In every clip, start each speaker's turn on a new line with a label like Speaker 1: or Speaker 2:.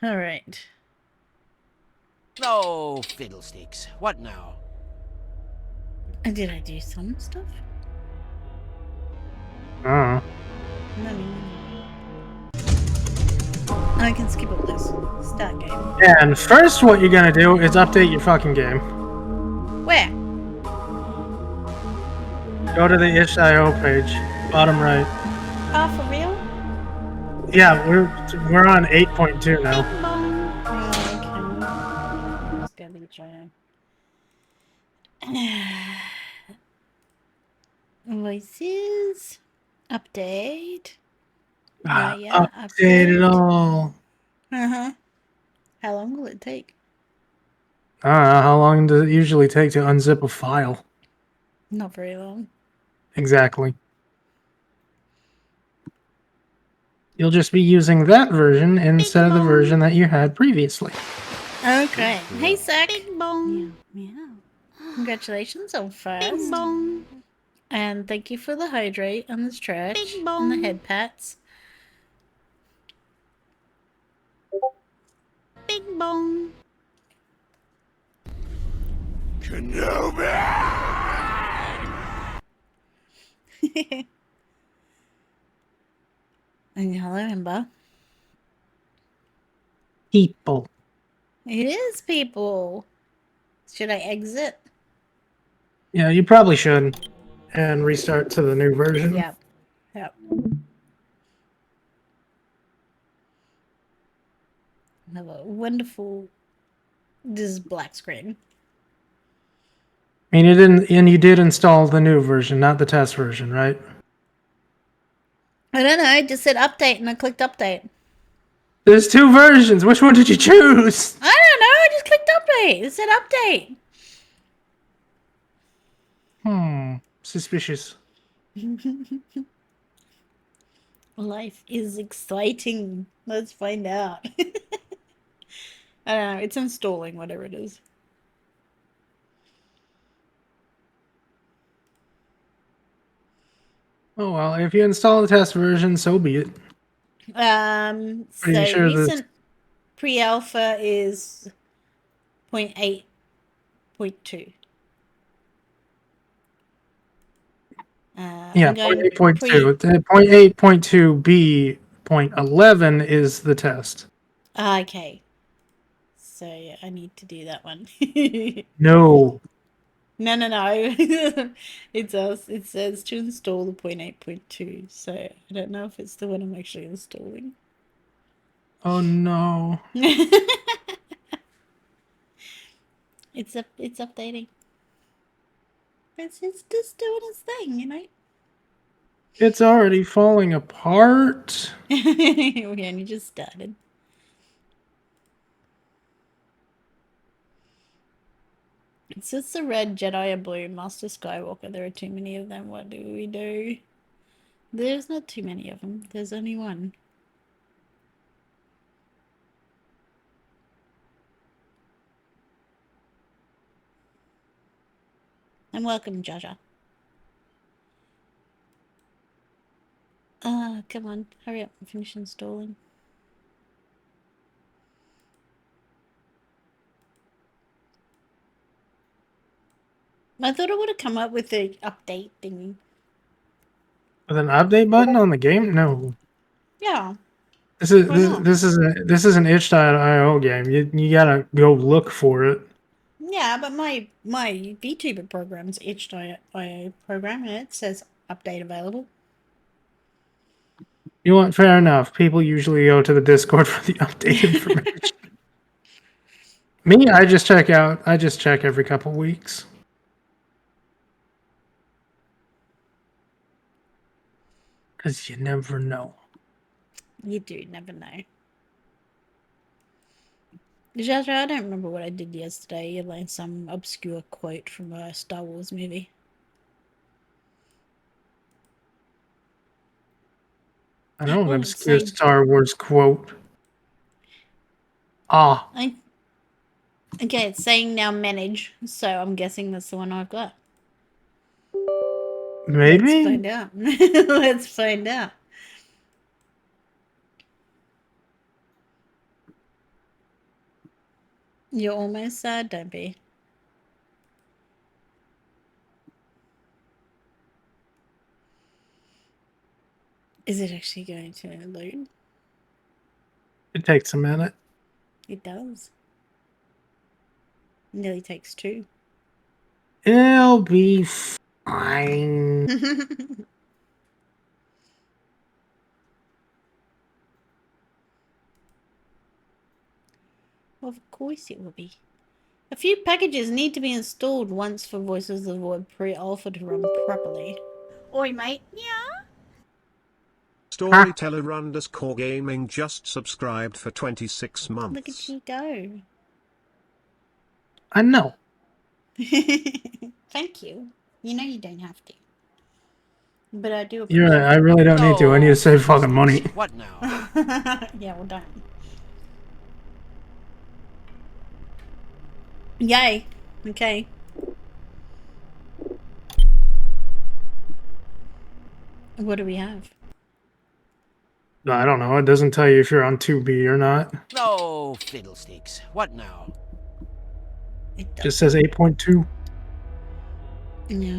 Speaker 1: All right.
Speaker 2: Oh, fiddlesticks. What now?
Speaker 1: Did I do some stuff?
Speaker 3: Uh,
Speaker 1: Let me. I can skip all this. Start game.
Speaker 3: and first, what you're gonna do is update your fucking game.
Speaker 1: Where?
Speaker 3: Go to the itch.io page, bottom right.
Speaker 1: Oh, for real?
Speaker 3: Yeah, we're on 8.2 now.
Speaker 1: Bing bong. Oh, okay. Let's go to the giant. Voices. Update. Yeah,
Speaker 3: Update it all.
Speaker 1: Uh-huh. How long will it take?
Speaker 3: I don't know, how long does it usually take to unzip a file?
Speaker 1: Not very long.
Speaker 3: Exactly. You'll just be using that version instead of the version that you had previously.
Speaker 1: Okay. Hey, Sack. Bing bong. Meow. Congratulations on first. Bing bong. And thank you for the hydrate and the stretch and the head pats. Bing bong.
Speaker 2: Kenobi!
Speaker 1: And hello, Ember.
Speaker 3: People.
Speaker 1: It is people. Should I exit?
Speaker 3: Yeah, you probably should. And restart to the new version.
Speaker 1: Yep. Have a wonderful. This is black screen.
Speaker 3: I mean, you did install the new version, not the test version, right?
Speaker 1: I don't know. I just said update and I clicked update.
Speaker 3: There's two versions. Which one did you choose?
Speaker 1: I don't know. I just clicked update. It said update.
Speaker 3: Suspicious.
Speaker 1: Life is exciting. Let's find out. I don't know. It's installing, whatever it is.
Speaker 3: Oh well, if you install the test version, so be it.
Speaker 1: So
Speaker 3: sure
Speaker 1: recent pre-alpha is 0.8.2.
Speaker 3: Yeah, 0.8.2. 0.8.2b 0.11 is the test.
Speaker 1: Okay. So yeah, I need to do that one.
Speaker 3: No.
Speaker 1: No. It does. It says to install the 0.8.2. So I don't know if it's the one I'm actually installing.
Speaker 3: Oh no.
Speaker 1: It's updating. It's just doing its thing, you know.
Speaker 3: It's already falling apart.
Speaker 1: We only just started. It's just the red Jedi or blue Master Skywalker. There are too many of them. What do we do? There's not too many of them. There's only one. And welcome, Jaja. Come on. Hurry up and finish installing. I thought it would have come up with the update thingy.
Speaker 3: With an update button on the game? No.
Speaker 1: Yeah.
Speaker 3: This is an itch.io game. You gotta go look for it.
Speaker 1: Yeah, but my VTuber program's itch.io program, and it says update available.
Speaker 3: You know what? Fair enough. People usually go to the Discord for the update information. Me, I just check every couple weeks. Because you never know.
Speaker 1: You do never know. Jaja, I don't remember what I did yesterday. You learned some obscure quote from a Star Wars movie.
Speaker 3: I know an obscure Star Wars quote.
Speaker 1: Okay, it's saying now manage, so I'm guessing that's the one I've got.
Speaker 3: Maybe?
Speaker 1: Let's find out. Let's find out. You're almost sad, don't be. Is it actually going to load?
Speaker 3: It takes a minute.
Speaker 1: It does. Nearly takes 2.
Speaker 3: It'll be fine.
Speaker 1: Well, of course it will be. A few packages need to be installed once for Voices of the Void pre-alpha to run properly. Oi, mate. Yeah?
Speaker 4: Storyteller _ gaming just subscribed for 26 months.
Speaker 1: Look at you go.
Speaker 3: I know.
Speaker 1: Thank you. You know you don't have to. But I do
Speaker 3: You're
Speaker 1: appreciate
Speaker 3: right. I really don't need to. I need to save fucking money.
Speaker 2: What now?
Speaker 1: Yeah, well done. Yay. Okay. What do we have?
Speaker 3: I don't know. It doesn't tell you if you're on 2B or not.
Speaker 2: Oh, fiddlesticks. What now?
Speaker 1: It
Speaker 3: It just says 8.2.
Speaker 1: No.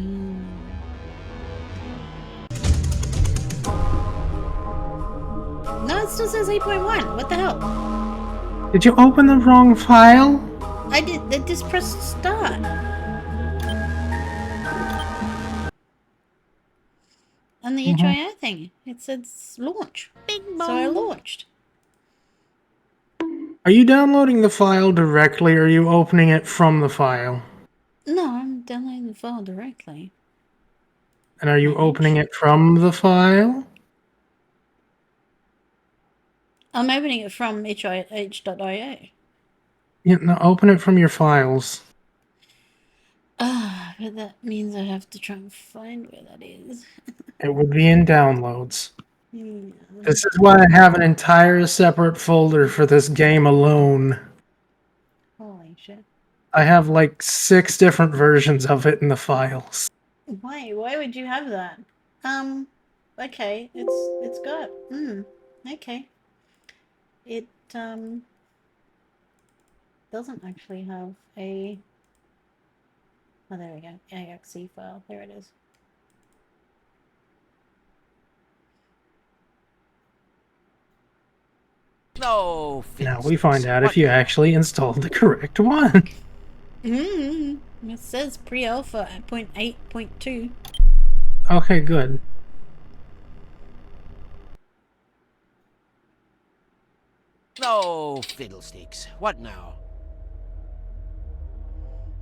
Speaker 1: No, it still says 8.1. What the hell?
Speaker 3: Did you open the wrong file?
Speaker 1: I did. I just pressed start. On the HIO thing, it says launch. Bing bong. So I launched.
Speaker 3: Are you downloading the file directly or are you opening it from the file?
Speaker 1: No, I'm downloading the file directly.
Speaker 3: And are you opening it from the file?
Speaker 1: I'm opening it from h.io.
Speaker 3: Yeah, no, open it from your files.
Speaker 1: Ah, but that means I have to try and find where that is.
Speaker 3: It would be in downloads.
Speaker 1: Yeah.
Speaker 3: This is why I have an entire separate folder for this game alone.
Speaker 1: Holy shit.
Speaker 3: I have like 6 different versions of it in the files.
Speaker 1: Why? Why would you have that? Okay, it's got okay. It doesn't actually have a there we go. AXE file. There it is.
Speaker 2: Oh,
Speaker 3: Now
Speaker 2: fiddlesticks.
Speaker 3: we find out
Speaker 2: What
Speaker 3: if you
Speaker 2: now?
Speaker 3: actually installed the correct one.
Speaker 1: It says pre-alpha at 0.8.2.
Speaker 3: Okay, good.
Speaker 2: Oh, fiddlesticks. What now?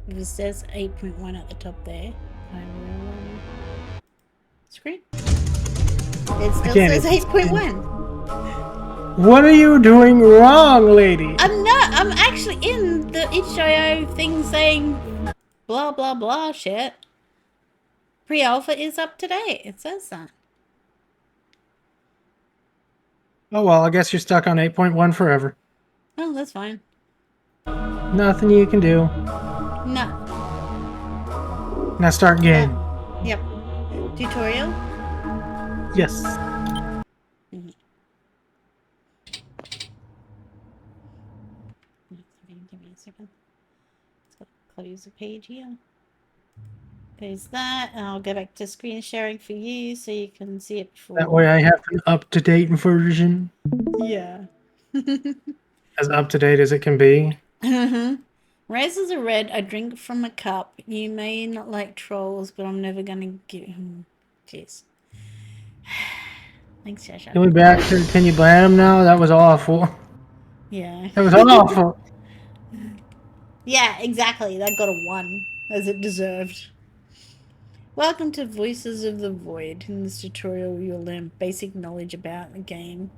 Speaker 1: If it says 8.1 at the top there, I will screen. It still
Speaker 3: Again,
Speaker 1: says 8.1.
Speaker 3: What are you doing wrong, lady?
Speaker 1: I'm not. I'm actually in the itch.io thing saying blah blah blah shit. Pre-alpha is up to date. It says that.
Speaker 3: Oh well, I guess you're stuck on 8.1 forever.
Speaker 1: Oh, that's fine.
Speaker 3: Nothing you can do.
Speaker 1: No.
Speaker 3: Now start game.
Speaker 1: Yep. Tutorial?
Speaker 3: Yes.
Speaker 1: Give me a second. Let's go close the page here. Close that, and I'll go back to screen sharing for you so you can see it before.
Speaker 3: That way I have an up-to-date version.
Speaker 1: Yeah.
Speaker 3: As up-to-date as it can be.
Speaker 1: Roses are red. I drink from a cup. You may not like trolls, but I'm never gonna give him. Jeez. Thanks, Shasha.
Speaker 3: Can we back to Can You Blame Him Now? That was awful.
Speaker 1: Yeah.
Speaker 3: That was awful.
Speaker 1: Yeah, exactly. That got a 1, as it deserved. Welcome to Voices of the Void. In this tutorial, you'll learn basic knowledge about the game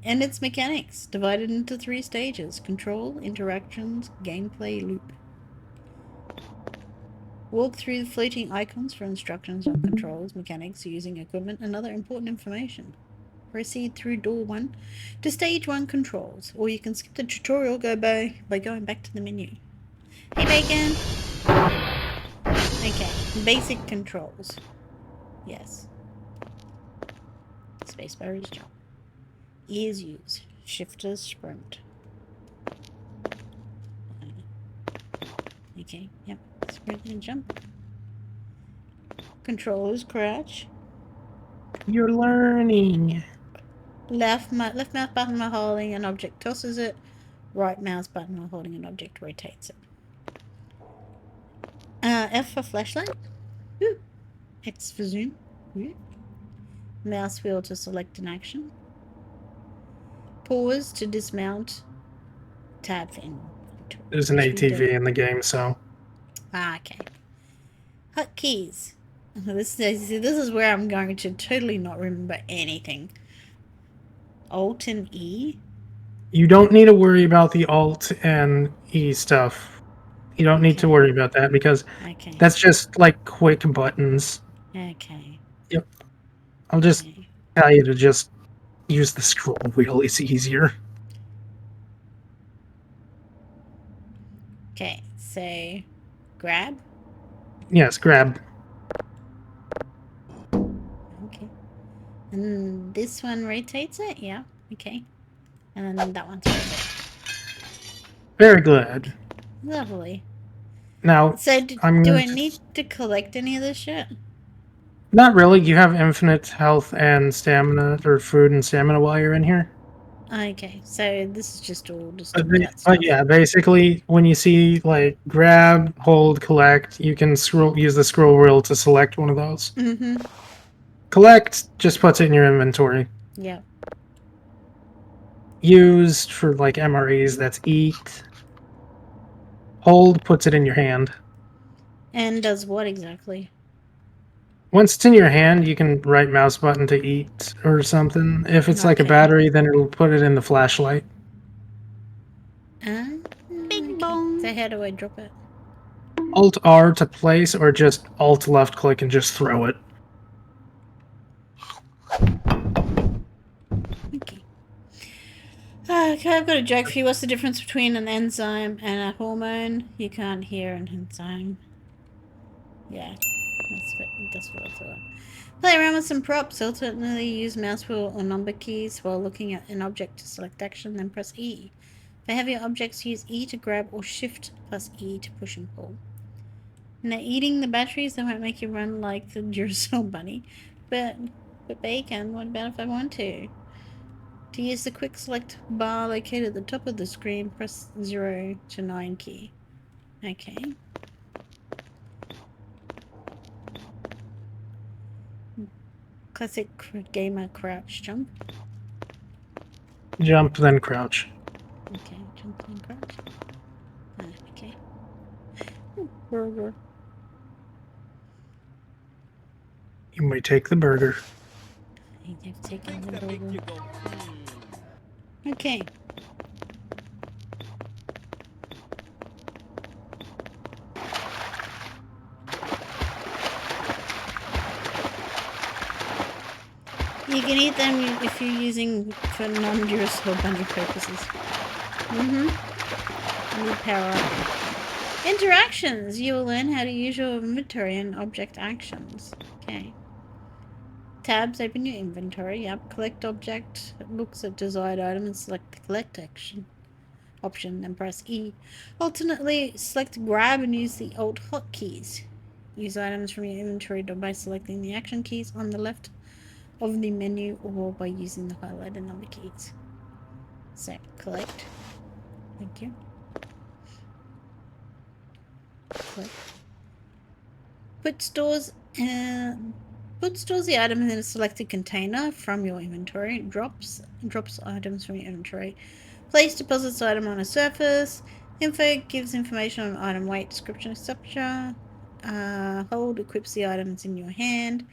Speaker 1: and its mechanics, divided into 3 stages: control, interactions, gameplay loop. Walk through the floating icons for instructions on controls, mechanics, using equipment, and other important information. Proceed through door 1 to stage 1 controls, or you can skip the tutorial by going back to the menu. Hey, Bacon! Okay, basic controls. Yes. Spacebar is jump. E is use. Shift is sprint. Okay, yep. Sprint and jump. Controls, crouch.
Speaker 3: You're learning.
Speaker 1: Left mouse button while holding an object tosses it. Right mouse button while holding an object rotates it. F for flashlight. Woo. X for zoom. Woo. Mouse wheel to select an action. Pause to dismount. Tab for inventory.
Speaker 3: There's an ATV in the game, so
Speaker 1: Okay. Hotkeys. This is where I'm going to totally not remember anything. Alt and E.
Speaker 3: you don't need to worry about the Alt and E stuff. You don't need to worry about that because
Speaker 1: Okay.
Speaker 3: that's just like quick buttons.
Speaker 1: Okay.
Speaker 3: I'll just
Speaker 1: Okay.
Speaker 3: tell you to just use the scroll wheel. It's easier.
Speaker 1: Okay. So, grab.
Speaker 3: Yes, grab.
Speaker 1: Okay. And this one rotates it. Yeah. Okay. And then that one's rotates.
Speaker 3: Very good.
Speaker 1: Lovely.
Speaker 3: Now,
Speaker 1: So,
Speaker 3: I'm
Speaker 1: do
Speaker 3: gonna
Speaker 1: I need to collect any of this shit?
Speaker 3: not really. You have infinite health and stamina, or food and stamina while you're in here.
Speaker 1: Okay. So, this is just all just
Speaker 3: But,
Speaker 1: all that stuff.
Speaker 3: yeah, basically, when you see like grab, hold, collect, you can use the scroll wheel to select one of those.
Speaker 1: Mm-hmm.
Speaker 3: Collect just puts it in your inventory.
Speaker 1: Yeah.
Speaker 3: Used for like MREs, that's eat. Hold puts it in your hand.
Speaker 1: And does what exactly?
Speaker 3: Once it's in your hand, you can right mouse button to eat or something. If it's like a
Speaker 1: Okay.
Speaker 3: battery, then it'll put it in the flashlight.
Speaker 1: Bing bong. So how do I drop it?
Speaker 3: Alt R to place, or just Alt left click and just throw it.
Speaker 1: Okay. Okay, I've got a joke for you. What's the difference between an enzyme and a hormone? You can't hear an enzyme. Yeah, that's what I thought. Play around with some props. Alternately use mouse wheel or number keys while looking at an object to select action, then press E. For heavier objects, use E to grab or Shift plus E to push and pull. Now, eating the batteries, they won't make you run like the Duracell bunny. But bacon, what about if I want to? To use the quick select bar located at the top of the screen, press 0 to 9 key. Okay. Classic gamer crouch jump.
Speaker 3: Jump, then crouch.
Speaker 1: Okay, jump and crouch. Okay. Ooh, burger.
Speaker 3: You may take the burger.
Speaker 1: I've taken the burger. Okay. You can eat them if you're using for non-Duracell bunny purposes. Need power up. Interactions. You will learn how to use your inventory and object actions. Okay. Tabs open your inventory. Yep. Collect object. It looks at desired item and select the collect action option. Then press E. Alternately, select grab and use the Alt hotkeys. Use items from your inventory by selecting the action keys on the left of the menu or by using the highlighted number keys. So, collect. Thank you. Collect. Put stores the item in a selected container from your inventory. Drops items from your inventory. Place deposits item on a surface. Info gives information on item weight, description, etc. Hold equips the items in your hand.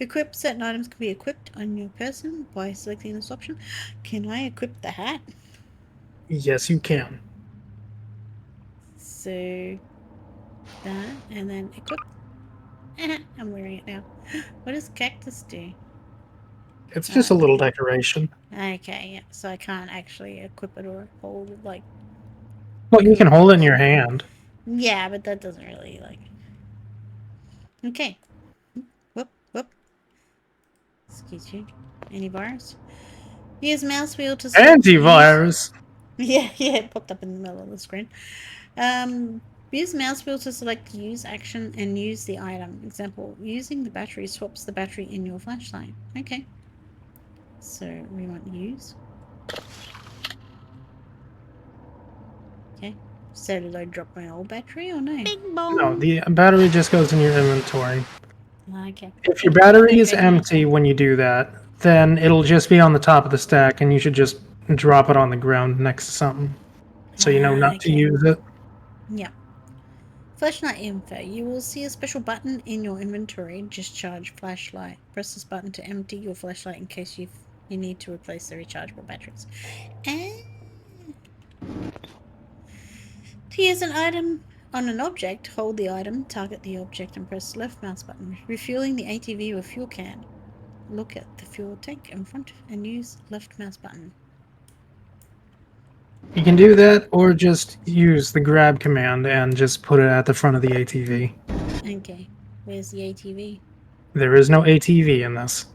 Speaker 1: Equip certain items can be equipped on your person by selecting this option. Can I equip the hat?
Speaker 3: Yes, you can.
Speaker 1: So that and then equip. I'm wearing it now. What does cactus do?
Speaker 3: It's just a little decoration.
Speaker 1: Okay, yeah. So I can't actually equip it or hold it like.
Speaker 3: Well, you can hold it in your hand.
Speaker 1: Yeah, but that doesn't really like. Okay. Whoop. Excuse you. Antivirus. Use mouse wheel to
Speaker 3: Antivirus.
Speaker 1: Yeah, it popped up in the middle of the screen. Use mouse wheel to select use action and use the item. Example, using the battery swaps the battery in your flashlight. Okay. So we want use. Okay. So did I drop my old battery or no?
Speaker 2: Bing bong.
Speaker 3: No, the battery just goes in your inventory.
Speaker 1: Okay.
Speaker 3: If your battery is
Speaker 1: Okay.
Speaker 3: empty when you do that, then it'll just be on the top of the stack, and you should just drop it on the ground next to something, so you know not to
Speaker 1: Okay.
Speaker 3: use it.
Speaker 1: Yeah. Flashlight info. You will see a special button in your inventory. Discharge flashlight. Press this button to empty your flashlight in case you need to replace the rechargeable batteries. And to use an item on an object, hold the item, target the object, and press left mouse button. Refueling the ATV with fuel can. Look at the fuel tank in front and use left mouse button.
Speaker 3: You can do that, or just use the grab command and just put it at the front of the ATV.
Speaker 1: Okay. Where's the ATV?
Speaker 3: There is no ATV in this.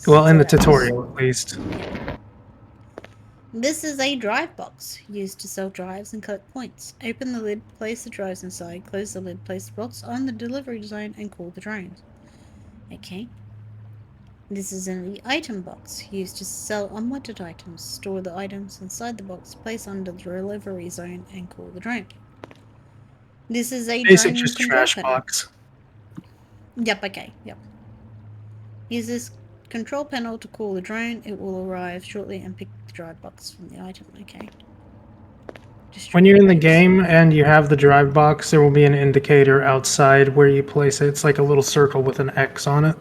Speaker 3: Well, in the
Speaker 1: So-
Speaker 3: tutorial, at least.
Speaker 1: This is a drive box used to sell drives and collect points. Open the lid, place the drives inside, close the lid, place the box on the delivery zone, and call the drones. Okay. This is the item box used to sell unwanted items. Store the items inside the box, place on the delivery zone, and call the drone. This is a
Speaker 3: Basic,
Speaker 1: drone
Speaker 3: just
Speaker 1: control
Speaker 3: trash
Speaker 1: panel.
Speaker 3: box.
Speaker 1: Yep, okay, yep. Use this control panel to call the drone. It will arrive shortly and pick the drive box from the item. Okay.
Speaker 3: When you're in the
Speaker 1: Destroy
Speaker 3: game and you have the drive box, there will be an indicator outside where you place it. It's like a little circle with an X on it.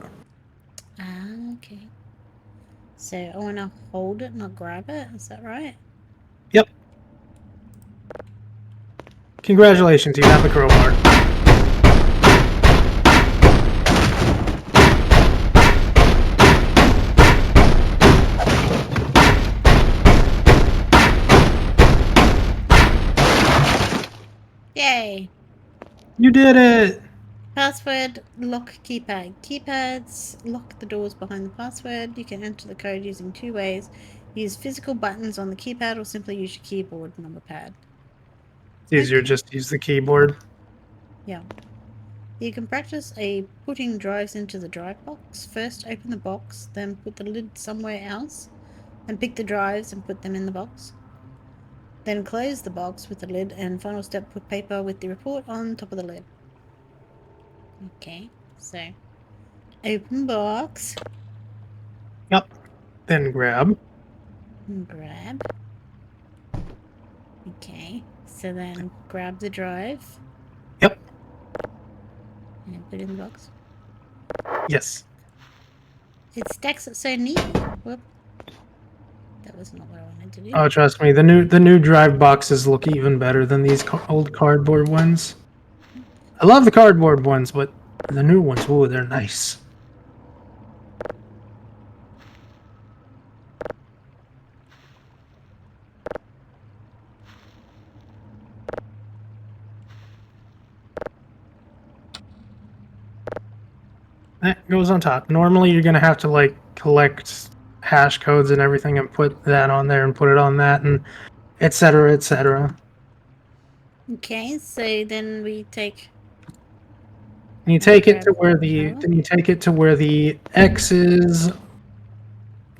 Speaker 1: okay. So I want to hold it, not grab it. Is that right?
Speaker 3: Yep. Congratulations, you have the crowbar.
Speaker 1: Yay!
Speaker 3: You did it!
Speaker 1: Password lock keypad. Keypads lock the doors behind the password. You can enter the code using two ways. Use physical buttons on the keypad or simply use your keyboard number pad.
Speaker 3: It's easier just to use the keyboard.
Speaker 1: Yeah. You can practice putting drives into the drive box. First open the box, then put the lid somewhere else, and pick the drives and put them in the box. Then close the box with the lid, and final step, put paper with the report on top of the lid. Okay, so open box
Speaker 3: Yep. Then grab.
Speaker 1: and grab. Okay, so then grab the drive
Speaker 3: Yep.
Speaker 1: and put it in the box.
Speaker 3: Yes.
Speaker 1: It stacks it so neatly. Whoop. That was not what I wanted to do.
Speaker 3: Oh, trust me, the new drive boxes look even better than these old cardboard ones. I love the cardboard ones, but the new ones, ooh, they're nice. That goes on top. Normally, you're gonna have to like collect hash codes and everything and put that on there and put it on that and etc. etc.
Speaker 1: Okay, so then we take.
Speaker 3: And you take it to
Speaker 1: Grab
Speaker 3: where
Speaker 1: the
Speaker 3: the
Speaker 1: panel.
Speaker 3: then you take it to where the X is,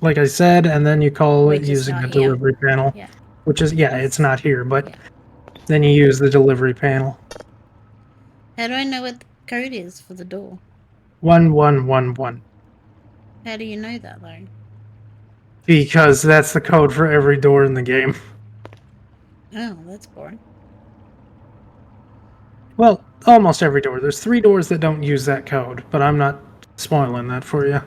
Speaker 3: like I said, and then you call
Speaker 1: Which
Speaker 3: it
Speaker 1: is
Speaker 3: using
Speaker 1: not
Speaker 3: the
Speaker 1: here.
Speaker 3: delivery panel,
Speaker 1: Yeah.
Speaker 3: which is it's not here, but
Speaker 1: Yeah.
Speaker 3: then you use the delivery panel.
Speaker 1: How do I know what the code is for the door?
Speaker 3: 1111
Speaker 1: How do you know that though?
Speaker 3: because that's the code for every door in the game.
Speaker 1: Oh, that's boring.
Speaker 3: Well, almost every door. There's 3 doors that don't use that code, but I'm not spoiling that for you.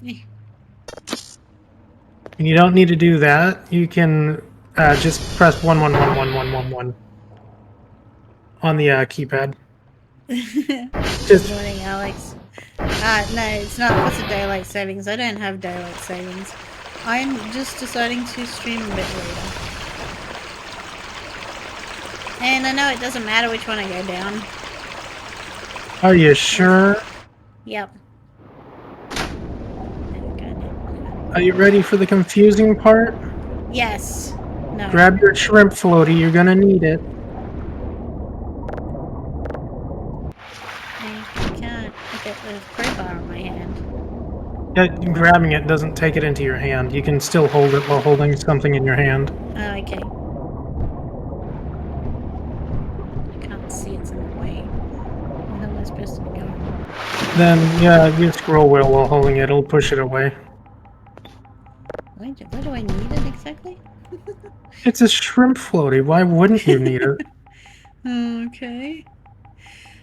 Speaker 1: Eh.
Speaker 3: And you don't need to do that. You can just press 111111 on the keypad.
Speaker 1: Good morning, Alex. No, it's not because of daylight savings. I don't have daylight savings. I'm just deciding to stream a bit later. And I know it doesn't matter which one I go down.
Speaker 3: Are you sure?
Speaker 1: Yep.
Speaker 3: Are you ready for the confusing part?
Speaker 1: Yes. No.
Speaker 3: Grab your shrimp floaty, you're gonna need it.
Speaker 1: I can't. I got the crowbar on my hand.
Speaker 3: Yeah, grabbing it doesn't take it into your hand. You can still hold it while holding something in your hand.
Speaker 1: Oh, okay. I can't see, it's in the way. Where am I supposed to be going?
Speaker 3: Then, yeah, you scroll wheel while holding it, it'll push it away.
Speaker 1: Why do I need it exactly?
Speaker 3: It's a shrimp floaty, why wouldn't you need it?
Speaker 1: Okay.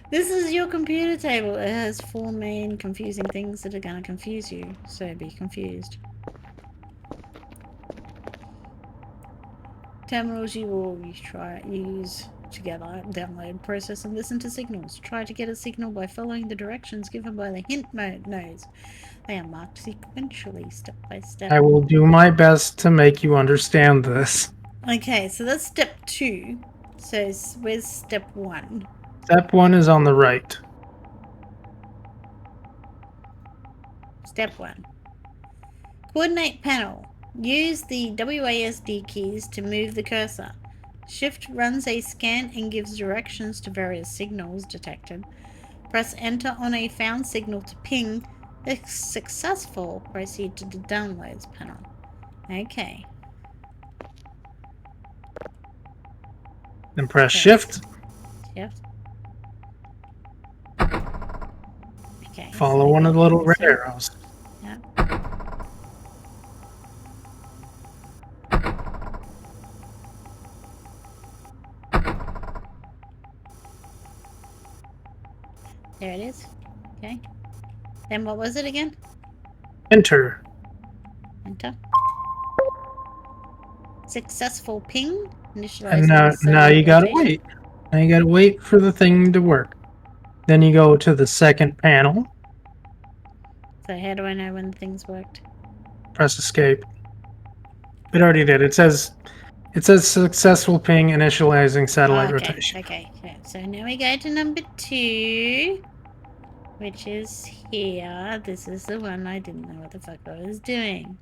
Speaker 1: This is your computer table. It has 4 main confusing things that are gonna confuse you, so be confused. Terminals you will use together, download, process, and listen to signals. Try to get a signal by following the directions given by the hint nodes. They are marked sequentially, step by step.
Speaker 3: I will do my best to make you understand this.
Speaker 1: Okay, so that's step 2. So where's step 1?
Speaker 3: Step 1 is on the right.
Speaker 1: Step 1. Coordinate panel. Use the WASD keys to move the cursor. Shift runs a scan and gives directions to various signals detected. Press enter on a found signal to ping. If successful, proceed to the downloads panel. Okay.
Speaker 3: Then press shift.
Speaker 1: Shift. Okay.
Speaker 3: Follow one of the little red arrows.
Speaker 1: Yeah. There it is. Okay. Then what was it again?
Speaker 3: Enter.
Speaker 1: Enter. Successful ping.
Speaker 3: And now you gotta wait. Now you gotta wait for the thing to work. Then you go to the second panel.
Speaker 1: So how do I know when things worked?
Speaker 3: Press escape. It already did. It says successful ping initializing satellite
Speaker 1: Okay,
Speaker 3: rotation.
Speaker 1: okay. So now we go to number 2, which is here. This is the one I didn't know what the fuck I was doing.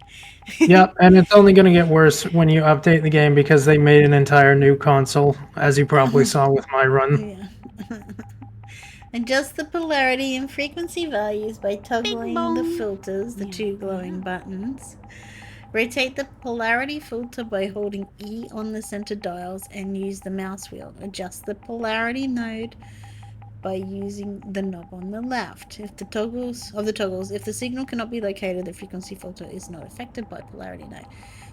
Speaker 3: Yep, and it's only going to get worse when you update the game because they made an entire new console, as you probably saw with my run.
Speaker 1: Yeah. Adjust the polarity and frequency values by toggling the filters, the 2 glowing buttons. Rotate the polarity filter by holding E on the center dials and use the mouse wheel. Adjust the polarity node by using the knob on the left. If the signal cannot be located, the frequency filter is not affected by polarity node.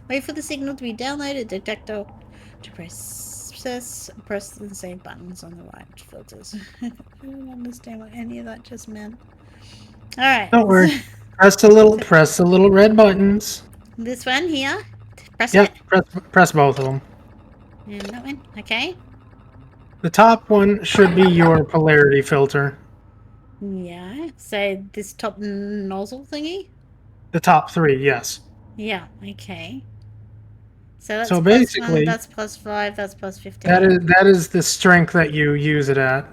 Speaker 1: Wait for the signal to be downloaded, detector to press the same buttons on the right filters. I don't understand what any of that just meant. Alright.
Speaker 3: Don't worry. Press the little red buttons.
Speaker 1: This one here. Press
Speaker 3: Yep,
Speaker 1: it.
Speaker 3: press both of them.
Speaker 1: And that one. Okay.
Speaker 3: The top one should be your polarity filter.
Speaker 1: Yeah. So this top nozzle thingy?
Speaker 3: The top 3, yes.
Speaker 1: Yeah. Okay. So that's
Speaker 3: So
Speaker 1: plus
Speaker 3: basically,
Speaker 1: 1, that's plus 5, that's plus 15.
Speaker 3: that is the strength that you use it at.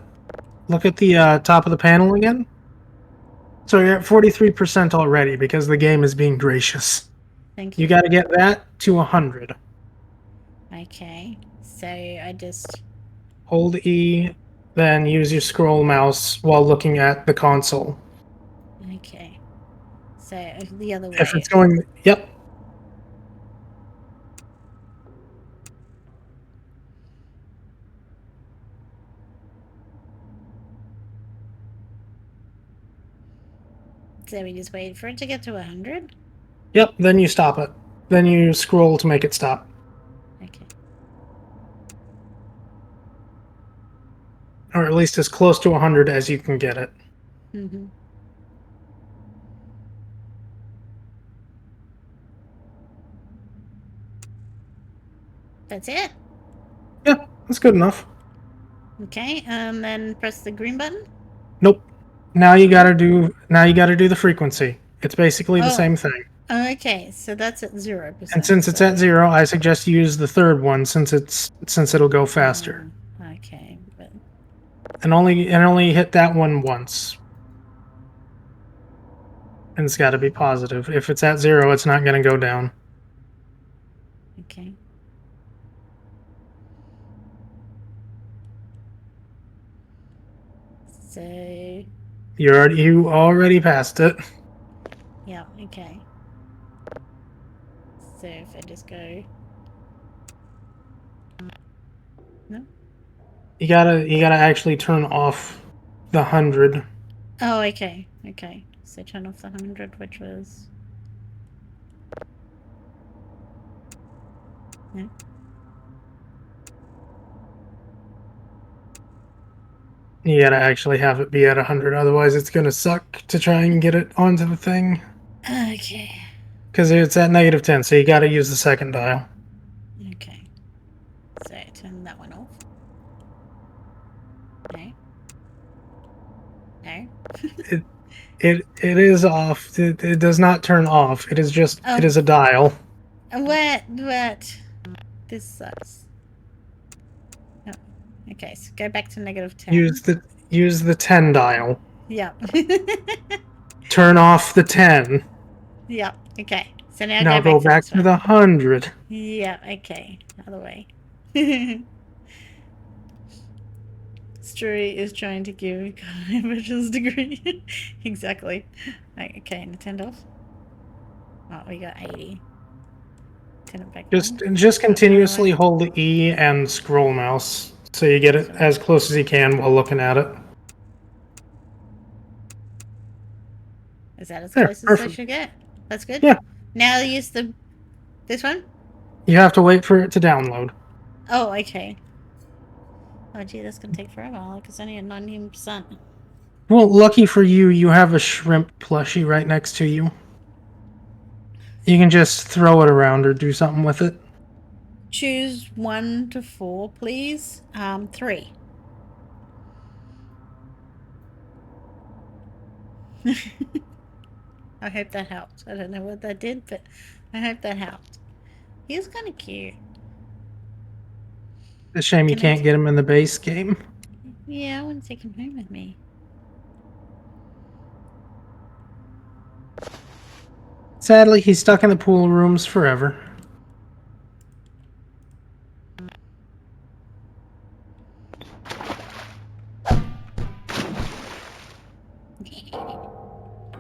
Speaker 3: Look at the top of the panel again. So you're at 43% already because the game is being gracious.
Speaker 1: Thank you.
Speaker 3: You got to get that to 100.
Speaker 1: Okay. So I just...
Speaker 3: Hold E, then use your scroll mouse while looking at the console.
Speaker 1: Okay. So the other way.
Speaker 3: If it's going... Yep.
Speaker 1: So we just wait for it to get to 100?
Speaker 3: Yep, then you stop it. Then you scroll to make it stop.
Speaker 1: Okay.
Speaker 3: Or at least as close to 100 as you can get it.
Speaker 1: Mm-hmm. That's it?
Speaker 3: Yeah, that's good enough.
Speaker 1: Okay, then press the green button?
Speaker 3: Nope. Now you gotta do the frequency. It's basically the
Speaker 1: Oh.
Speaker 3: same thing.
Speaker 1: Okay, so that's at 0%.
Speaker 3: And since it's at 0, I suggest you use the third one since it'll go faster.
Speaker 1: Okay, but...
Speaker 3: And only hit that one once. And it's got to be positive. If it's at 0, it's not going to go down.
Speaker 1: Okay. So,
Speaker 3: You already passed it.
Speaker 1: yeah, okay. So if I just go... No?
Speaker 3: You gotta actually turn off the 100.
Speaker 1: Oh, okay, okay. So turn off the 100, which was... No?
Speaker 3: You gotta actually have it be at 100, otherwise it's gonna suck to try and get it onto the thing.
Speaker 1: Okay.
Speaker 3: Because it's at -10, so you gotta use the second dial.
Speaker 1: Okay. So turn that one off. No. No.
Speaker 3: It is off. It does not turn off. It is just
Speaker 1: Oh.
Speaker 3: it is a dial.
Speaker 1: What? This sucks. Oh. Okay, so go back to -10.
Speaker 3: Use the 10 dial.
Speaker 1: Yep.
Speaker 3: Turn off the 10.
Speaker 1: Yep. Okay. So now,
Speaker 3: Now go back
Speaker 1: this
Speaker 3: to
Speaker 1: one.
Speaker 3: the 100.
Speaker 1: Yeah, okay. Other way. Story is trying to give a bachelor's degree. Exactly. Okay, and turned off. Oh, we got 80. Turn it back on.
Speaker 3: Just continuously hold the E and scroll mouse so you get it as close as you can while looking at it.
Speaker 1: Is that as
Speaker 3: There,
Speaker 1: close as I
Speaker 3: perfect.
Speaker 1: should get? That's good?
Speaker 3: Yeah.
Speaker 1: Now use this one?
Speaker 3: You have to wait for it to download.
Speaker 1: Oh, okay. Oh, gee, that's gonna take forever. Like, it's only at 19%.
Speaker 3: Well, lucky for you, you have a shrimp plushie right next to you. You can just throw it around or do something with it.
Speaker 1: Choose 1 to 4, please. 3. I hope that helped. I don't know what that did, but I hope that helped. He was kind of cute.
Speaker 3: It's a shame you can't get him in the base game.
Speaker 1: Yeah, I want to take him home with me.
Speaker 3: Sadly, he's stuck in the pool rooms forever.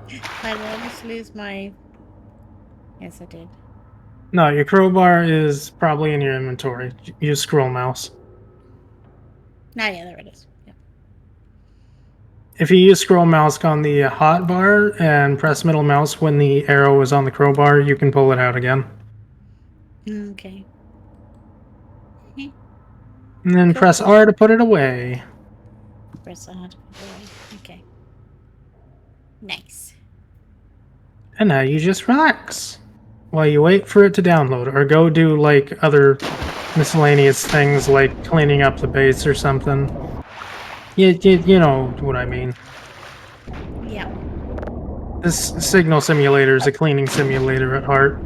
Speaker 1: Did I just lose my... Yes, I did.
Speaker 3: No, your crowbar is probably in your inventory. Use scroll mouse.
Speaker 1: Oh, yeah, there it is. Yep.
Speaker 3: If you use scroll mouse on the hotbar and press middle mouse when the arrow is on the crowbar, you can pull it out again.
Speaker 1: Okay.
Speaker 3: And then
Speaker 1: Cool.
Speaker 3: press R to put it away.
Speaker 1: Press R to put it away. Okay. Nice.
Speaker 3: And now you just relax while you wait for it to download, or go do like other miscellaneous things like cleaning up the base or something. You know what I mean.
Speaker 1: Yeah.
Speaker 3: This Signal Simulator is a cleaning simulator at heart.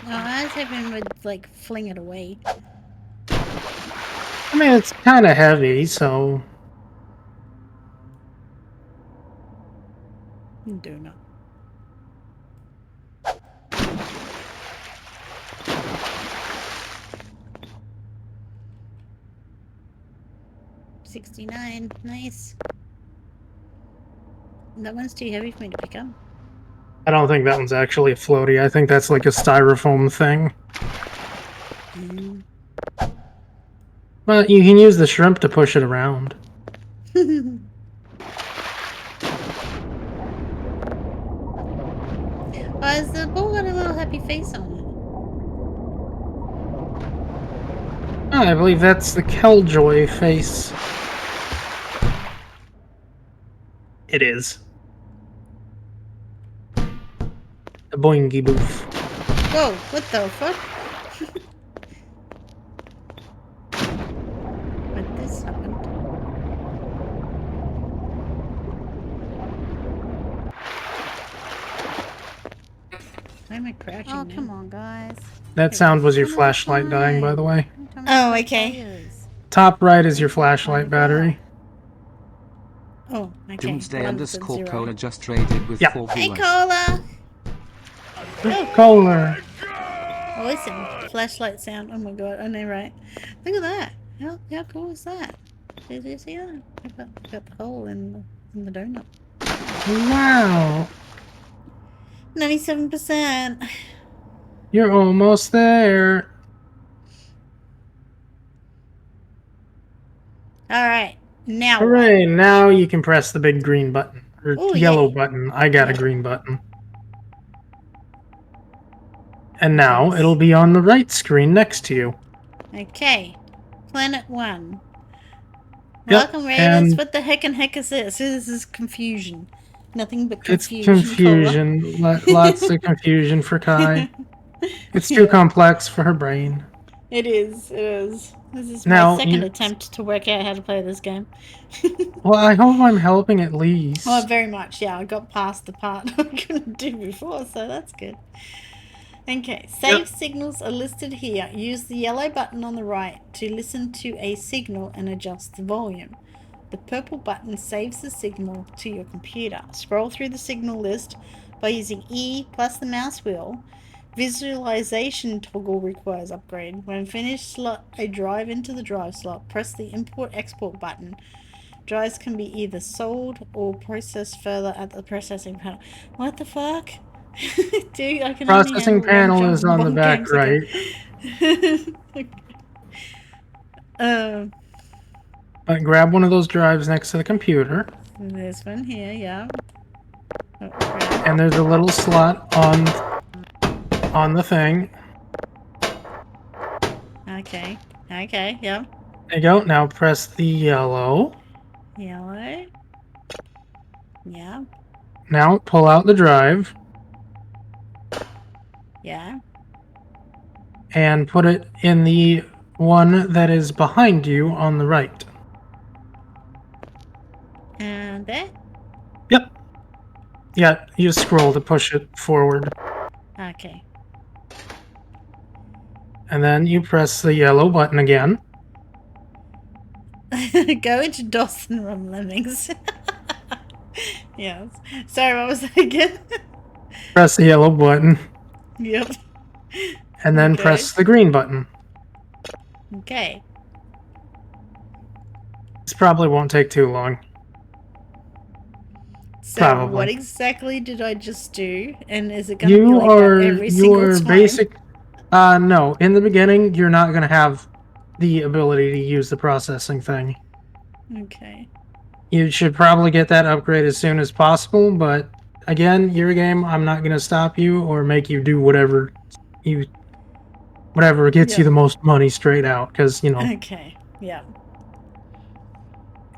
Speaker 1: Oh, I was hoping we'd, like, fling it away.
Speaker 3: I mean, it's kind of heavy, so...
Speaker 1: Do not. $69. Nice. That one's too heavy for me to pick up.
Speaker 3: I don't think that one's actually a floaty. I think that's like a styrofoam thing.
Speaker 1: Mm.
Speaker 3: Well, you can use the shrimp to push it around.
Speaker 1: Why has the ball got a little happy face on it?
Speaker 3: Oh, I believe that's the Killjoy face. It is. The boingy boof.
Speaker 1: Whoa, what the fuck? am I crouching
Speaker 5: Oh,
Speaker 1: now?
Speaker 5: come on, guys.
Speaker 3: That sound was your
Speaker 5: One at a
Speaker 3: flashlight dying, by the way.
Speaker 5: time. Don't tell me
Speaker 1: Oh,
Speaker 5: to play
Speaker 1: okay.
Speaker 5: players.
Speaker 3: Top right is your flashlight battery.
Speaker 1: Oh, okay.
Speaker 6: Doomsday
Speaker 1: One said
Speaker 6: underscore
Speaker 1: 0.
Speaker 6: Cola just traded with
Speaker 3: Yeah.
Speaker 6: 4
Speaker 1: Hey,
Speaker 6: viewers.
Speaker 1: Cola!
Speaker 3: Kohler.
Speaker 1: Oh, listen. Flashlight sound. Oh my god, I know, right? Look at that. How cool is that? Did you see that? Got the hole in the donut.
Speaker 3: Wow.
Speaker 1: 97%.
Speaker 3: You're almost there.
Speaker 1: Alright. Now what?
Speaker 3: Hooray, now you can press the big green button. Or
Speaker 1: Ooh,
Speaker 3: yellow
Speaker 1: yay.
Speaker 3: button. I got a
Speaker 1: Yeah.
Speaker 3: green button. And now
Speaker 1: Yes.
Speaker 3: it'll be on the right screen next to you.
Speaker 1: Okay. Planet 1.
Speaker 3: Yep,
Speaker 1: Welcome, Raiders.
Speaker 3: and
Speaker 1: What the heck and heck is this? This is confusion. Nothing but
Speaker 3: it's
Speaker 1: confusion.
Speaker 3: confusion. Lots of confusion for Kai. It's too
Speaker 1: Yeah.
Speaker 3: complex for her brain.
Speaker 1: It is. It is. This is
Speaker 3: Now,
Speaker 1: my second
Speaker 3: you-
Speaker 1: attempt to work out how to play this game.
Speaker 3: Well, I hope I'm helping at least.
Speaker 1: Oh, very much. Yeah, I got past the part I couldn't do before, so that's good. Okay, save signals are listed here. Use the yellow button on the right to listen to a signal and adjust the volume. The purple button saves the signal to your computer. Scroll through the signal list by using E plus the mouse wheel. Visualization toggle requires upgrade. When finished, slot a drive into the drive slot. Press the import-export button. Drives can be either sold or processed further at the processing panel. What the fuck? Dude, I can only
Speaker 3: Processing
Speaker 1: handle one
Speaker 3: panel is on the
Speaker 1: one
Speaker 3: back
Speaker 1: game
Speaker 3: right.
Speaker 1: second.
Speaker 3: But grab one of those drives next to the computer.
Speaker 1: This one here, yeah. Oh, right.
Speaker 3: And there's a little slot on the thing.
Speaker 1: Okay. Okay, yeah.
Speaker 3: There you go. Now press the yellow.
Speaker 1: Yellow. Yeah.
Speaker 3: Now pull out the drive
Speaker 1: Yeah.
Speaker 3: and put it in the one that is behind you on the right.
Speaker 1: And there.
Speaker 3: Yep. Yeah, you scroll to push it forward.
Speaker 1: Okay.
Speaker 3: And then you press the yellow button again.
Speaker 1: Go into DOS and run Lemmings. Yes. Sorry, what was that again?
Speaker 3: Press the yellow button.
Speaker 1: Yep.
Speaker 3: And then
Speaker 1: Okay.
Speaker 3: press the green button.
Speaker 1: Okay.
Speaker 3: This probably won't take too long.
Speaker 1: So
Speaker 3: Probably.
Speaker 1: what exactly did I just do? And is it going to be
Speaker 3: You
Speaker 1: like
Speaker 3: are
Speaker 1: that every single
Speaker 3: your
Speaker 1: time?
Speaker 3: basic. No, in the beginning, you're not going to have the ability to use the processing thing.
Speaker 1: Okay.
Speaker 3: You should probably get that upgrade as soon as possible, but again, your game, I'm not going to stop you or make you do whatever gets you
Speaker 1: Yeah.
Speaker 3: the most money straight out, because, you know,
Speaker 1: Okay. Yeah.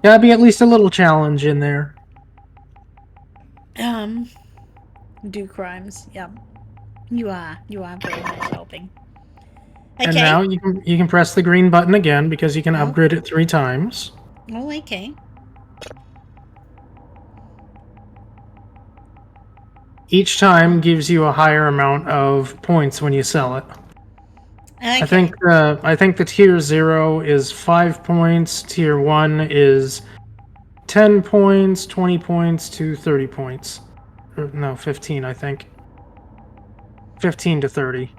Speaker 3: gotta be at least a little challenge in there.
Speaker 1: Do crimes. Yeah. You are very much helping. Okay.
Speaker 3: And now you can press the green button again, because you can
Speaker 1: Oh.
Speaker 3: upgrade it 3 times.
Speaker 1: Oh, okay.
Speaker 3: Each time gives you a higher amount of points when you sell it.
Speaker 1: Okay.
Speaker 3: I think the tier 0 is 5 points, tier 1 is 10 points, 20 points to 30 points. Or, no, 15, I think. 15 to 30.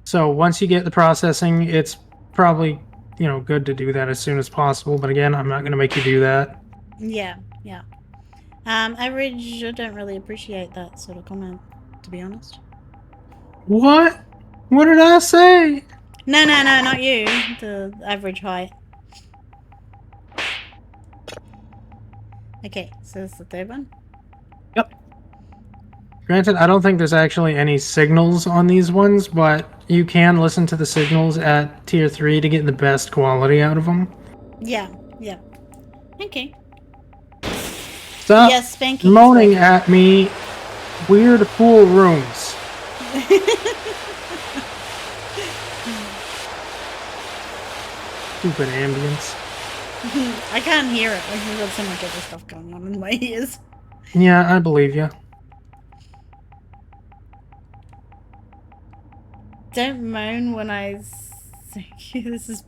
Speaker 3: So once you get the processing, it's probably, you know, good to do that as soon as possible, but again, I'm not going to make you do that.
Speaker 1: Yeah. Yeah. Average, I don't really appreciate that sort of comment, to be honest.
Speaker 3: What? What did I say?
Speaker 1: No, not you. The average height. Okay, so that's the third one.
Speaker 3: Granted, I don't think there's actually any signals on these ones, but you can listen to the signals at tier 3 to get the best quality out of them.
Speaker 1: Yeah, yeah. Okay.
Speaker 3: Stop
Speaker 1: Yes, spanking.
Speaker 3: moaning at me. Weird pool rooms. Stupid ambience.
Speaker 1: I can't hear it. I've got so much other stuff going on in my ears.
Speaker 3: Yeah, I believe you.
Speaker 1: Don't moan when I say this is.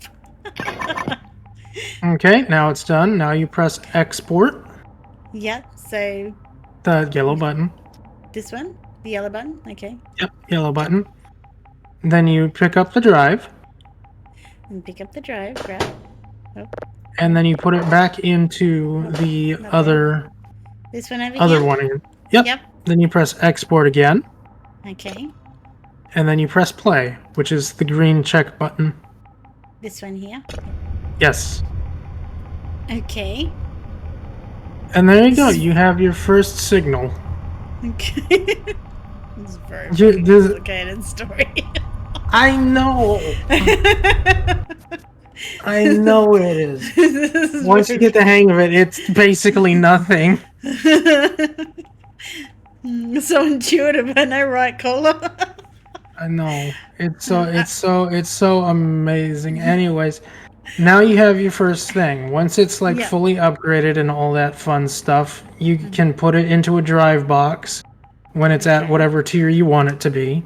Speaker 3: Okay, now it's done. Now you press export,
Speaker 1: Yep. So
Speaker 3: the yellow button.
Speaker 1: this one, the yellow button. Okay.
Speaker 3: Yep, yellow button. Then you pick up the drive,
Speaker 1: And pick up the drive. Grab. Oh,
Speaker 3: and then you put it back into the
Speaker 1: Okay.
Speaker 3: other
Speaker 1: this one over
Speaker 3: other
Speaker 1: here.
Speaker 3: one again. Yep.
Speaker 1: Yep.
Speaker 3: Then you press export again,
Speaker 1: Okay.
Speaker 3: and then you press play, which is the green check button.
Speaker 1: This one here.
Speaker 3: Yes.
Speaker 1: Okay.
Speaker 3: And there you go. You have your first signal.
Speaker 1: Okay. This is a very
Speaker 3: You- this-
Speaker 1: complicated story.
Speaker 3: I know. I know it is.
Speaker 1: This is
Speaker 3: Once you get the hang of it, it's basically nothing.
Speaker 1: so intuitive, I know, right, Cola?
Speaker 3: I know. It's so amazing. Anyways, now you have your first thing. Once it's like
Speaker 1: Yeah.
Speaker 3: fully upgraded and all that fun stuff, you can put it into a drive box when it's at
Speaker 1: Okay.
Speaker 3: whatever tier you want it to be,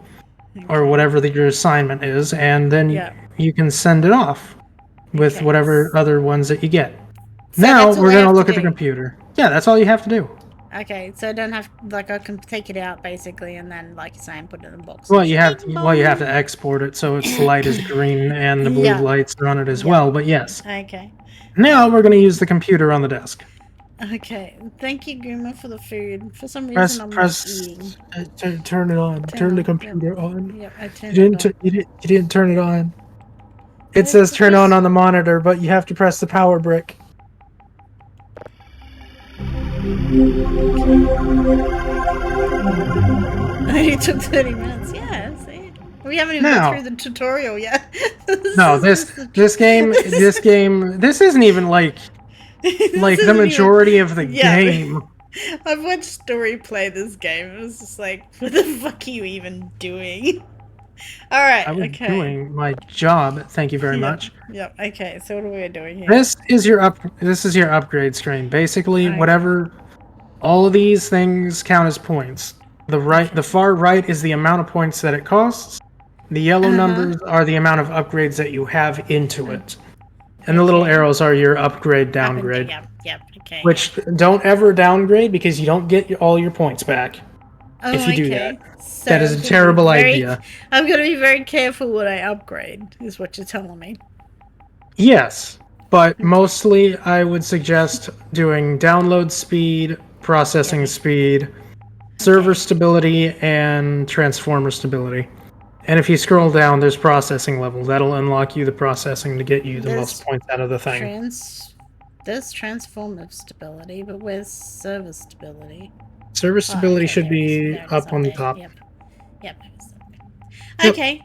Speaker 3: or whatever your assignment is, and then
Speaker 1: Yeah.
Speaker 3: you can send it off with
Speaker 1: Okay.
Speaker 3: whatever other ones that you get.
Speaker 1: So
Speaker 3: Now
Speaker 1: that's all
Speaker 3: we're
Speaker 1: I
Speaker 3: gonna
Speaker 1: have to
Speaker 3: look at the
Speaker 1: do.
Speaker 3: computer. Yeah, that's all you have to do.
Speaker 1: Okay, so I don't have, like, I can take it out, basically, and then, like you say, and put it in the box.
Speaker 3: Well, you have to export it so its light is green and the blue
Speaker 1: Yeah.
Speaker 3: lights are on it as
Speaker 1: Yeah.
Speaker 3: well. But yes,
Speaker 1: Okay.
Speaker 3: now we're going to use the computer on the desk.
Speaker 1: Okay. Thank you, Guma, for the food. For some
Speaker 3: Press
Speaker 1: reason, I'm
Speaker 3: press.
Speaker 1: not eating.
Speaker 3: Turn it on. Turn the
Speaker 1: on,
Speaker 3: computer on.
Speaker 1: Yeah, I
Speaker 3: You
Speaker 1: turned
Speaker 3: didn't.
Speaker 1: it on.
Speaker 3: You didn't turn it on. It
Speaker 1: Well,
Speaker 3: says turn
Speaker 1: just-
Speaker 3: on the monitor, but you have to press the power brick.
Speaker 1: It took 30 minutes. Yeah, see? We haven't even
Speaker 3: Now-
Speaker 1: got through the tutorial yet.
Speaker 3: No, this game this isn't even like
Speaker 1: This
Speaker 3: the
Speaker 1: isn't even-
Speaker 3: majority of the
Speaker 1: Yeah.
Speaker 3: game.
Speaker 1: I've watched Story play this game. It was just like, what the fuck are you even doing? Alright,
Speaker 3: I was
Speaker 1: okay.
Speaker 3: doing my job. Thank you very
Speaker 1: Yep,
Speaker 3: much.
Speaker 1: Yep, okay, so what are we doing here?
Speaker 3: This is your upgrade screen. Basically,
Speaker 1: Alright.
Speaker 3: whatever all of these things count as points. The far right is the amount of points that it costs. The yellow
Speaker 1: Uh-huh.
Speaker 3: numbers are the amount of upgrades that you have into it. And the little
Speaker 1: Okay.
Speaker 3: arrows are your upgrade
Speaker 1: Up and-
Speaker 3: downgrade.
Speaker 1: Yep, okay.
Speaker 3: Which don't ever downgrade because you don't get all your points back.
Speaker 1: Oh,
Speaker 3: if you do
Speaker 1: okay.
Speaker 3: that.
Speaker 1: So
Speaker 3: That is
Speaker 1: I'm
Speaker 3: a
Speaker 1: gonna be
Speaker 3: terrible
Speaker 1: very-
Speaker 3: idea.
Speaker 1: I'm gonna be very careful what I upgrade, is what you're telling me.
Speaker 3: Yes, but mostly I would suggest doing download speed, processing speed, server stability, and transformer stability. And if you scroll down, there's processing level. That'll unlock you the processing to get you the
Speaker 1: There's
Speaker 3: most points out of the thing.
Speaker 1: There's transformer stability, but where's server stability?
Speaker 3: Server
Speaker 1: Oh,
Speaker 3: stability
Speaker 1: okay,
Speaker 3: should
Speaker 1: there it is.
Speaker 3: be
Speaker 1: There it is
Speaker 3: up on the
Speaker 1: there.
Speaker 3: top.
Speaker 1: Yep.
Speaker 3: Yep.
Speaker 1: Okay.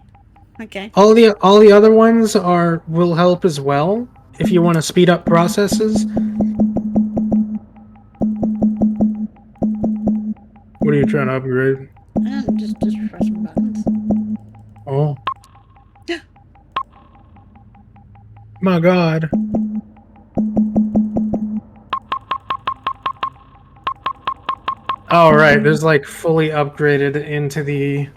Speaker 1: Okay.
Speaker 3: All the other ones will help as well if you want to speed up processes. What are you trying to upgrade?
Speaker 1: I'm just pressing buttons.
Speaker 3: Oh. My God. All right, there's like fully upgraded into the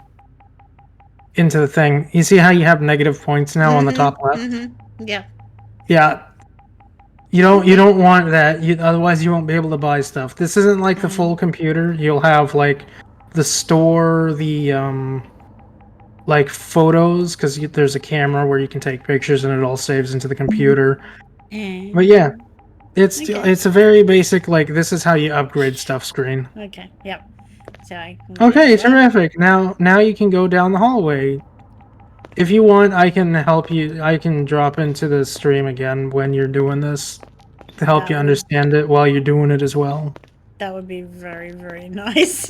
Speaker 3: thing. You see how you have negative points now on the top left?
Speaker 1: Mm-hmm. Yeah.
Speaker 3: Yeah. You don't want that. Otherwise you won't be able to buy stuff. This isn't like the full computer. You'll have like the store, the like photos, because there's a camera where you can take pictures and it all saves into the computer.
Speaker 1: And
Speaker 3: But yeah, it's
Speaker 1: Okay.
Speaker 3: it's a very basic, like, this is how you upgrade stuff screen.
Speaker 1: okay. Yep. So I can
Speaker 3: Okay,
Speaker 1: get that.
Speaker 3: terrific. Now you can go down the hallway. If you want, I can help you. I can drop into the stream again when you're doing this to help
Speaker 1: That
Speaker 3: you
Speaker 1: would-
Speaker 3: understand it while you're doing it as well.
Speaker 1: That would be very, very nice.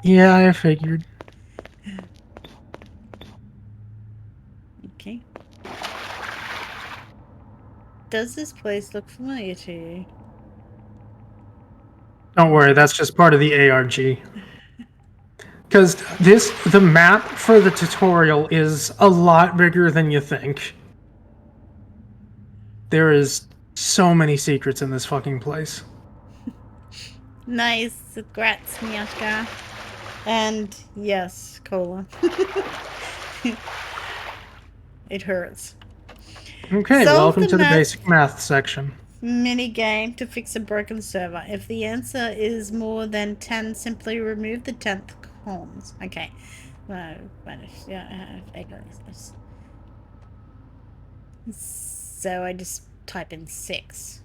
Speaker 3: Yeah, I figured.
Speaker 1: Okay. Does this place look familiar to you?
Speaker 3: Don't worry, that's just part of the ARG. Because the map for the tutorial is a lot bigger than you think. There is so many secrets in this fucking place.
Speaker 1: Nice. Congrats, Miashka. And yes, Cola. It hurts.
Speaker 3: Okay,
Speaker 1: Solve
Speaker 3: welcome
Speaker 1: the
Speaker 3: to the
Speaker 1: math
Speaker 3: basic math section.
Speaker 1: mini game to fix a broken server. If the answer is more than 10, simply remove the 10th columns. Okay. So I just type in 6.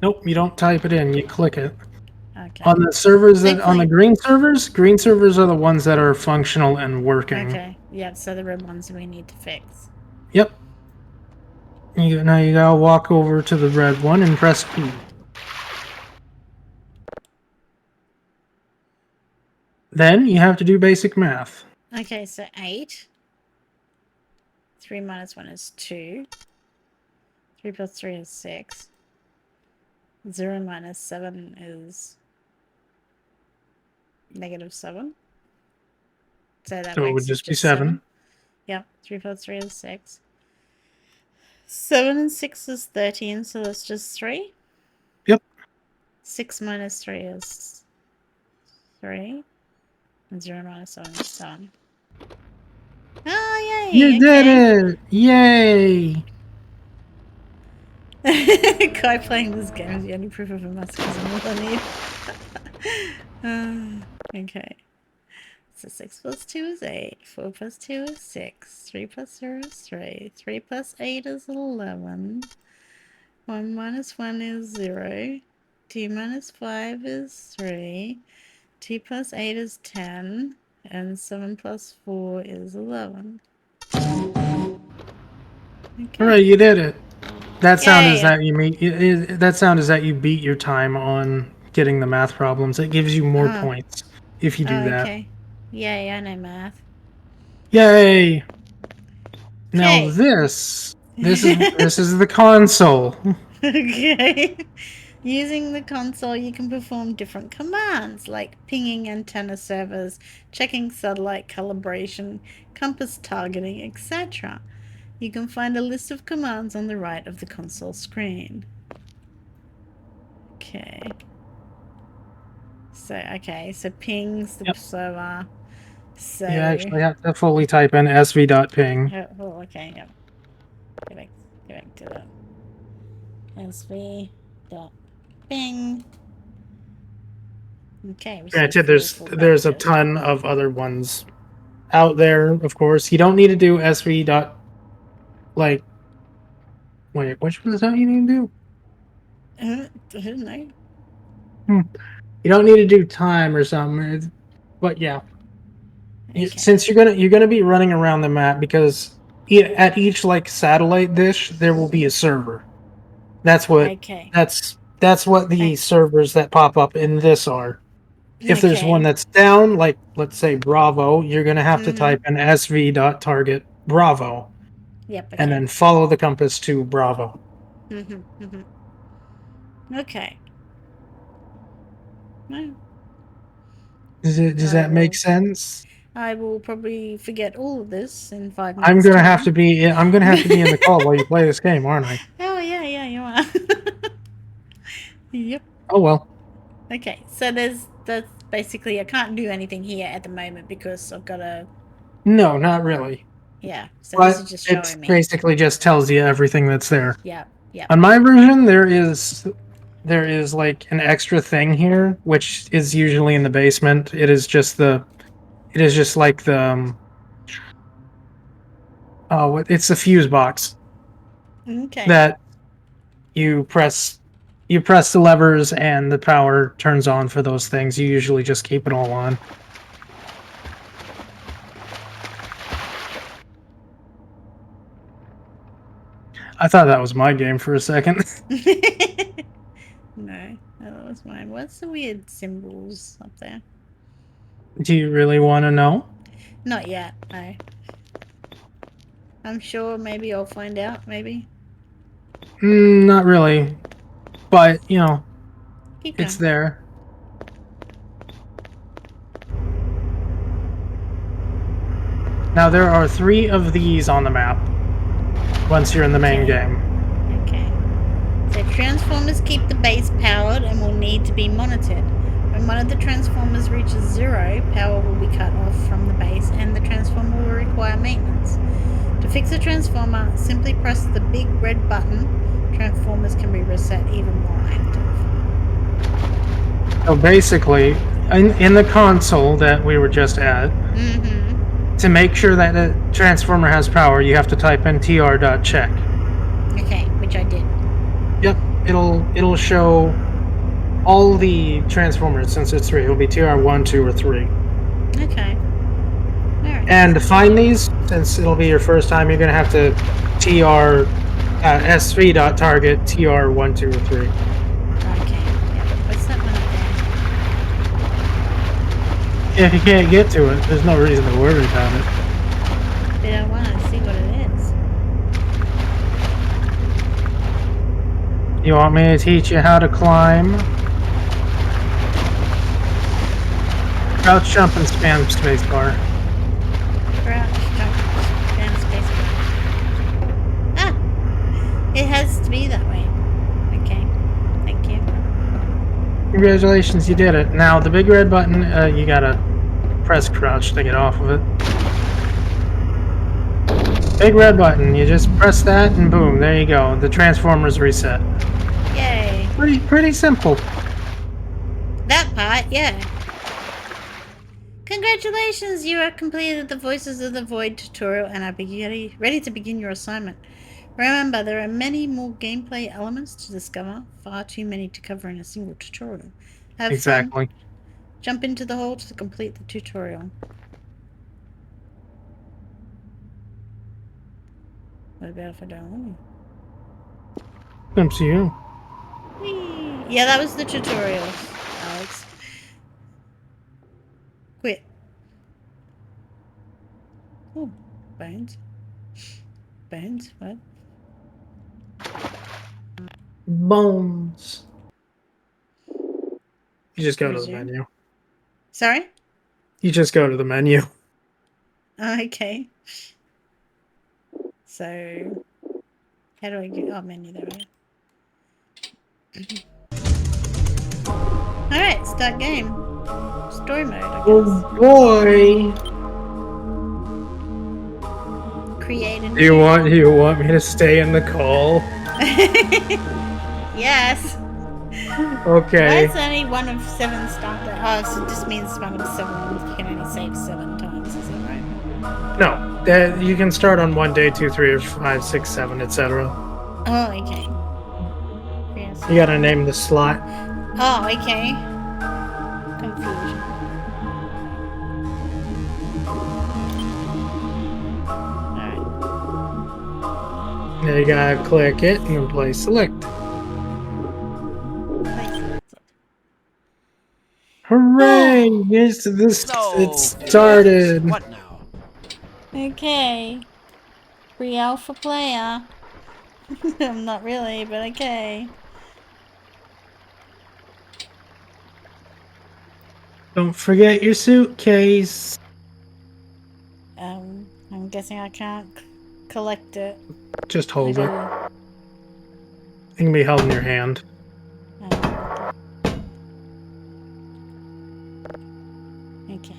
Speaker 3: Nope, you don't type it in, you click it.
Speaker 1: Okay.
Speaker 3: On the servers that on the
Speaker 1: Thankfully-
Speaker 3: green servers are the ones that are functional and working.
Speaker 1: Okay. Yeah, so the red ones we need to fix.
Speaker 3: Yep. Now you gotta walk over to the red one and press E. Then you have to do basic math.
Speaker 1: Okay, so 8. 3 minus 1 is 2. 3 plus 3 is 6. 0 minus 7 is -7. So that
Speaker 3: So it
Speaker 1: makes
Speaker 3: would just be 7.
Speaker 1: Yep, 3 plus 3 is 6. 7 and 6 is 13, so that's just 3.
Speaker 3: Yep.
Speaker 1: 6 minus 3 is 3. And 0 minus 7 is 7. Oh, yay!
Speaker 3: You did it! Yay!
Speaker 1: Kai playing this game is the only proof of a masochism I need. Okay. So 6 plus 2 is 8. 4 plus 2 is 6. 3 plus 0 is 3. 3 plus 8 is 11. 1 minus 1 is 0. 2 minus 5 is 3. 2 plus 8 is 10. And 7 plus 4 is 11. Okay.
Speaker 3: Alright, you did it. That sound is
Speaker 1: Yay.
Speaker 3: that you meet. That sound is that you beat your time on getting the math problems. It gives you more
Speaker 1: Ah.
Speaker 3: points if you do that.
Speaker 1: Okay. Yay, I know math.
Speaker 3: Yay! Now
Speaker 1: Okay.
Speaker 3: this is the console.
Speaker 1: Okay. Using the console, you can perform different commands like pinging antenna servers, checking satellite calibration, compass targeting, etc. You can find a list of commands on the right of the console screen. Okay. So pings the
Speaker 3: Yep.
Speaker 1: server. So
Speaker 3: You actually have to fully type in sv.ping.
Speaker 1: Oh, okay, yep. Go back to the sv dot ping. Okay. we
Speaker 3: Granted,
Speaker 1: see
Speaker 3: there's
Speaker 1: full
Speaker 3: a
Speaker 1: batches.
Speaker 3: ton of other ones out there. Of course, you don't need to do sv dot like. Wait, which one is that you need to do?
Speaker 1: I don't know.
Speaker 3: You don't need to do time or something. But yeah,
Speaker 1: Okay.
Speaker 3: since you're gonna be running around the map because at each like satellite dish there will be a server. That's what
Speaker 1: Okay.
Speaker 3: that's what the
Speaker 1: Okay.
Speaker 3: servers that pop up in this are. If there's
Speaker 1: Okay.
Speaker 3: one that's down, like let's say Bravo, you're gonna have to
Speaker 1: Mhm.
Speaker 3: type in sv.target Bravo
Speaker 1: Yep. Okay.
Speaker 3: and then follow the compass to Bravo.
Speaker 1: Okay. Well,
Speaker 3: Does that make sense?
Speaker 1: I will probably forget all of this in 5
Speaker 3: I'm
Speaker 1: minutes.
Speaker 3: gonna have to be in the call while you play this game, aren't I?
Speaker 1: Oh yeah, you are. Yep.
Speaker 3: Oh well.
Speaker 1: Okay, so that's basically I can't do anything here at the moment because I've got to
Speaker 3: No, not really.
Speaker 1: yeah. So this is
Speaker 3: But
Speaker 1: just
Speaker 3: it
Speaker 1: showing me.
Speaker 3: basically just tells you everything that's there.
Speaker 1: Yeah.
Speaker 3: On my version, there is like an extra thing here, which is usually in the basement. It is just like the it's the fuse box
Speaker 1: Okay.
Speaker 3: that you press the levers and the power turns on for those things. You usually just keep it all on. I thought that was my game for a second.
Speaker 1: No, that was mine. What's the weird symbols up there?
Speaker 3: Do you really want to know?
Speaker 1: Not yet. No. I'm sure maybe I'll find out. Maybe.
Speaker 3: Not really. But, you know,
Speaker 1: Keep
Speaker 3: it's
Speaker 1: going.
Speaker 3: there. Now, there are 3 of these on the map once you're in the main
Speaker 1: Okay.
Speaker 3: game.
Speaker 1: Okay. So transformers keep the base powered and will need to be monitored. When one of the transformers reaches 0, power will be cut off from the base and the transformer will require maintenance. To fix a transformer, simply press the big red button. Transformers can be reset even more active.
Speaker 3: So basically, in the console that we were just at, to make sure that the transformer has power, you have to type in tr.check.
Speaker 1: Okay, which I did.
Speaker 3: Yep, it'll show all the transformers since it's 3. It'll be TR1, 2, or 3.
Speaker 1: Okay. Alright.
Speaker 3: And to find these, since it'll be your first time, you're gonna have to tr sv.target TR1, 2, or 3.
Speaker 1: Okay. Yeah. What's that one up
Speaker 3: If you can't get to it, there's no reason to worry about it.
Speaker 1: there? But I want to see what it is.
Speaker 3: You want me to teach you how to climb? Crouch, jump, and spam spacebar.
Speaker 1: Crouch, jump, spam spacebar. Ah! It has to be that way. Okay. Thank you.
Speaker 3: Congratulations, you did it. Now, the big red button, you gotta press crouch to get off of it. Big red button, you just press that and boom, there you go. The transformers reset.
Speaker 1: Yay.
Speaker 3: Pretty simple.
Speaker 1: That part, yeah. Congratulations, you have completed the Voices of the Void tutorial and are ready to begin your assignment. Remember, there are many more gameplay elements to discover, far too many to cover in a single tutorial. Have
Speaker 3: Exactly.
Speaker 1: fun. Jump into the hole to complete the tutorial. What about if I don't?
Speaker 3: Up to you.
Speaker 1: Whee! Yeah, that was the tutorial, Alex. Quit. Oh, bones. Bones? What?
Speaker 3: Bones. You just go to the
Speaker 1: Resume.
Speaker 3: menu.
Speaker 1: Sorry?
Speaker 3: You just go to the menu.
Speaker 1: Okay. So, how do I get... Oh, menu, there we go. Alright, start game. Story mode, I
Speaker 3: Oh boy!
Speaker 1: guess. Create a
Speaker 3: Do you want me to stay in the call?
Speaker 1: Yes!
Speaker 3: Okay.
Speaker 1: Why is only one of 7 started? Oh, so this means one of 7. You can only save 7 times, is that right?
Speaker 3: No, you can start on 1 day, 2, 3, or 5, 6, 7, etc.
Speaker 1: Oh, okay. Yes.
Speaker 3: You gotta name the slot.
Speaker 1: Oh, okay. Confusion. Alright.
Speaker 3: Now you gotta click it and then play select. Hooray! Yes, this
Speaker 2: No
Speaker 3: it
Speaker 2: fiddlesticks.
Speaker 3: started.
Speaker 2: What now?
Speaker 1: Okay. Free alpha player. I'm not really, but okay.
Speaker 3: Don't forget your suitcase.
Speaker 1: I'm guessing I can't collect it.
Speaker 3: Just hold
Speaker 1: I
Speaker 3: it. It can be held in your hand.
Speaker 1: Okay.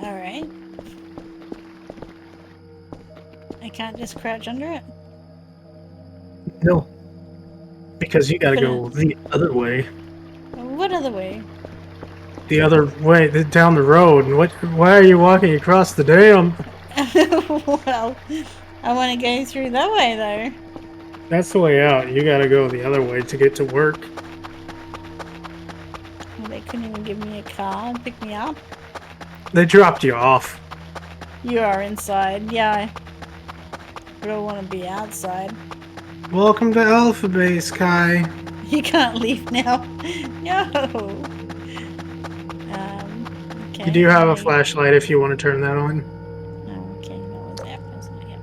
Speaker 1: Alright. I can't just crouch under it?
Speaker 3: No. Because you gotta go the other way.
Speaker 1: What other way?
Speaker 3: The other way, down the road. And why are you walking across the dam?
Speaker 1: Well, I want to go through that way though.
Speaker 3: That's the way out. You gotta go the other way to get to work.
Speaker 1: Well, they couldn't even give me a car and pick me up.
Speaker 3: They dropped you off.
Speaker 1: You are inside, yeah. But I want to be outside.
Speaker 3: Welcome to Alpha Base, Kai.
Speaker 1: You can't leave now. No. Okay.
Speaker 3: You do have a flashlight if you want to turn that on.
Speaker 1: Oh, okay, that was that, wasn't it? Yep.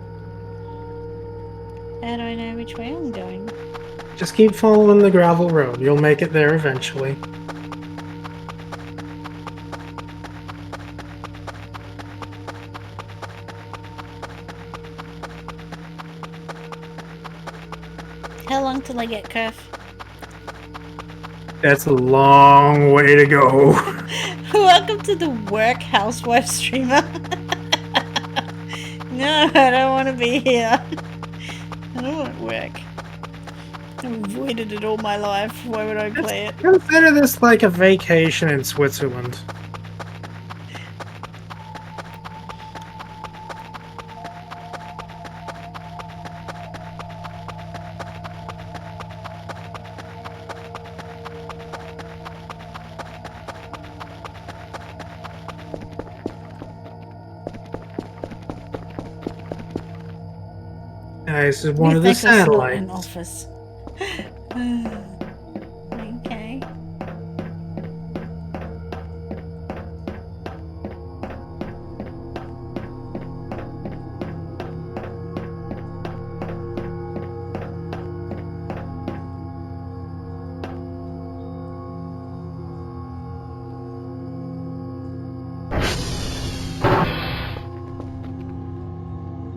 Speaker 1: How do I know which way I'm going?
Speaker 3: Just keep following the gravel road. You'll make it there eventually.
Speaker 1: How long till I get Curve?
Speaker 3: That's a long way to go.
Speaker 1: Welcome to the work housewife streamer. No, I don't want to be here. I don't want to work. I've avoided it all my life. Why would I play it?
Speaker 3: Consider this like a vacation in Switzerland. This is one of the
Speaker 1: An
Speaker 3: satellites.
Speaker 1: office. Okay.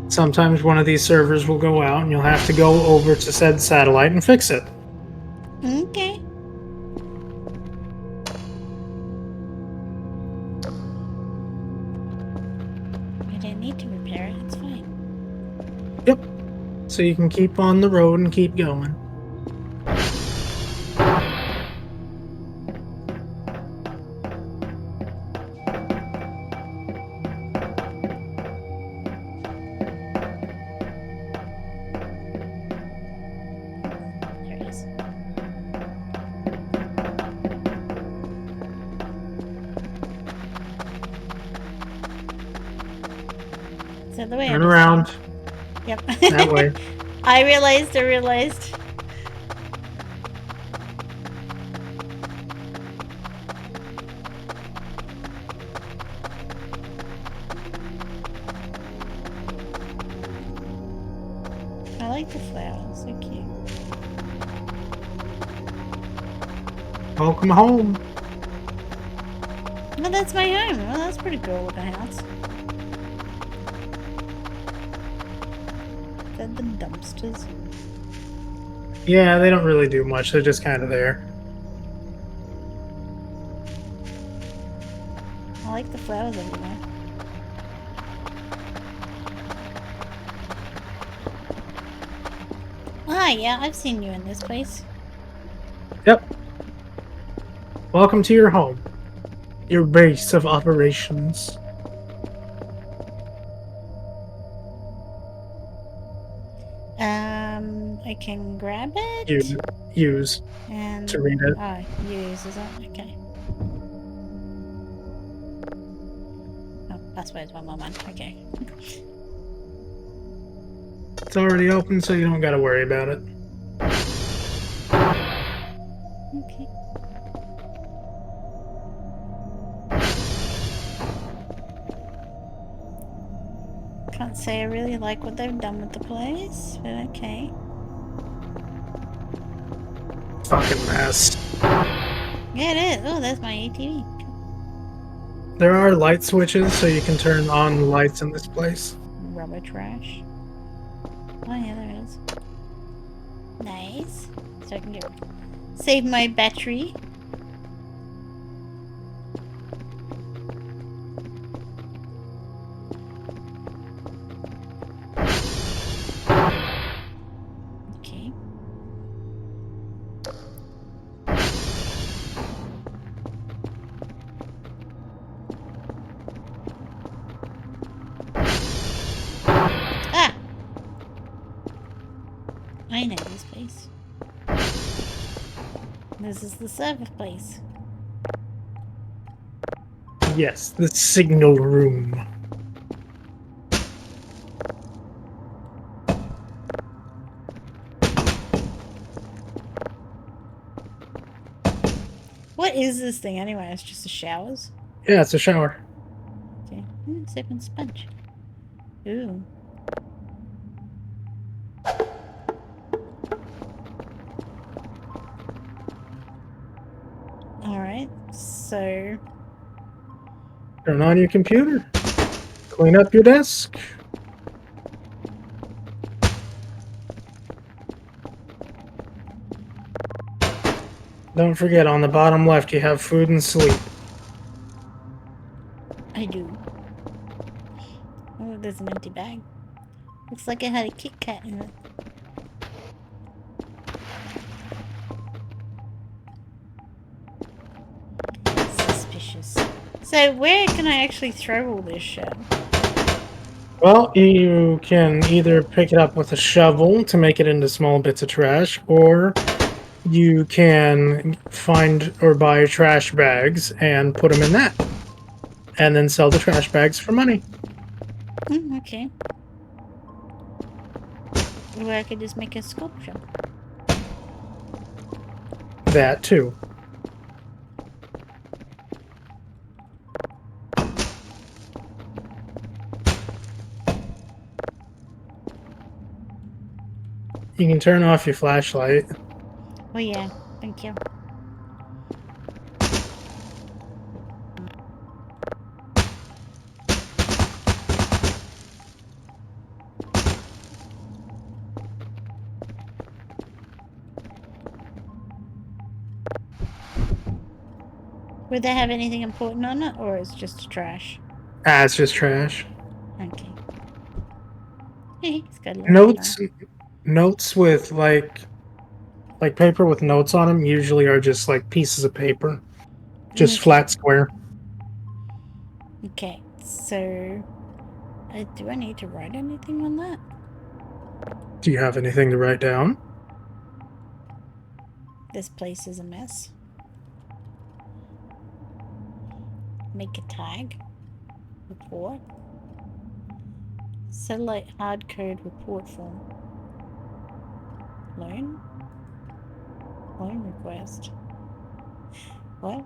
Speaker 3: Sometimes one of these servers will go out and you'll have to go over to said satellite and fix it.
Speaker 1: Okay. I don't need to repair it. It's fine.
Speaker 3: Yep. So you can keep on the road and keep going.
Speaker 1: There it is. Is that the way? I
Speaker 3: Turn
Speaker 1: just-
Speaker 3: around.
Speaker 1: Yep.
Speaker 3: That way.
Speaker 1: I realized. I like the flowers. So cute.
Speaker 3: Welcome home.
Speaker 1: Well, that's my home. Well, that's pretty cool looking house. Is that the dumpsters?
Speaker 3: Yeah, they don't really do much. They're just kind of there.
Speaker 1: I like the flowers everywhere. Ah, yeah, I've seen you in this place.
Speaker 3: Yep. Welcome to your home. Your base of operations.
Speaker 1: I can grab it.
Speaker 3: Use
Speaker 1: And
Speaker 3: to read it.
Speaker 1: oh, use is that okay? Oh, password's 111. Okay.
Speaker 3: It's already open, so you don't got to worry about it.
Speaker 1: Okay. Can't say I really like what they've done with the place, but okay.
Speaker 3: Fucking mess.
Speaker 1: Yeah, it is. Oh, there's my ATV.
Speaker 3: There are light switches, so you can turn on the lights in this place.
Speaker 1: Rubber trash. Oh yeah, there it is. Nice. So I can save my battery. Okay. Ah! I know this place. This is the server place.
Speaker 3: Yes, the signal room.
Speaker 1: What is this thing anyway? It's just the showers?
Speaker 3: Yeah, it's a shower.
Speaker 1: Okay. Soap and sponge. Ooh. Alright, so...
Speaker 3: Turn on your computer. Clean up your desk. Don't forget, on the bottom left, you have food and sleep.
Speaker 1: I do. Oh, there's an empty bag. Looks like it had a Kit Kat in it. Suspicious. So where can I actually throw all this shit?
Speaker 3: Well, you can either pick it up with a shovel to make it into small bits of trash, or you can find or buy trash bags and put them in that. And then sell the trash bags for money.
Speaker 1: Okay. Or I could just make a sculpture.
Speaker 3: That too. You can turn off your flashlight.
Speaker 1: Oh yeah, thank you. Would they have anything important on it, or it's just trash?
Speaker 3: Ah, it's just trash.
Speaker 1: Okay. Hey, it's got a little
Speaker 3: Notes with like paper with notes on them usually are just like pieces of paper, just
Speaker 1: Okay.
Speaker 3: flat square.
Speaker 1: Okay, so do I need to write anything on that?
Speaker 3: Do you have anything to write down?
Speaker 1: This place is a mess. Make a tag. Report. Satellite hardcode report form. Loan? Loan request. What?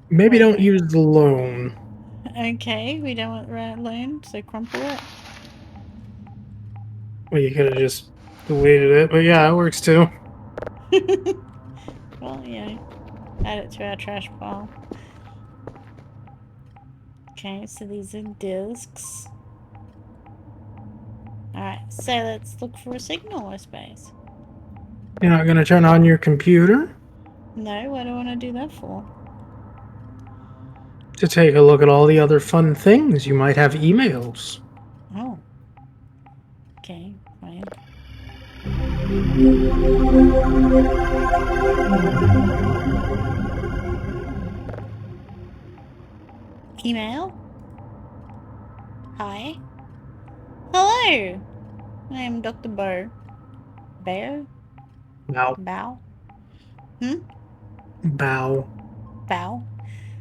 Speaker 3: Maybe
Speaker 1: Wait,
Speaker 3: don't
Speaker 1: wait.
Speaker 3: use the loan.
Speaker 1: Okay, we don't want right loan, so crumple it.
Speaker 3: Well, you could have just deleted it, but yeah, it works too.
Speaker 1: Well, yeah. Add it to our trash pile. Okay, so these are discs. Alright, so let's look for a signal, I suppose.
Speaker 3: You're not going to turn on your computer
Speaker 1: No, what do I want to do that for?
Speaker 3: to take a look at all the other fun things. You might have emails.
Speaker 1: Oh. Okay, fine. Email? Hi. Hello! I am Dr. Bow. Bear?
Speaker 3: Bow.
Speaker 1: Bow?
Speaker 3: Bow.
Speaker 1: Bow.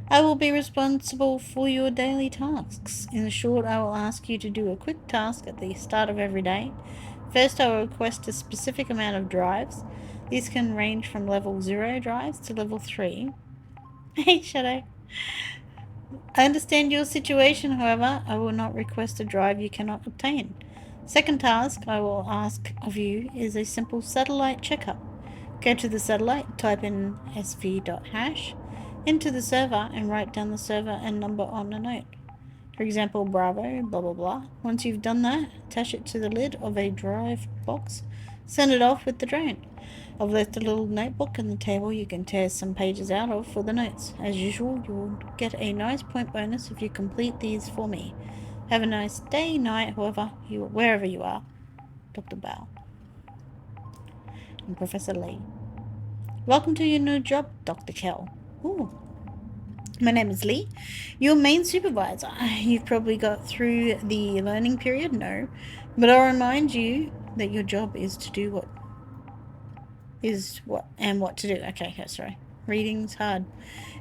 Speaker 1: I will be responsible for your daily tasks. In short, I will ask you to do a quick task at the start of every day. First, I will request a specific amount of drives. These can range from level 0 drives to level 3. Hey, Shadow. I understand your situation, however, I will not request a drive you cannot obtain. Second task I will ask of you is a simple satellite checkup. Go to the satellite, type in sv.hash, into the server, and write down the server and number on a note. For example, Bravo, blah blah blah. Once you've done that, attach it to the lid of a drive box. Send it off with the drone. I've left a little notebook on the table you can tear some pages out of for the notes. As usual, you'll get a nice point bonus if you complete these for me. Have a nice day, night, wherever you are. Dr. Bow. And Professor Lee. Welcome to your new job, Dr. Kell. Ooh. My name is Lee, your main supervisor. You've probably got through the learning period, no. But I'll remind you that your job is to do what to do. Okay, sorry. Reading's hard.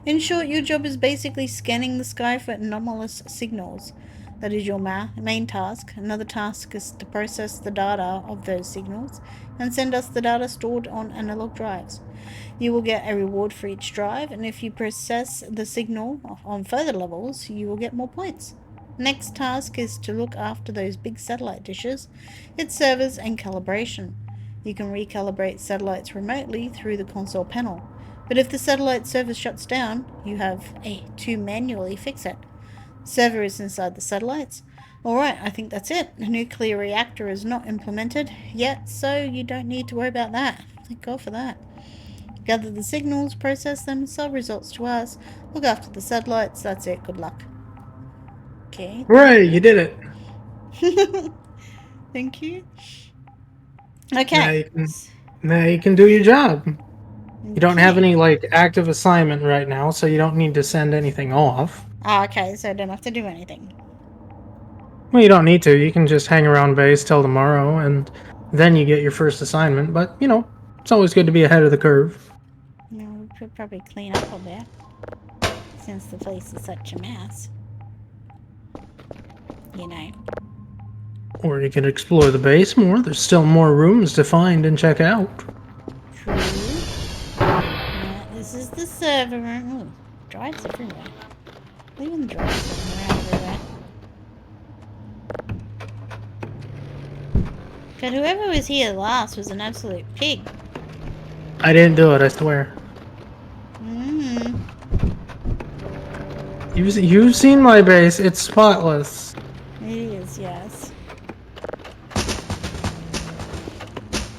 Speaker 1: In short, your job is basically scanning the sky for anomalous signals. That is your main task. Another task is to process the data of those signals and send us the data stored on analog drives. You will get a reward for each drive, and if you process the signal on further levels, you will get more points. Next task is to look after those big satellite dishes, its servers, and calibration. You can recalibrate satellites remotely through the console panel, but if the satellite server shuts down, you have to manually fix it. The server is inside the satellites. Alright, I think that's it. The nuclear reactor is not implemented yet, so you don't need to worry about that. Thank God for that. Gather the signals, process them, sell results to us, look after the satellites. That's it. Good luck. Okay.
Speaker 3: Hooray, you did it.
Speaker 1: Thank you.
Speaker 3: Now
Speaker 1: Okay.
Speaker 3: you can, now you can do your job. You don't have any, like, active assignment right now, so you don't need to send anything off.
Speaker 1: Ah, okay, so I don't have to do anything.
Speaker 3: Well, you don't need to. You can just hang around base till tomorrow, and then you get your first assignment. But, you know, it's always good to be ahead of the curve.
Speaker 1: No, we could probably clean up a bit, since the place is such a mess. You know.
Speaker 3: Or you can explore the base more. There's still more rooms to find and check out.
Speaker 1: True. Yeah, this is the server room. Ooh, drives everywhere. Leaving drives around everywhere. But whoever was here last was an absolute pig.
Speaker 3: I didn't do it, I swear.
Speaker 1: Mmm.
Speaker 3: You've seen my base. It's spotless.
Speaker 1: It is, yes.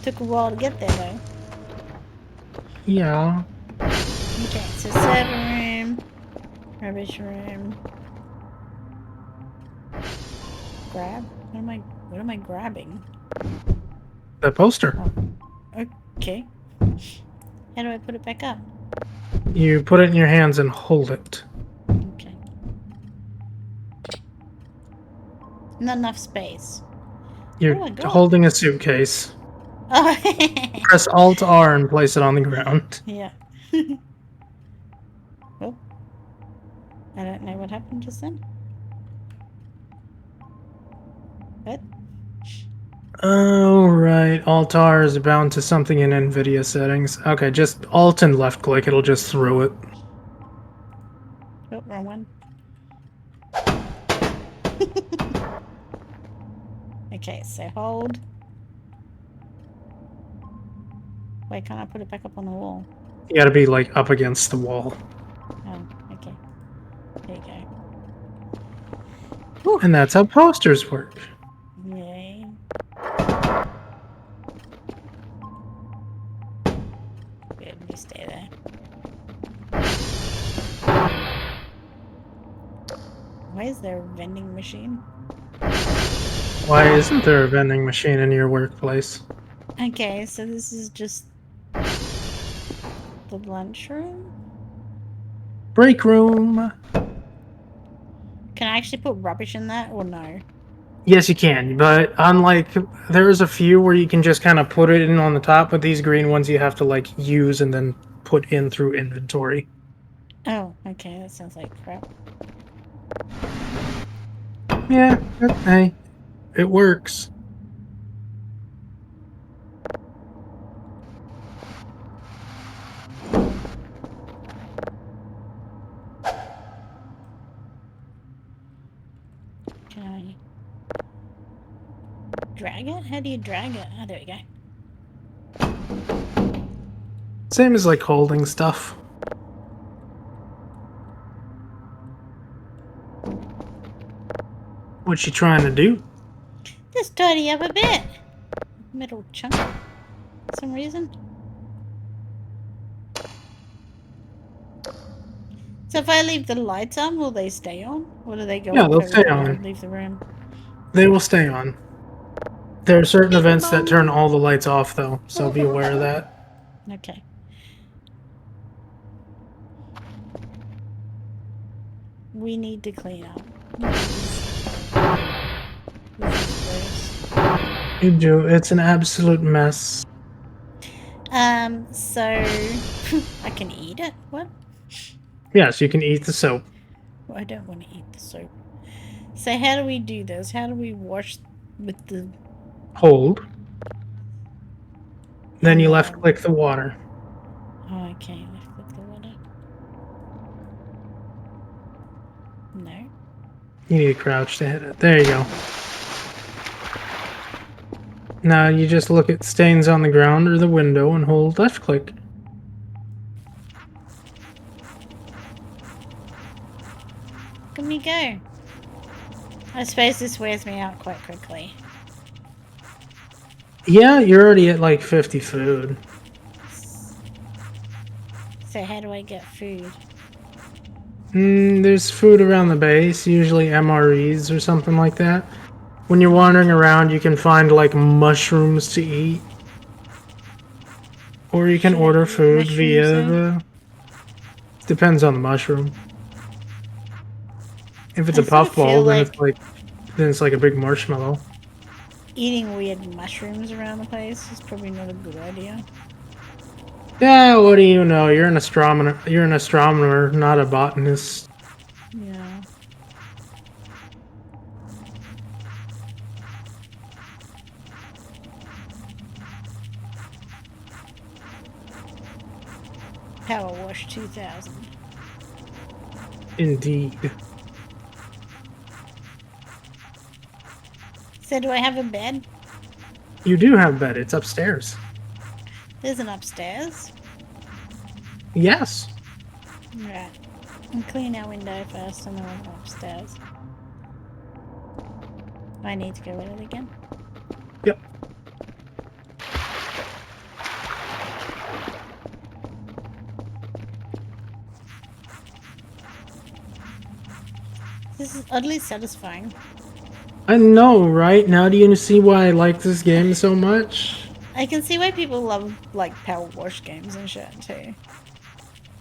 Speaker 1: Took a while to get there, though.
Speaker 3: Yeah.
Speaker 1: Okay, so server room, rubbish room. Grab? What am I grabbing?
Speaker 3: The poster.
Speaker 1: Okay. How do I put it back up?
Speaker 3: You put it in your hands and hold it.
Speaker 1: Okay. Not enough space.
Speaker 3: You're
Speaker 1: Oh my God.
Speaker 3: holding a suitcase.
Speaker 1: Oh,
Speaker 3: Press Alt R and place it on the ground.
Speaker 1: yeah. Oh. I don't know what happened just then. What?
Speaker 3: Oh, right. Alt R is bound to something in NVIDIA settings. Okay, just Alt and left click. It'll just throw it.
Speaker 1: Oh, wrong one. Okay, so hold. Why can't I put it back up on the wall?
Speaker 3: You gotta be, like, up against the wall.
Speaker 1: Oh, okay. There you go.
Speaker 3: And that's how posters work.
Speaker 1: Yay. Good, you stay there. Why is there a vending machine?
Speaker 3: Why isn't there a vending machine in your workplace?
Speaker 1: Okay, so this is just the lunchroom?
Speaker 3: Break room.
Speaker 1: Can I actually put rubbish in that or no?
Speaker 3: Yes, you can, but unlike there's a few where you can just kind of put it in on the top, but these green ones you have to like use and then put in through inventory.
Speaker 1: Oh, okay, that sounds like crap.
Speaker 3: Yeah, but, hey, it works.
Speaker 1: Can I drag it? How do you drag it? Oh, there we go.
Speaker 3: Same as like holding stuff. What you trying to do?
Speaker 1: Just tidy up a bit. Metal chunk. For some reason. So if I leave the lights on, will they stay on? Or do they go
Speaker 3: Yeah,
Speaker 1: off
Speaker 3: they'll
Speaker 1: every
Speaker 3: stay
Speaker 1: time I
Speaker 3: on.
Speaker 1: leave the room?
Speaker 3: They will stay on. There are certain events that turn all the lights off though, so be aware of that.
Speaker 1: Okay. We need to clean up. This is gross.
Speaker 3: You do. It's an absolute mess.
Speaker 1: So I can eat it? What?
Speaker 3: Yes, you can eat the soap.
Speaker 1: Well, I don't want to eat the soap. So how do we do this? How do we wash with the...
Speaker 3: Hold. Then you left click the water.
Speaker 1: Oh, okay. Left click the water. No.
Speaker 3: You need to crouch to hit it. There you go. Now you just look at stains on the ground or the window and hold left click.
Speaker 1: Let me go. I suppose this wears me out quite quickly.
Speaker 3: Yeah, you're already at like 50 food.
Speaker 1: So how do I get food?
Speaker 3: There's food around the base, usually MREs or something like that. When you're wandering around, you can find like mushrooms to eat. Or you can
Speaker 1: Should I
Speaker 3: order
Speaker 1: eat
Speaker 3: food
Speaker 1: mushrooms
Speaker 3: via
Speaker 1: then?
Speaker 3: the... Depends on the mushroom. If it's
Speaker 1: I
Speaker 3: a
Speaker 1: sort of
Speaker 3: puffball,
Speaker 1: feel
Speaker 3: then
Speaker 1: like
Speaker 3: it's like a big marshmallow.
Speaker 1: eating weird mushrooms around the place is probably not a good idea.
Speaker 3: Yeah, what do you know? You're an astronomer. You're an astronomer, not a botanist.
Speaker 1: Yeah. Power Wash 2000.
Speaker 3: Indeed.
Speaker 1: So do I have a bed?
Speaker 3: You do have bed. It's upstairs.
Speaker 1: There's an upstairs.
Speaker 3: Yes.
Speaker 1: Right. I'll clean our window first and then we'll go upstairs. I need to go at it again.
Speaker 3: Yep.
Speaker 1: This is oddly satisfying.
Speaker 3: I know, right? Now do you see why I like this game so much?
Speaker 1: I can see why people love like Power Wash games and shit too.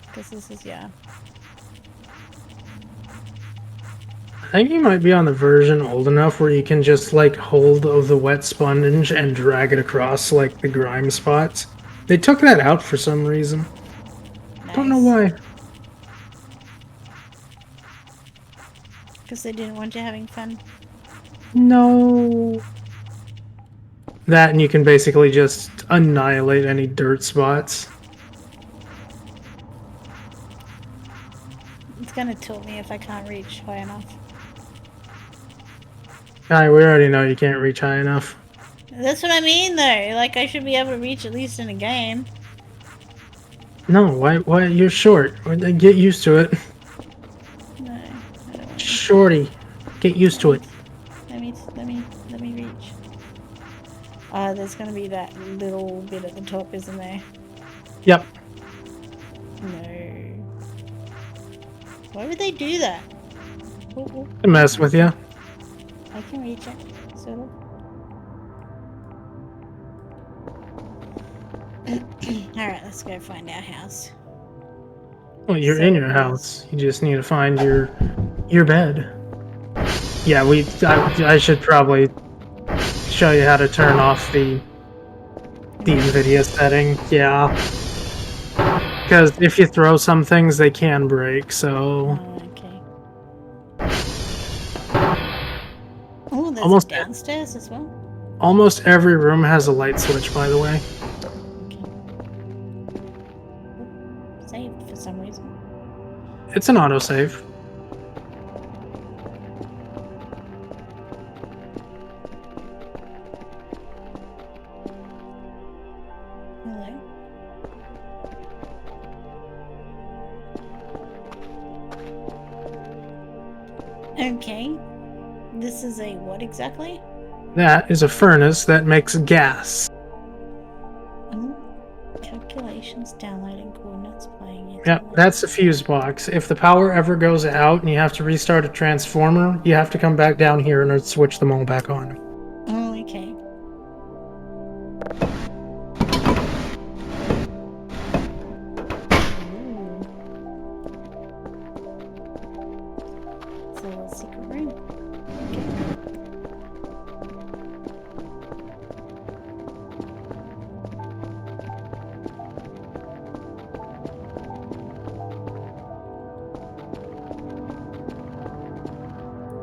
Speaker 1: Because this is, yeah.
Speaker 3: I think you might be on the version old enough where you can just like hold the wet sponge and drag it across like the grime spots. They took that out for some reason. Don't know why.
Speaker 1: Because they didn't want you having fun.
Speaker 3: No. That and you can basically just annihilate any dirt spots.
Speaker 1: It's gonna tilt me if I can't reach high enough.
Speaker 3: Guy, we already know you can't reach high enough.
Speaker 1: That's what I mean though. Like I should be able to reach at least in a game.
Speaker 3: No, why you're short. Get used to it.
Speaker 1: No, I don't want to.
Speaker 3: Shorty. Get used to it.
Speaker 1: Let me reach. There's gonna be that little bit at the top, isn't there?
Speaker 3: Yep.
Speaker 1: No. Why would they do that? Oh, oh.
Speaker 3: To mess with you.
Speaker 1: I can reach it, sort of. Alright, let's go find our house.
Speaker 3: Well, you're in your house. You just need to find your bed. Yeah, I should probably show you how to turn off the NVIDIA setting. Yeah. Because if you throw some things, they can break, so...
Speaker 1: Oh, okay. Oh, there's
Speaker 3: Almost
Speaker 1: a downstairs as well.
Speaker 3: Almost every room has a light switch, by the way.
Speaker 1: Okay. Saved for some reason.
Speaker 3: It's an autosave.
Speaker 1: Hello. Okay. This is a what exactly?
Speaker 3: That is a furnace that makes gas.
Speaker 1: Calculations, downloading coordinates, playing it.
Speaker 3: Yep, that's the fuse box. If the power ever goes out and you have to restart a transformer, you have to come back down here and switch them all back on.
Speaker 1: Oh, okay. It's a little secret room.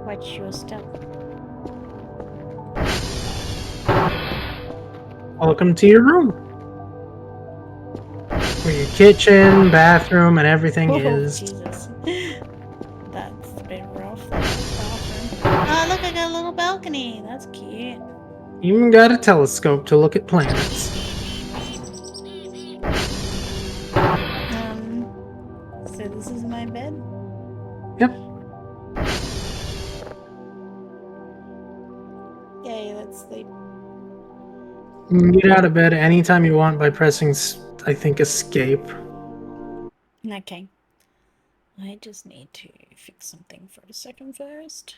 Speaker 1: Watch your step.
Speaker 3: Welcome to your room. Where your kitchen, bathroom, and everything
Speaker 1: Oh,
Speaker 3: is.
Speaker 1: Jesus. That's a bit rough. Oh, look, I got a little balcony. That's cute.
Speaker 3: Even got a telescope to look at planets.
Speaker 1: So this is my bed?
Speaker 3: Yep.
Speaker 1: Yay, let's sleep.
Speaker 3: You can get out of bed anytime you want by pressing, I think, escape.
Speaker 1: Okay. I just need to fix something for a second first.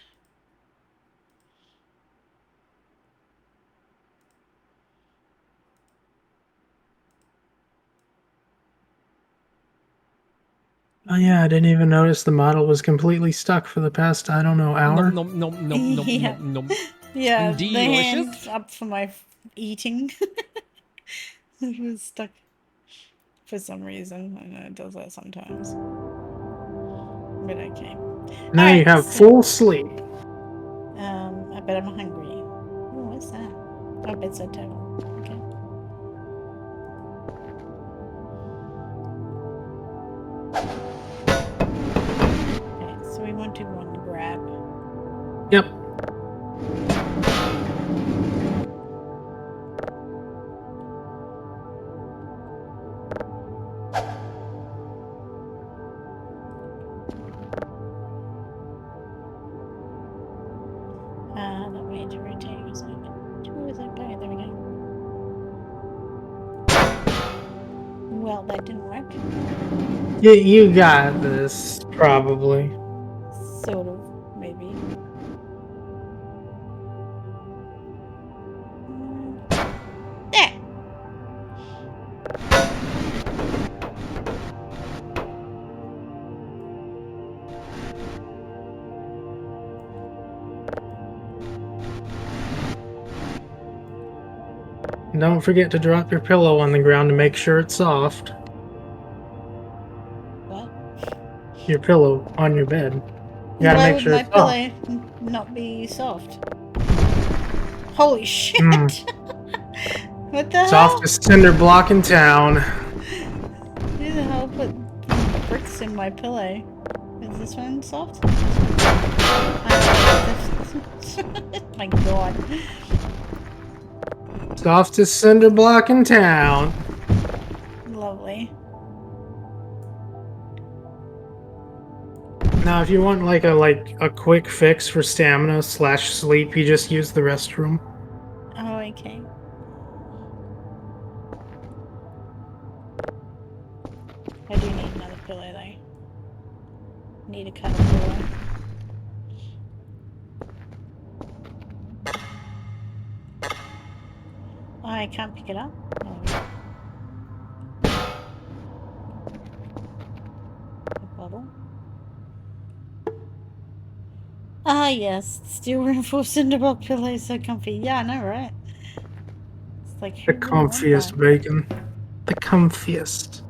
Speaker 3: Oh yeah, I didn't even notice the model was completely stuck for the past, I don't know, hour.
Speaker 5: Nom nom nom nom
Speaker 1: Yeah.
Speaker 5: nom nom.
Speaker 1: Yeah, the hand
Speaker 5: Delicious.
Speaker 1: up for my eating. It was stuck for some reason. I know it does that sometimes. But okay.
Speaker 3: Now you
Speaker 1: Alright,
Speaker 3: have
Speaker 1: so-
Speaker 3: full sleep.
Speaker 1: I bet I'm hungry. Oh, what's that? Oh, bedside table. Okay. Okay, so we want to one grab.
Speaker 3: Yep.
Speaker 1: That way to rotate was like, who was that guy? There we go. Well, that didn't work.
Speaker 3: You got this, probably.
Speaker 1: Sort of, maybe. There!
Speaker 3: Don't forget to drop your pillow on the ground to make sure it's soft.
Speaker 1: What?
Speaker 3: Your pillow on your bed. You gotta
Speaker 1: Why
Speaker 3: make
Speaker 1: would
Speaker 3: sure
Speaker 1: my
Speaker 3: it's soft.
Speaker 1: pillow not be soft? Holy shit!
Speaker 3: Hmm.
Speaker 1: What the hell?
Speaker 3: Softest cinder block in town.
Speaker 1: Who the hell put bricks in my pillow? Is this one soft? My god.
Speaker 3: Softest cinder block in town.
Speaker 1: Lovely.
Speaker 3: Now, if you want like a quick fix for stamina / sleep, you just use the restroom.
Speaker 1: Oh, okay. I do need another pillow though. Need a cuddle pillow. Oh, I can't pick it up? Oh. A bottle. Ah, yes. Steel reinforced cinderblock pillow, so comfy. Yeah, I know, right? It's like,
Speaker 3: The
Speaker 1: who wouldn't want
Speaker 3: comfiest
Speaker 1: that?
Speaker 3: bacon. The comfiest.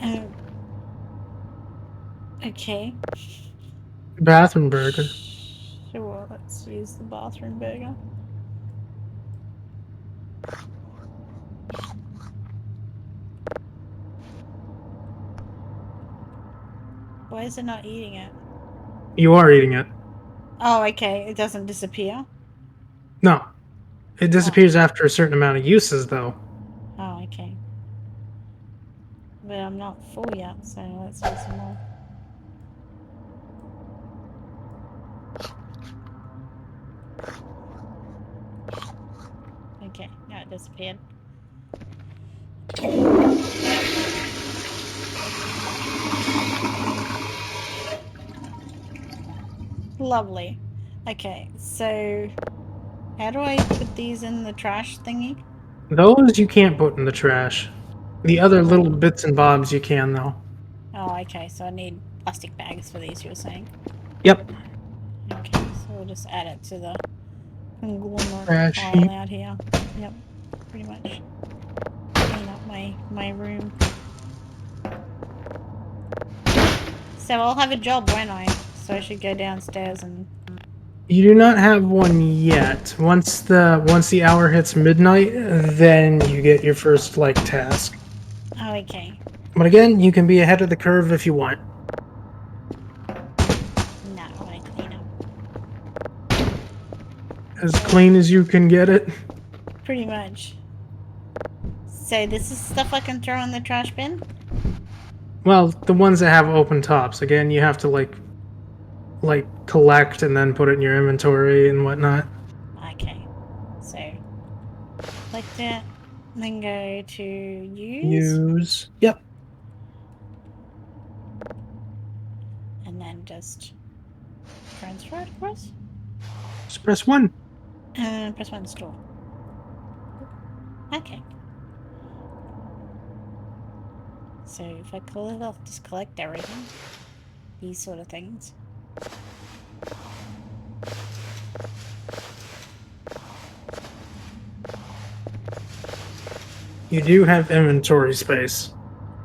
Speaker 1: Oh. Okay.
Speaker 3: Bathroom burger.
Speaker 1: Sure, let's use the bathroom burger. Why is it not eating it?
Speaker 3: You are eating it.
Speaker 1: Oh, okay. It doesn't disappear.
Speaker 3: No. It disappears after a certain amount of uses, though.
Speaker 1: Oh, okay. But I'm not full yet, so let's do some more. Okay, now it disappeared. Lovely. Okay, so how do I put these in the trash thingy?
Speaker 3: Those you can't put in the trash. The other little bits and bobs you can, though.
Speaker 1: Oh, okay, so I need plastic bags for these, you were saying?
Speaker 3: Yep.
Speaker 1: Okay, so we'll just add it to the conglomerate
Speaker 3: Trash
Speaker 1: pile
Speaker 3: heap.
Speaker 1: out here. Yep, pretty much. Clean up my room. So I'll have a job, won't I? So I should go downstairs and...
Speaker 3: You do not have one yet. Once the hour hits midnight, then you get your first like task.
Speaker 1: Oh, okay.
Speaker 3: But again, you can be ahead of the curve if you want.
Speaker 1: No, I want to clean up.
Speaker 3: As clean as you can get it.
Speaker 1: Pretty much. So this is stuff I can throw in the trash bin?
Speaker 3: Well, the ones that have open tops. Again, you have to like collect and then put it in your inventory and whatnot.
Speaker 1: Okay. So, like that. Then go to use.
Speaker 3: Use. Yep.
Speaker 1: And then just transfer it across.
Speaker 3: Just press 1.
Speaker 1: Press 1 to store. Okay. So if I call it off, just collect everything. These sort of things.
Speaker 3: You do have inventory space.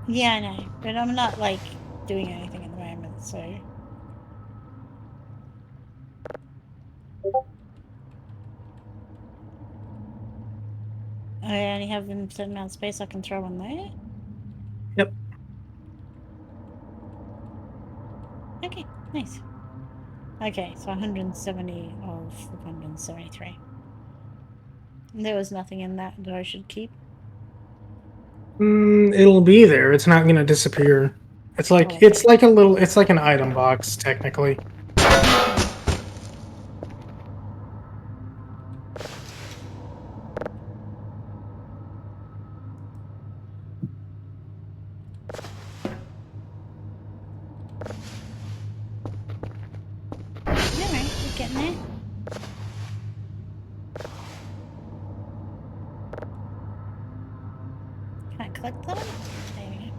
Speaker 1: Yeah, I know. But I'm not, like, doing anything at the moment, so... I only have a certain amount of space I can throw in there?
Speaker 3: Yep.
Speaker 1: Okay, nice. Okay, so 170 of 173. There was nothing in that I should keep.
Speaker 3: It'll be there. It's not gonna disappear. It's like
Speaker 1: Okay.
Speaker 3: it's like a little. It's like an item box technically.
Speaker 1: Alright, we're getting there. Can I collect them? There we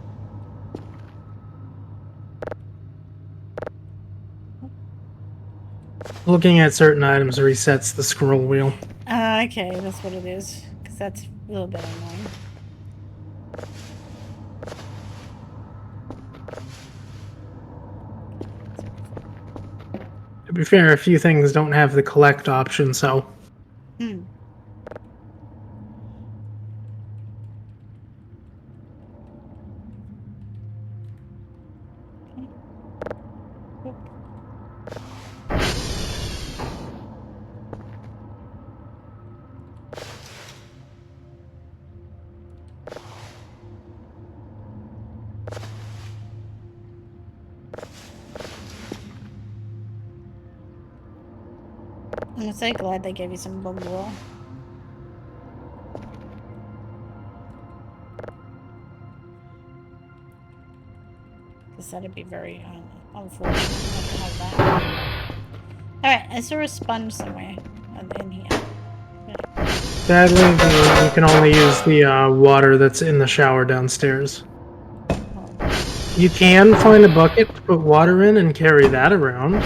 Speaker 1: go.
Speaker 3: Looking at certain items resets the scroll wheel.
Speaker 1: Okay, that's what it is. Because that's a little bit annoying.
Speaker 3: To be fair, a few things don't have the collect option, so
Speaker 1: Hmm. I'm so glad they gave you some bug wall. Because that'd be very unfortunate not to have that. Alright, I saw a sponge somewhere in here.
Speaker 3: sadly you can only use the water that's in the shower downstairs.
Speaker 1: Oh.
Speaker 3: You can find a bucket to put water in and carry that around.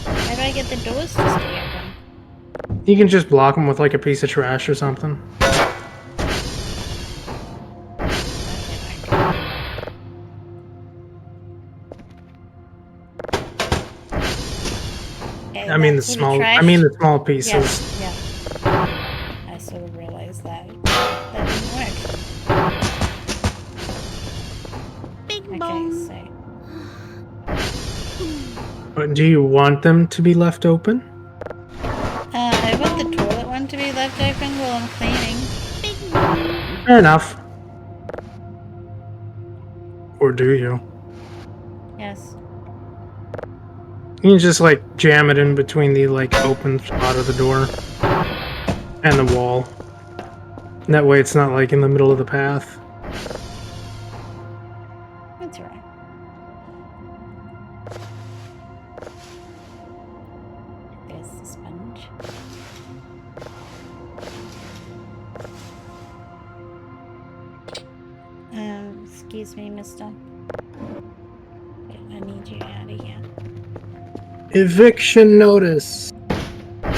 Speaker 1: How do I get the doors to stay open?
Speaker 3: You can just block them with like a piece of trash or something.
Speaker 1: Okay,
Speaker 3: I mean the
Speaker 1: that sort of
Speaker 3: small. I
Speaker 1: trash-
Speaker 3: mean the small pieces.
Speaker 1: Yeah, yeah. I sort of realized that didn't work.
Speaker 5: Bing
Speaker 1: Okay,
Speaker 5: bong.
Speaker 1: so
Speaker 3: But do you want them to be left open?
Speaker 1: I want the toilet one to be left open while I'm cleaning.
Speaker 5: Bing bong.
Speaker 3: Fair enough. Or do you?
Speaker 1: Yes.
Speaker 3: You can just like jam it in between the like open spot of the door and the wall. And that way it's not like in the middle of the path.
Speaker 1: That's alright. There's the sponge. Excuse me, mister. Okay, I need you out of here.
Speaker 3: Eviction notice.
Speaker 1: You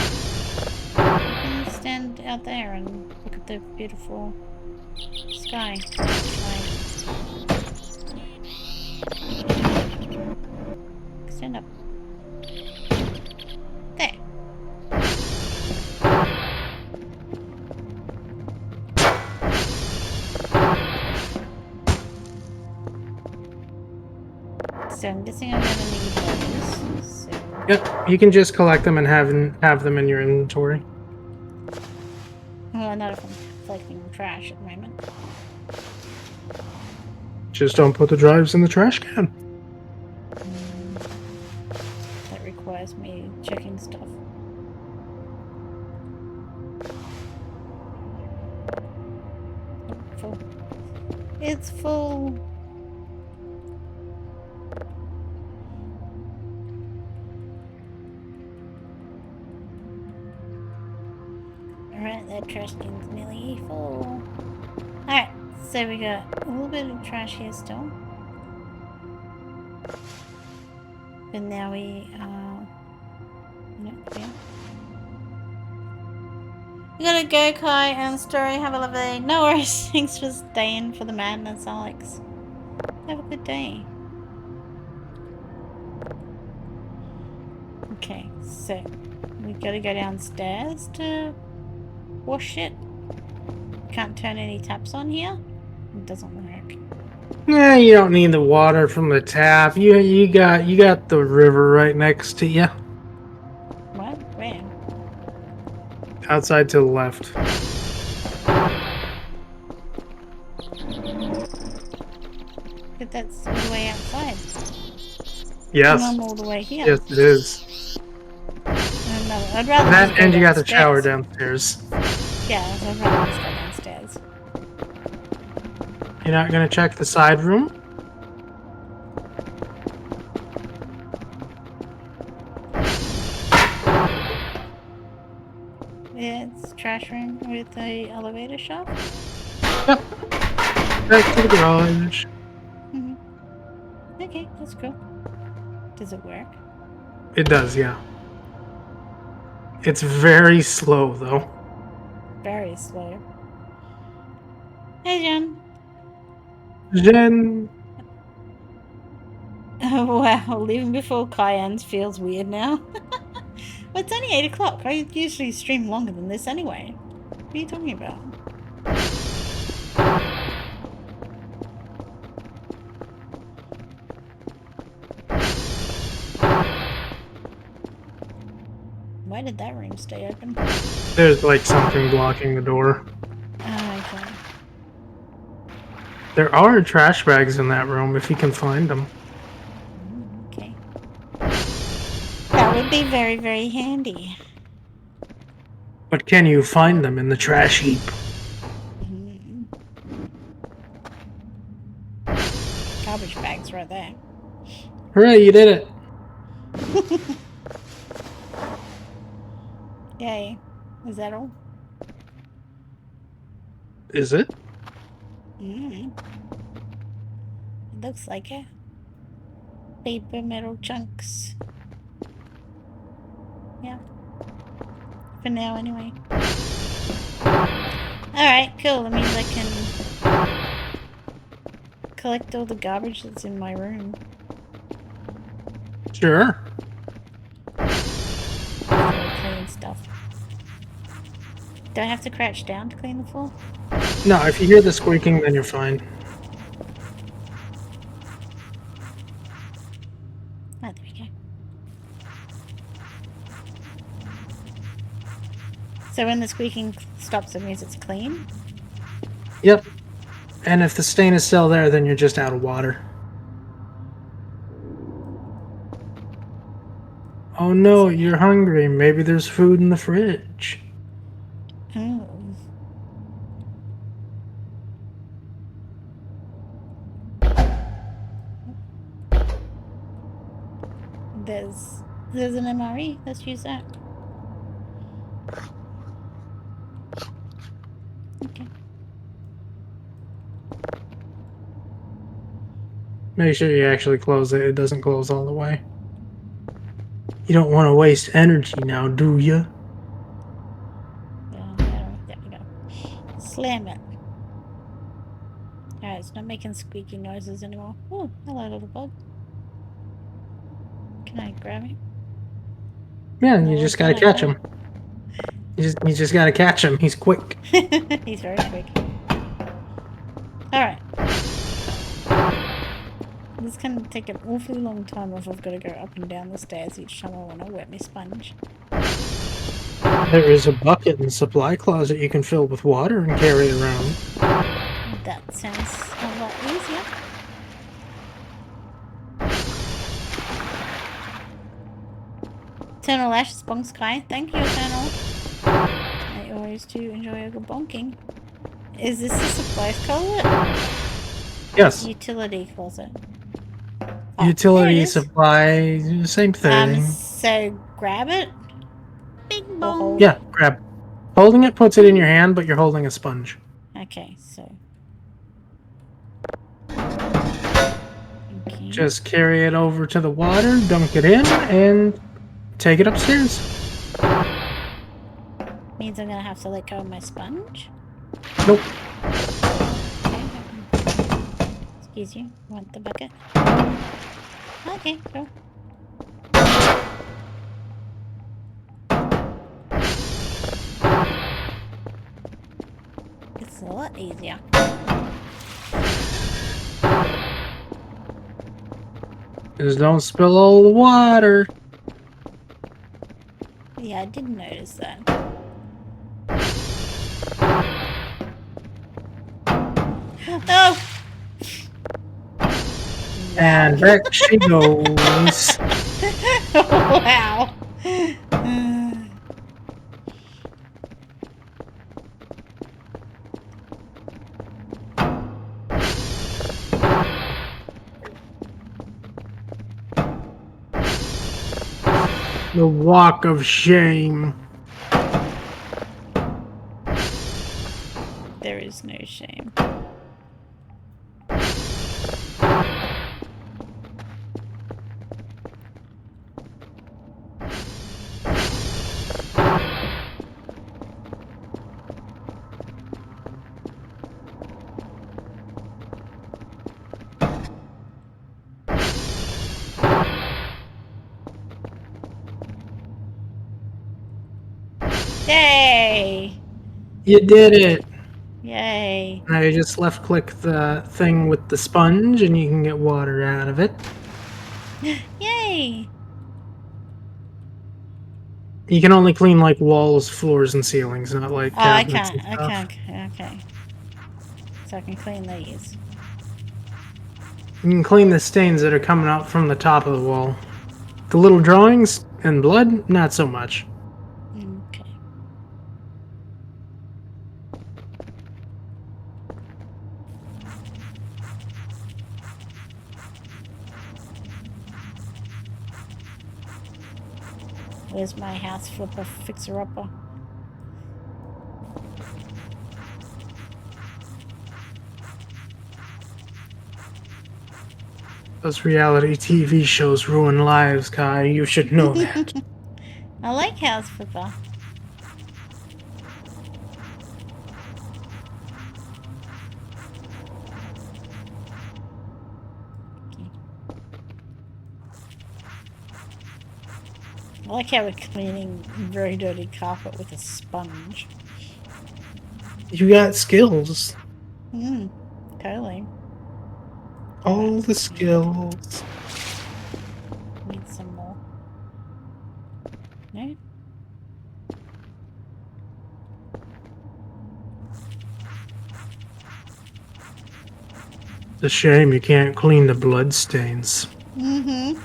Speaker 1: can stand out there and look at the beautiful sky. Stand up. There. So I'm guessing I'm gonna need those. So
Speaker 3: Yep, you can just collect them and have them in your inventory.
Speaker 1: well, not if I'm collecting trash at the moment.
Speaker 3: Just don't put the drives in the trash can.
Speaker 1: That requires jeopardize me checking stuff. Oh, full. It's full. Alright, that trash can's nearly full. Alright, so we got a little bit of trash here still. But now we, yeah. We gotta go, Kai and Story. Have a lovely day. No worries. Thanks for staying for the madness, Alex. Have a good day. Okay, so we gotta go downstairs to wash it. Can't turn any taps on here. It doesn't work.
Speaker 3: Yeah, you don't need the water from the tap. You got the river right next to you.
Speaker 1: What? Where?
Speaker 3: Outside to the left.
Speaker 1: But that's all the way outside.
Speaker 3: Yes.
Speaker 1: And I'm all the way here.
Speaker 3: Yes, it is.
Speaker 1: I'd rather
Speaker 3: That
Speaker 1: just go
Speaker 3: and you got the shower
Speaker 1: downstairs.
Speaker 3: downstairs.
Speaker 1: Yeah, I'd rather just go downstairs.
Speaker 3: You're not gonna check the side room?
Speaker 1: Yeah, it's a trash room with a elevator shaft.
Speaker 3: Yep. Back to the garage.
Speaker 1: Okay, that's cool. Does it work?
Speaker 3: It does, yeah. It's very slow though.
Speaker 1: Very slow. Hey, Jen.
Speaker 3: Jen.
Speaker 1: Oh, wow, leaving before Cayenne's feels weird now. Well, it's only 8 o'clock. I usually stream longer than this anyway. What are you talking about? Why did that room stay open?
Speaker 3: There's like something blocking the door.
Speaker 1: Oh, okay.
Speaker 3: There are trash bags in that room if you can find them.
Speaker 1: Okay. That would be very, very handy.
Speaker 3: But can you find them in the trash heap?
Speaker 1: Garbage bags right there.
Speaker 3: Hooray, you did it!
Speaker 1: Yay. Is that all?
Speaker 3: Is it?
Speaker 1: It looks like it. Paper metal chunks. Yeah. For now, anyway. Alright, cool. That means I can collect all the garbage that's in my room.
Speaker 3: Sure.
Speaker 1: Clean stuff. Do I have to crouch down to clean the floor?
Speaker 3: No, if you hear the squeaking, then you're fine.
Speaker 1: Oh, there we go. So when the squeaking stops, it means it's clean?
Speaker 3: Yep. And if the stain is still there, then you're just out of water. Oh no, you're hungry. Maybe there's food in the fridge.
Speaker 1: Oh. There's an MRE. Let's use that. Okay.
Speaker 3: Make sure you actually close it. It doesn't close all the way. You don't want to waste energy now, do you?
Speaker 1: There we go. Slam it. Alright, it's not making squeaky noises anymore. Oh, hello, little bug. Can I grab him?
Speaker 3: Yeah,
Speaker 1: No,
Speaker 3: you just
Speaker 1: can
Speaker 3: gotta
Speaker 1: I
Speaker 3: catch
Speaker 1: grab
Speaker 3: him. You just gotta catch him. He's quick.
Speaker 1: He's very quick. Alright. This is gonna take an awfully long time if I've got to go up and down the stairs each time I want to wet my sponge.
Speaker 3: There is a bucket in the supply closet you can fill with water and carry around.
Speaker 1: That sounds a lot easier. Eternal Ashes bonk Sky. Thank you, Eternal. I always do enjoy a good bonking. Is this the supplies closet?
Speaker 3: Yes.
Speaker 1: Utility closet. Oh, there it
Speaker 3: Utility
Speaker 1: is.
Speaker 3: supply, same thing.
Speaker 1: So grab it.
Speaker 5: Big
Speaker 1: Or
Speaker 5: bong.
Speaker 1: hold
Speaker 3: Yeah, grab. Holding it puts it in your hand, but you're holding a sponge.
Speaker 1: it. Okay, so. Okay.
Speaker 3: Just carry it over to the water, dunk it in, and take it upstairs.
Speaker 1: Means I'm gonna have to let go of my sponge.
Speaker 3: Nope.
Speaker 1: Okay. Excuse you. Want the bucket? Okay, cool. It's a lot easier.
Speaker 3: Just don't spill all the water.
Speaker 1: Yeah, I did notice that. Oh!
Speaker 3: And back she goes.
Speaker 1: Wow.
Speaker 3: The walk of shame.
Speaker 1: There is no shame. Yay!
Speaker 3: You did it.
Speaker 1: Yay.
Speaker 3: Now you just left click the thing with the sponge and you can get water out of it.
Speaker 1: Yay!
Speaker 3: You can only clean like walls, floors, and ceilings, not like
Speaker 1: Oh, I
Speaker 3: cabinets
Speaker 1: can't.
Speaker 3: and stuff.
Speaker 1: Okay. So I can clean these.
Speaker 3: You can clean the stains that are coming out from the top of the wall. The little drawings and blood, not so much.
Speaker 1: Okay. Where's my house flipper fixer-upper?
Speaker 3: Those reality TV shows ruin lives, Kai. You should know that.
Speaker 1: I like house flipper. I like how we're cleaning very dirty carpet with a sponge.
Speaker 3: You got skills.
Speaker 1: Totally.
Speaker 3: All the skills.
Speaker 1: Need some more. No?
Speaker 3: It's a shame you can't clean the blood stains.
Speaker 1: Mm-hmm.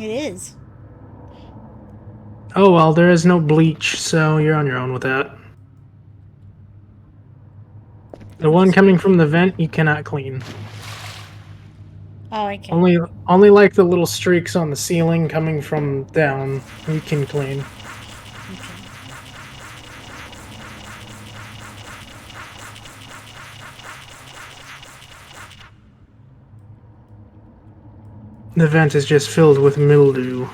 Speaker 1: It is.
Speaker 3: Oh well, there is no bleach, so you're on your own with that. The one coming from the vent you cannot clean.
Speaker 1: Oh, okay.
Speaker 3: Only like the little streaks on the ceiling coming from down you can clean.
Speaker 1: Okay.
Speaker 3: The vent is just filled with mildew.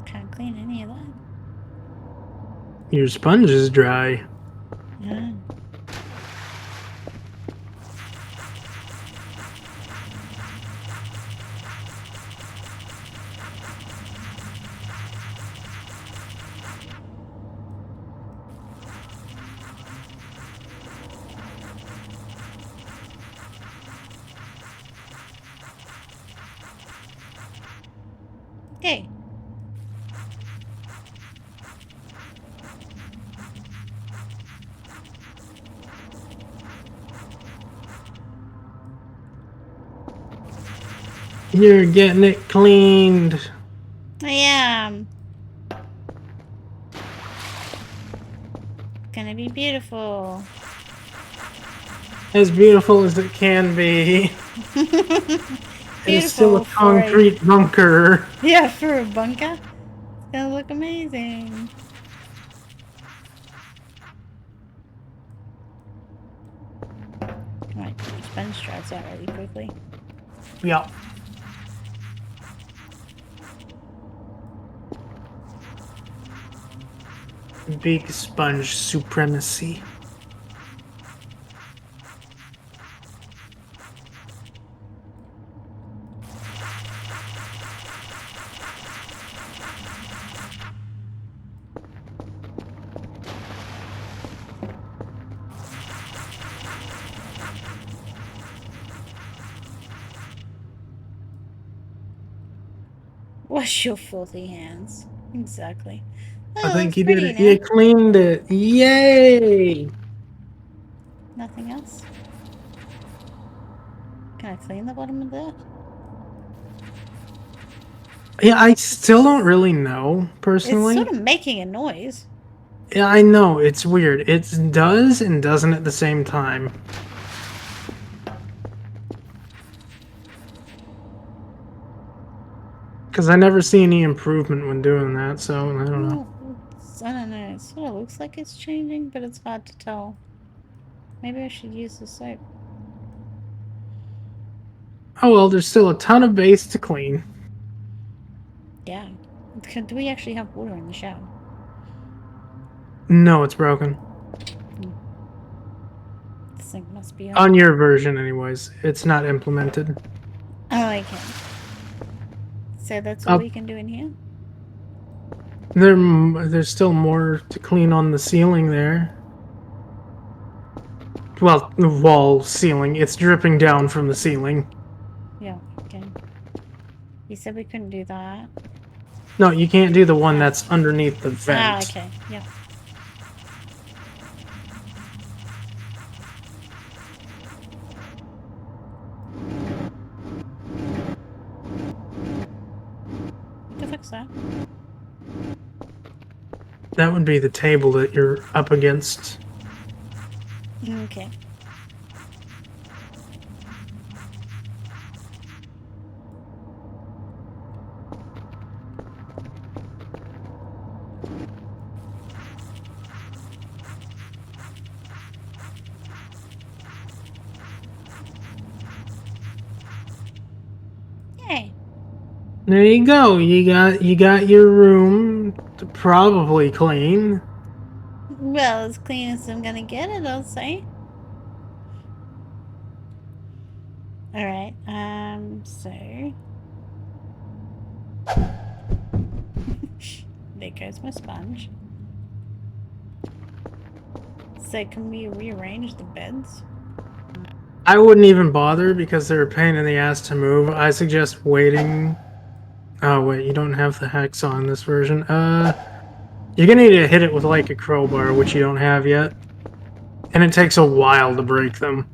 Speaker 1: Can't clean any of that.
Speaker 3: Your sponge is dry.
Speaker 1: Yeah. Okay.
Speaker 3: You're getting it cleaned.
Speaker 1: I am. Gonna be beautiful.
Speaker 3: As beautiful as it can be. It's still a
Speaker 1: Beautiful for a-
Speaker 3: concrete bunker.
Speaker 1: Yeah, for a bunker. It's gonna look amazing. Right, sponge drives out really quickly.
Speaker 3: Yeah. Big sponge supremacy.
Speaker 1: Wash your filthy hands. Exactly. Oh,
Speaker 3: I think
Speaker 1: it's
Speaker 3: you did
Speaker 1: pretty
Speaker 3: it. You
Speaker 1: now.
Speaker 3: cleaned it. Yay!
Speaker 1: Nothing else? Can I clean the bottom of that?
Speaker 3: Yeah, I still don't really know,
Speaker 1: It's
Speaker 3: personally.
Speaker 1: sort of making a noise.
Speaker 3: Yeah, I know, it's weird. It does and doesn't at the same time. Because I never see any improvement when doing that, so I don't know.
Speaker 1: Well, I don't know. It sort of looks like it's changing, but it's hard to tell. Maybe I should use the soap.
Speaker 3: Oh well, there's still a ton of base to clean.
Speaker 1: Yeah. Do we actually have water in the shower?
Speaker 3: No, it's broken.
Speaker 1: This thing must be
Speaker 3: On your version, anyways. It's not implemented.
Speaker 1: Oh, okay. So that's all
Speaker 3: Up.
Speaker 1: we can do in here?
Speaker 3: There's still more to clean on the ceiling there. Well, the wall ceiling. It's dripping down from the ceiling.
Speaker 1: Yeah, okay. You said we couldn't do that.
Speaker 3: No, you can't do the one that's underneath the vent.
Speaker 1: Ah, okay. Yeah. To fix that.
Speaker 3: That would be the table that you're up against.
Speaker 1: Okay. Yay.
Speaker 3: There you go. You got your room to probably clean.
Speaker 1: Well, as clean as I'm gonna get it, I'll say. Alright, so... there goes my sponge. So can we rearrange the beds?
Speaker 3: I wouldn't even bother because they're a pain in the ass to move. I suggest waiting. Oh wait, you don't have the hex on this version. You're gonna need to hit it with like a crowbar, which you don't have yet. And it takes a while to break them.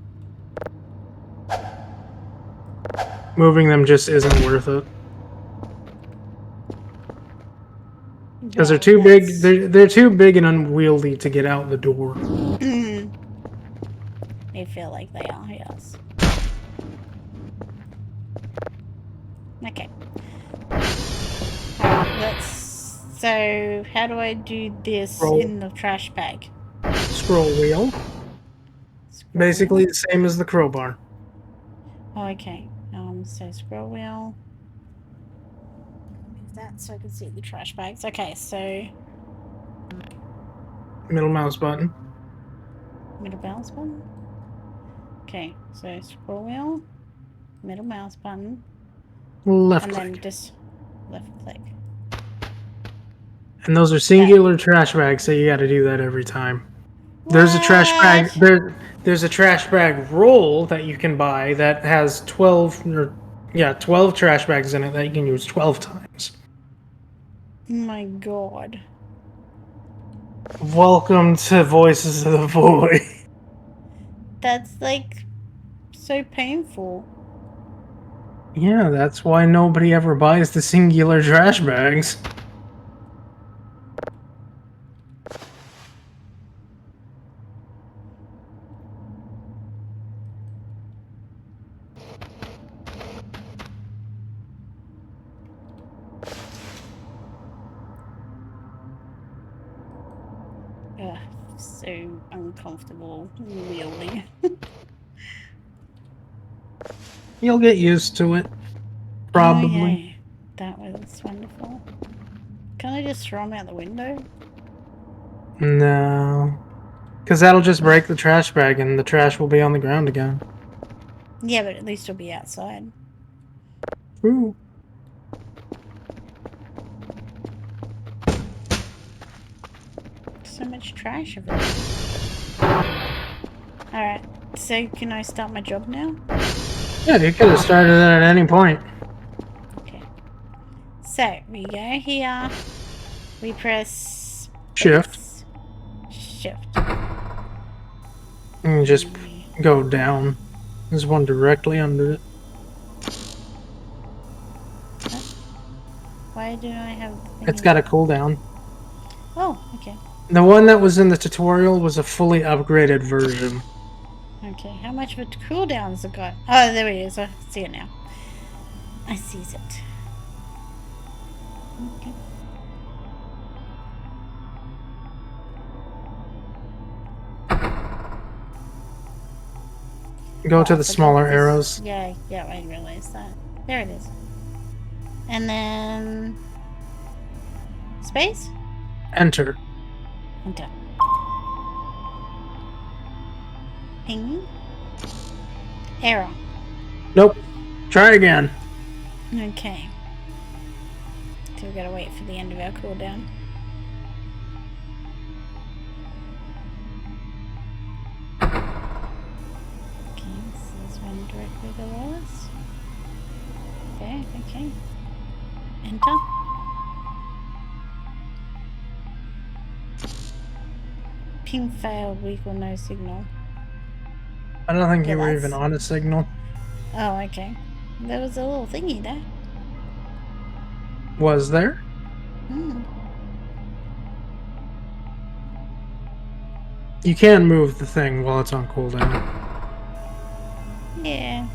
Speaker 3: Moving them just isn't worth it. Because they're too big. They're too big and unwieldy to get out the door.
Speaker 1: They feel like they are, yes. Okay. Let's... So, how do I do this
Speaker 3: Roll.
Speaker 1: in the trash bag?
Speaker 3: Scroll wheel. Basically the same as the crowbar.
Speaker 1: Oh, okay. So scroll wheel. Move that so I can see the trash bags. Okay, so
Speaker 3: Middle mouse button.
Speaker 1: middle mouse button. Okay, so scroll wheel, middle mouse button,
Speaker 3: Left
Speaker 1: and
Speaker 3: click.
Speaker 1: then just left click.
Speaker 3: And those are singular trash bags, so you gotta do that every time. There's a trash bag. There's a trash bag roll that you can buy that has 12 trash bags in it that you can use 12 times.
Speaker 1: Oh my god.
Speaker 3: Welcome to Voices of the Void.
Speaker 1: That's like so painful.
Speaker 3: Yeah, that's why nobody ever buys the singular trash bags.
Speaker 1: Ugh, so uncomfortable wielding.
Speaker 3: You'll get used to it. Probably.
Speaker 1: Oh, yeah. That was wonderful. Can I just throw them out the window?
Speaker 3: No. Because that'll just break the trash bag and the trash will be on the ground again.
Speaker 1: Yeah, but at least it'll be outside.
Speaker 3: Ooh.
Speaker 1: So much trash everywhere. Alright, so can I start my job now?
Speaker 3: Yeah, you could have started it at any point.
Speaker 1: Okay. So, we go here. We press...
Speaker 3: Shift.
Speaker 1: X, Shift.
Speaker 3: And just go down. There's one directly under it.
Speaker 1: Why do I have...
Speaker 3: It's got a cooldown.
Speaker 1: Oh, okay.
Speaker 3: The one that was in the tutorial was a fully upgraded version.
Speaker 1: Okay, how much of a cooldown has it got? Oh, there it is. I see it now. I sees it. Okay.
Speaker 3: Go
Speaker 1: Oh,
Speaker 3: to
Speaker 1: I
Speaker 3: the
Speaker 1: forgot
Speaker 3: smaller
Speaker 1: this.
Speaker 3: arrows.
Speaker 1: Yeah, I realized that. There it is. And then... Space?
Speaker 3: Enter.
Speaker 1: Enter. Ping. Error.
Speaker 3: Nope. Try again.
Speaker 1: Okay. So we gotta wait for the end of our cooldown. Okay, this is one directly below us. There, okay. Enter. Ping failed, weak or no signal.
Speaker 3: I don't think
Speaker 1: Yeah,
Speaker 3: you were
Speaker 1: that's-
Speaker 3: even on a signal.
Speaker 1: Oh, okay. There was a little thingy there.
Speaker 3: Was there?
Speaker 1: Hmm.
Speaker 3: You can move the thing while it's on cooldown.
Speaker 1: Yeah.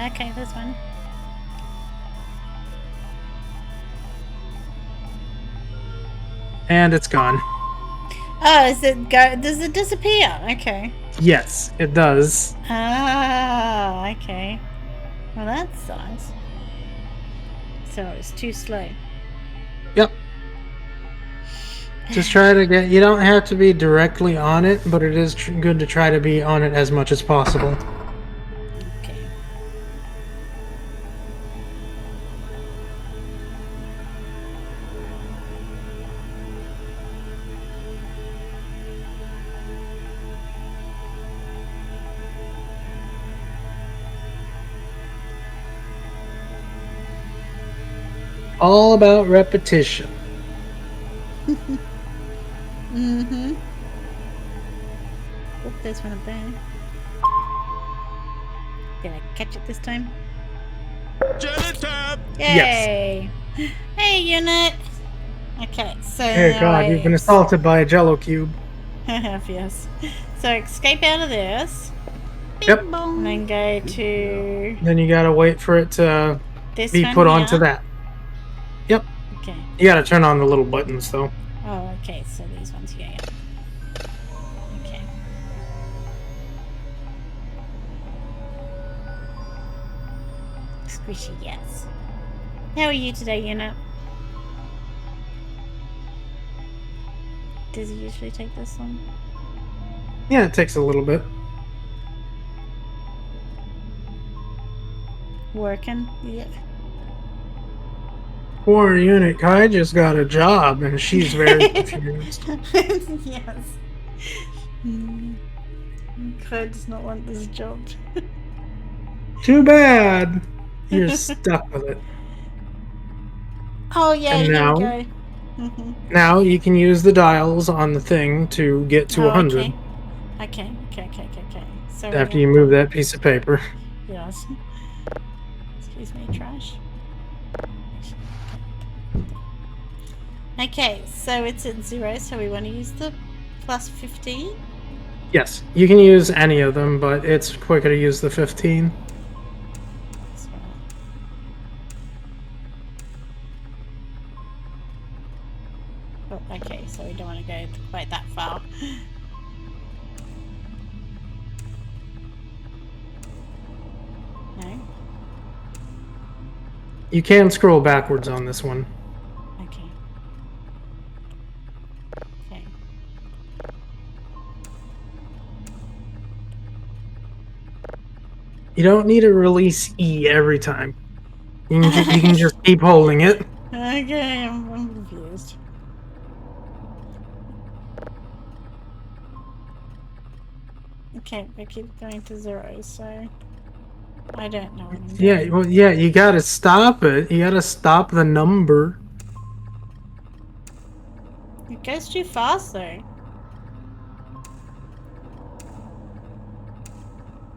Speaker 1: Okay, this one.
Speaker 3: And it's gone.
Speaker 1: Oh, is it go? Does it disappear? Okay.
Speaker 3: Yes, it does.
Speaker 1: Ah, okay. Well, that's nice. So it's too slow.
Speaker 3: Yep. Just try to get... You don't have to be directly on it, but it is good to try to be on it as much as possible.
Speaker 1: Okay.
Speaker 3: All about repetition.
Speaker 1: Mm-hmm. Oh, there's one up there. Did I catch it this time?
Speaker 4: Janitor!
Speaker 1: Yay! Hey, unit! Okay, so
Speaker 3: Dear
Speaker 1: now
Speaker 3: God, you've been assaulted by a Jello cube.
Speaker 1: yes. So escape out of this.
Speaker 3: Yep.
Speaker 1: And then go to
Speaker 3: Then you gotta wait for it to
Speaker 1: this
Speaker 3: be
Speaker 1: one
Speaker 3: put
Speaker 1: here.
Speaker 3: onto that. Yep.
Speaker 1: Okay.
Speaker 3: You gotta turn on the little buttons, though.
Speaker 1: Oh, okay. So these ones here. Yeah. Okay. Squishy, yes. How are you today, unit? Does it usually take this long?
Speaker 3: Yeah, it takes a little bit.
Speaker 1: Working. Yeah.
Speaker 3: Poor Eunuch Kai just got a job and she's very confused.
Speaker 1: Yes. Kai does not want this job.
Speaker 3: Too bad. You're stuck with it.
Speaker 1: Oh yeah,
Speaker 3: And
Speaker 1: here
Speaker 3: now?
Speaker 1: we go. Mhm.
Speaker 3: Now you can use the dials on the thing to get to
Speaker 1: Oh,
Speaker 3: 100
Speaker 1: Okay. So
Speaker 3: after you move that piece of paper.
Speaker 1: Yes. Excuse me, trash. Okay, so it's at 0, so we want to use the plus 15.
Speaker 3: Yes, you can use any of them, but it's quicker to use the 15.
Speaker 1: So, oh, okay, so we don't want to go quite that far. No?
Speaker 3: You can scroll backwards on this one.
Speaker 1: Okay. Okay.
Speaker 3: You don't need to release E every time. You can just keep holding it.
Speaker 1: Okay, I'm confused. Okay, we keep going to 0, so I don't know what I'm doing.
Speaker 3: Yeah, well, yeah, you gotta stop it. You gotta stop the number.
Speaker 1: It goes too fast though.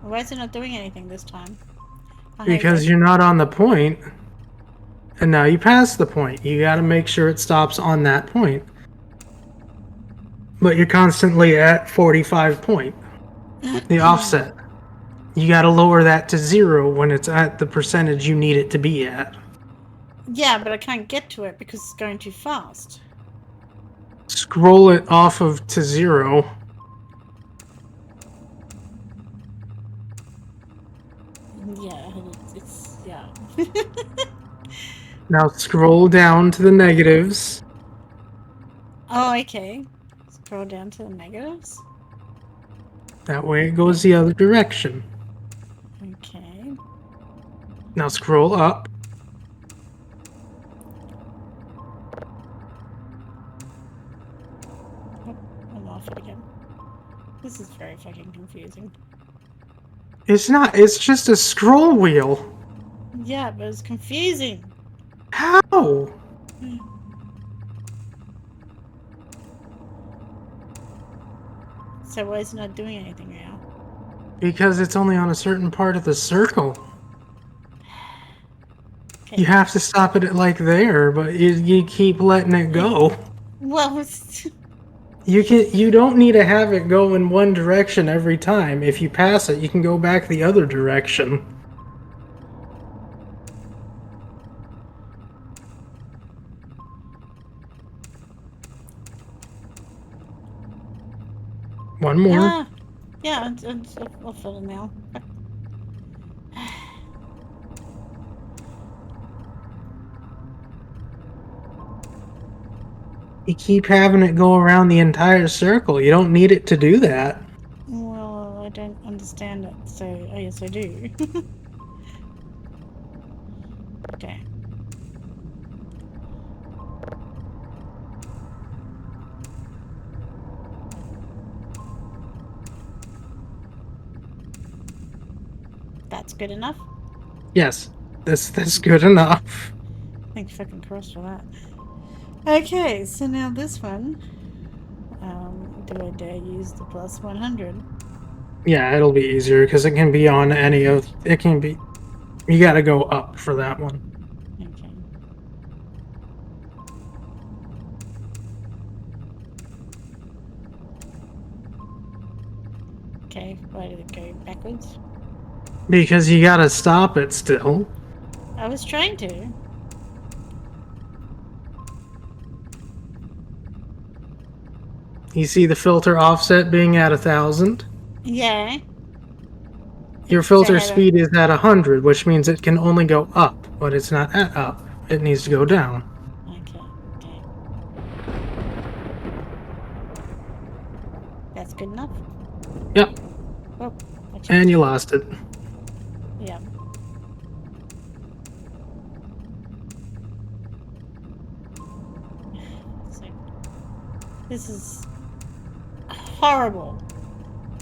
Speaker 1: Why is it not doing anything this time? Oh, here we
Speaker 3: Because
Speaker 1: go.
Speaker 3: you're not on the point. And now you pass the point. You gotta make sure it stops on that point. But you're constantly at 45 point. The offset. You gotta lower that to 0 when it's at the percentage you need it to be at.
Speaker 1: Yeah, but I can't get to it because it's going too fast.
Speaker 3: Scroll it off of to 0.
Speaker 1: Yeah, it's yeah.
Speaker 3: Now scroll down to the negatives.
Speaker 1: Oh, okay. Scroll down to the negatives.
Speaker 3: That way it goes the other direction.
Speaker 1: Okay.
Speaker 3: Now scroll up.
Speaker 1: Oh, I'm off it again. This is very fucking confusing.
Speaker 3: It's not, it's just a scroll wheel.
Speaker 1: Yeah, but it's confusing.
Speaker 3: How?
Speaker 1: So why is it not doing anything now?
Speaker 3: Because it's only on a certain part of the circle.
Speaker 1: Okay.
Speaker 3: You have to stop it at like there, but you keep letting it go.
Speaker 1: Well,
Speaker 3: You don't need to have it go in one direction every time. If you pass it, you can go back the other direction. One more.
Speaker 1: ah, yeah, I'll fill it now.
Speaker 3: You keep having it go around the entire circle. You don't need it to do that.
Speaker 1: Well, I don't understand it, so I guess I do. Okay. That's good enough?
Speaker 3: Yes, that's good enough.
Speaker 1: Thank you fucking cross for that. Okay, so now this one. Do I dare use the plus 100?
Speaker 3: Yeah, it'll be easier because it can be on any of. It can be. You gotta go up for that one.
Speaker 1: Okay. Okay, why did it go backwards?
Speaker 3: Because you gotta stop it still.
Speaker 1: I was trying to.
Speaker 3: You see the filter offset being at 1,000?
Speaker 1: Yeah.
Speaker 3: Your filter
Speaker 1: Better.
Speaker 3: speed is at 100, which means it can only go up, but it's not at up. It needs to go down.
Speaker 1: Okay, okay. That's good enough?
Speaker 3: Yep,
Speaker 1: Oh, I checked.
Speaker 3: and you lost it.
Speaker 1: Yeah. This is horrible.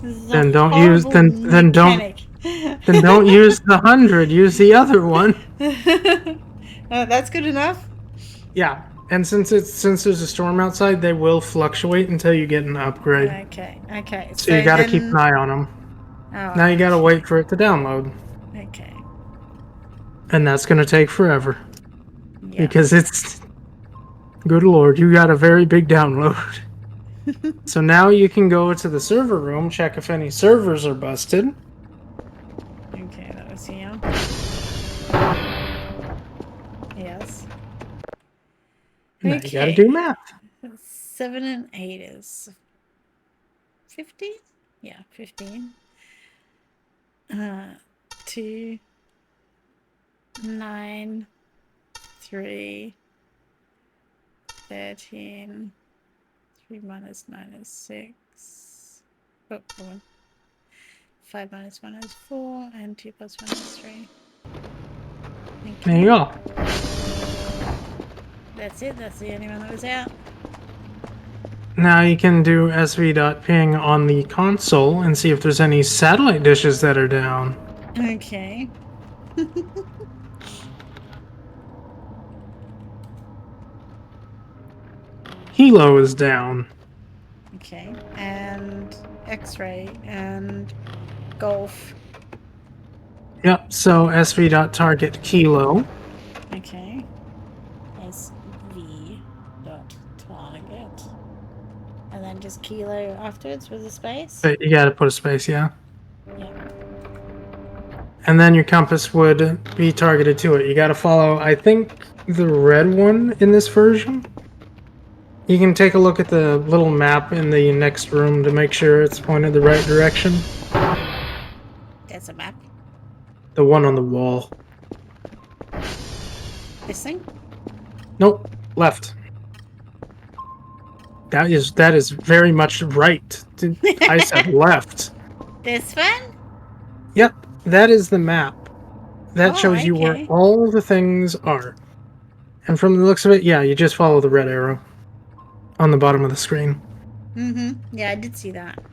Speaker 1: This is
Speaker 3: Then
Speaker 1: a
Speaker 3: don't use
Speaker 1: horrible
Speaker 3: then don't
Speaker 1: mechanic.
Speaker 3: then don't use the 100. Use the other one.
Speaker 1: That's good enough.
Speaker 3: Yeah, and since there's a storm outside, they will fluctuate until you get an upgrade.
Speaker 1: Okay, okay.
Speaker 3: So you gotta keep
Speaker 1: then-
Speaker 3: an eye on them.
Speaker 1: Oh,
Speaker 3: Now you gotta wait for it to download,
Speaker 1: Okay.
Speaker 3: and that's gonna take forever
Speaker 1: Yeah.
Speaker 3: because it's. Good lord, you got a very big download. So now you can go to the server room, check if any servers are busted.
Speaker 1: Okay, that was here. Yes.
Speaker 3: Now you gotta
Speaker 1: Okay.
Speaker 3: do math.
Speaker 1: 7 and 8 is 15? Yeah, 15. 2, 9, 3, 13. 3 minus 9 is 6. Oh, hold on. 5 minus 1 is 4, and 2 plus 1 is 3. Thank
Speaker 3: There you go.
Speaker 1: That's it, that's the only one that was out.
Speaker 3: Now you can do sv.ping on the console and see if there's any satellite dishes that are down.
Speaker 1: Okay.
Speaker 3: Hilo is down.
Speaker 1: Okay, and X-ray and golf.
Speaker 3: Yep, so sv.target kilo.
Speaker 1: Okay. SV dot target. And then just kilo afterwards with a space?
Speaker 3: But you gotta put a space, yeah.
Speaker 1: Yeah.
Speaker 3: And then your compass would be targeted to it. You gotta follow, I think, the red one in this version. You can take a look at the little map in the next room to make sure it's pointed the right direction.
Speaker 1: There's a map.
Speaker 3: The one on the wall.
Speaker 1: This thing?
Speaker 3: Nope, left. That is very much right. I said left.
Speaker 1: This one?
Speaker 3: Yep, that is the map. That
Speaker 1: Oh,
Speaker 3: shows you where
Speaker 1: okay.
Speaker 3: all the things are. And from the looks of it, yeah, you just follow the red arrow on the bottom of the screen.
Speaker 1: Mm-hmm. Yeah, I did see that.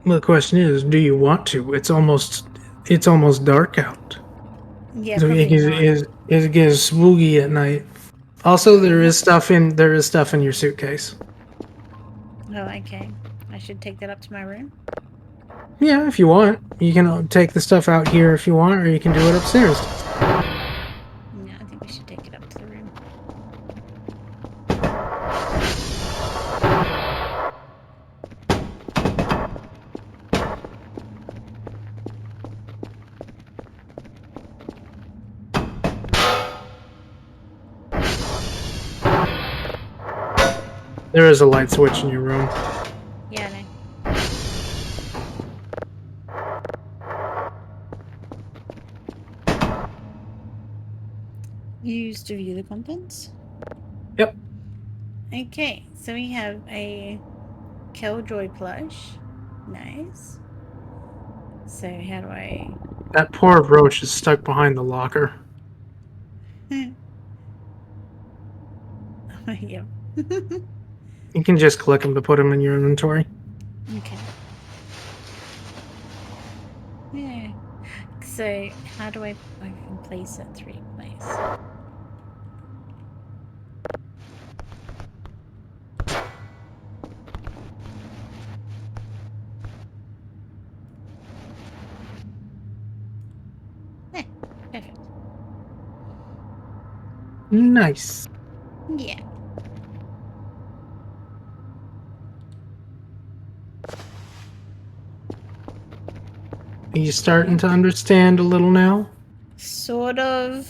Speaker 3: Well, the question is, do you want to? It's almost dark out.
Speaker 1: Yeah,
Speaker 3: So
Speaker 1: probably not.
Speaker 3: it gets spooky at night. Also, there is stuff in your suitcase.
Speaker 1: Oh, okay. I should take that up to my room.
Speaker 3: Yeah, if you want, you can take the stuff out here if you want, or you can do it upstairs.
Speaker 1: No, I think we should take it up to the room.
Speaker 3: There is a light switch in your room.
Speaker 1: Yeah, no. Use to view the contents.
Speaker 3: Yep.
Speaker 1: Okay, so we have a Killjoy plush. Nice. So how do I...
Speaker 3: That poor roach is stuck behind the locker.
Speaker 1: Yep.
Speaker 3: You can just click him to put him in your inventory.
Speaker 1: Okay. Yeah. So how do I can place it 3 place? Perfect.
Speaker 3: Nice.
Speaker 1: Yeah.
Speaker 3: Are you starting to understand a little now?
Speaker 1: Sort of.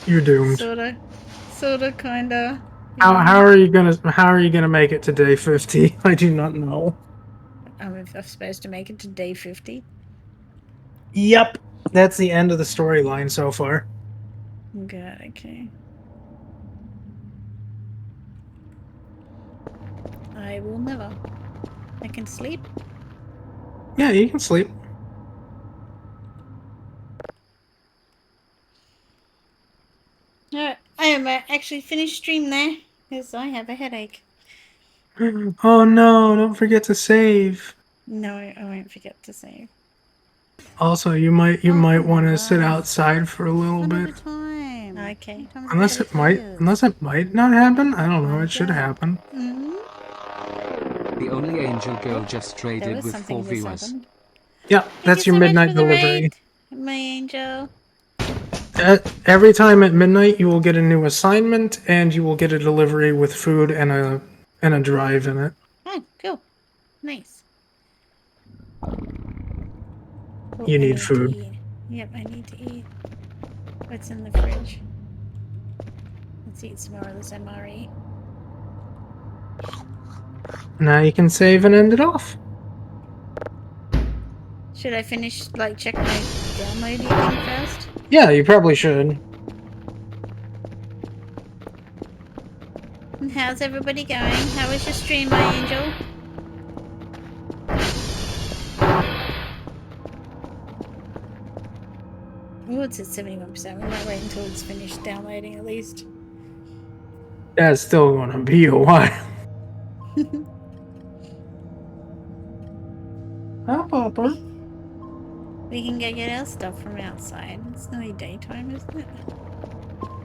Speaker 3: You're doomed.
Speaker 1: Sorta, kinda.
Speaker 3: How are you gonna make it to day 50? I do not know.
Speaker 1: I'm supposed to make it to day 50.
Speaker 3: Yep. That's the end of the storyline so far.
Speaker 1: Good, okay. I will never. I can sleep.
Speaker 3: Yeah, you can sleep.
Speaker 1: But actually finish stream there, because I have a headache.
Speaker 3: Oh no, don't forget to save.
Speaker 1: No, I won't forget to save.
Speaker 3: Also, you might
Speaker 5: Oh,
Speaker 3: want to
Speaker 5: come
Speaker 3: sit
Speaker 5: on.
Speaker 3: outside for a little
Speaker 5: One at a
Speaker 3: bit.
Speaker 5: time.
Speaker 1: Okay.
Speaker 5: Sometimes
Speaker 3: Unless
Speaker 5: it's
Speaker 3: it might not happen. I don't know.
Speaker 5: Oh,
Speaker 3: It should
Speaker 5: yeah.
Speaker 3: happen.
Speaker 1: Mm-hmm.
Speaker 6: The only angel girl just
Speaker 1: There
Speaker 6: traded
Speaker 1: was
Speaker 6: with
Speaker 1: something
Speaker 6: 4
Speaker 1: just
Speaker 6: viewers.
Speaker 1: happened.
Speaker 3: Yeah,
Speaker 1: Thank
Speaker 3: that's
Speaker 1: you
Speaker 3: your
Speaker 1: so much
Speaker 3: midnight
Speaker 1: for the
Speaker 3: delivery.
Speaker 1: raid, my angel.
Speaker 3: Every time at midnight, you will get a new assignment, and you will get a delivery with food and a drive in it.
Speaker 1: Oh, cool. Nice. Oh,
Speaker 3: You
Speaker 1: I
Speaker 3: need
Speaker 1: to
Speaker 3: food.
Speaker 1: eat. Yep, I need to eat. What's in the fridge? Let's eat some more of this MRE.
Speaker 3: Now you can save and end it off.
Speaker 1: Should I finish, like, check my downloading thing first?
Speaker 3: Yeah, you probably should.
Speaker 1: And how's everybody going? How was your stream, my angel? Oh, it's at 71%. We might wait until it's finished downloading at least.
Speaker 3: That's still gonna be a while. Hi, Papa.
Speaker 1: We can go get our stuff from outside. It's nearly daytime, isn't it?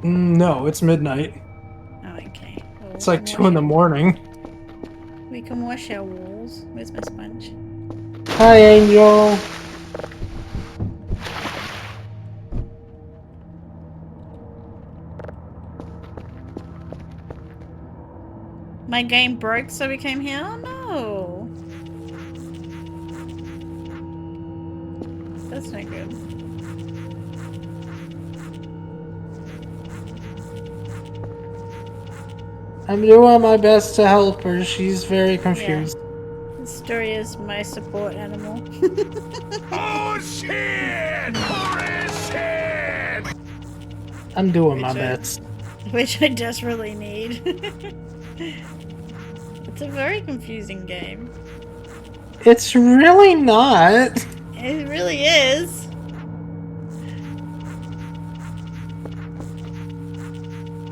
Speaker 3: No, it's midnight.
Speaker 1: Oh, okay. Well,
Speaker 3: It's
Speaker 1: we
Speaker 3: like
Speaker 1: can
Speaker 3: 2 in the
Speaker 1: wash
Speaker 3: morning.
Speaker 1: We can wash our walls. Where's my sponge?
Speaker 3: Hi, Angel.
Speaker 1: My game broke, so we came here? Oh, no. That's not good.
Speaker 3: I'm doing my best to help her. She's very confused.
Speaker 1: Astoria is my support animal.
Speaker 4: Oh shit! Holy shit!
Speaker 3: I'm doing my
Speaker 1: Which I-
Speaker 3: best.
Speaker 1: Which I desperately need. It's a very confusing game.
Speaker 3: It's really not.
Speaker 1: It really is.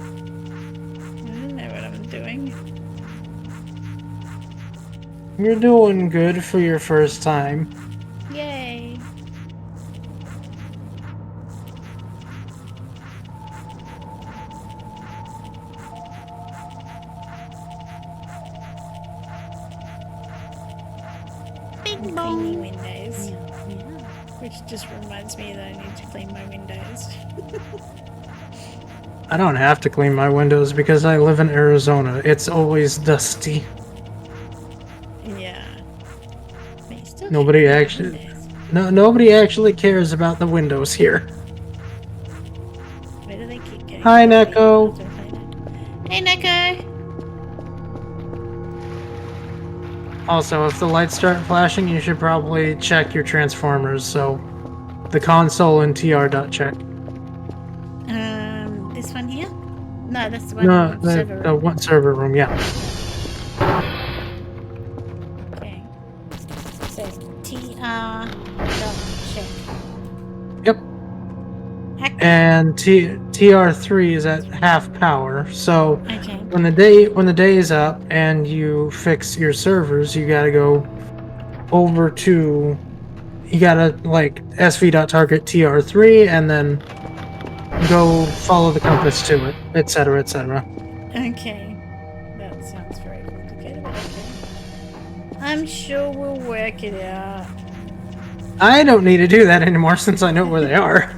Speaker 1: I don't know what I'm doing.
Speaker 3: You're doing good for your first time.
Speaker 1: Yay.
Speaker 5: Bing
Speaker 1: Cleaning
Speaker 5: bong.
Speaker 1: windows.
Speaker 5: Yeah.
Speaker 1: Which just reminds me that I need to clean my windows.
Speaker 3: I don't have to clean my windows because I live in Arizona. It's always dusty.
Speaker 1: Yeah. But you still
Speaker 3: Nobody
Speaker 1: can't clean
Speaker 3: actually-
Speaker 1: windows.
Speaker 3: Nobody actually cares about the windows here.
Speaker 1: Where do they keep getting?
Speaker 3: Hi,
Speaker 1: rid of
Speaker 3: Neko.
Speaker 1: windows? Hey, Neko.
Speaker 3: Also, if the lights start flashing, you should probably check your transformers. So, the console and tr.check.
Speaker 1: This one here? No, that's the one
Speaker 3: No,
Speaker 1: in the server
Speaker 3: the
Speaker 1: room.
Speaker 3: one server room. Yeah.
Speaker 1: Okay. So TR dot check.
Speaker 3: Yep.
Speaker 1: Active.
Speaker 3: And TR3 is at half power. So
Speaker 1: Okay.
Speaker 3: when the day is up and you fix your servers, you gotta go over to like sv.target TR3 and then go follow the compass to it, etc., etc.
Speaker 1: Okay. That sounds very complicated, but okay. I'm sure we'll work it out.
Speaker 3: I don't need to do that anymore since I know where they are.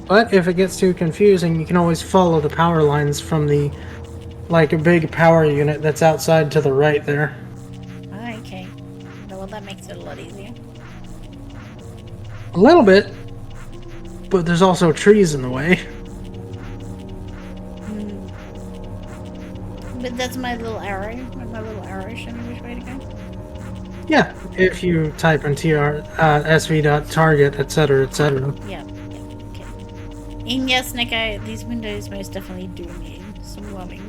Speaker 3: But if it gets too confusing, you can always follow the power lines from the, like, a big power unit that's outside to the right there.
Speaker 1: Okay. Well, that makes it a lot easier.
Speaker 3: A little bit, but there's also trees in the way.
Speaker 1: But that's my little arrow. My little arrow showing me which way to go.
Speaker 3: Yeah, if you type in sv.target, etc., etc.
Speaker 1: Yeah. Okay. And yes, Neko, these windows most definitely do need some loving.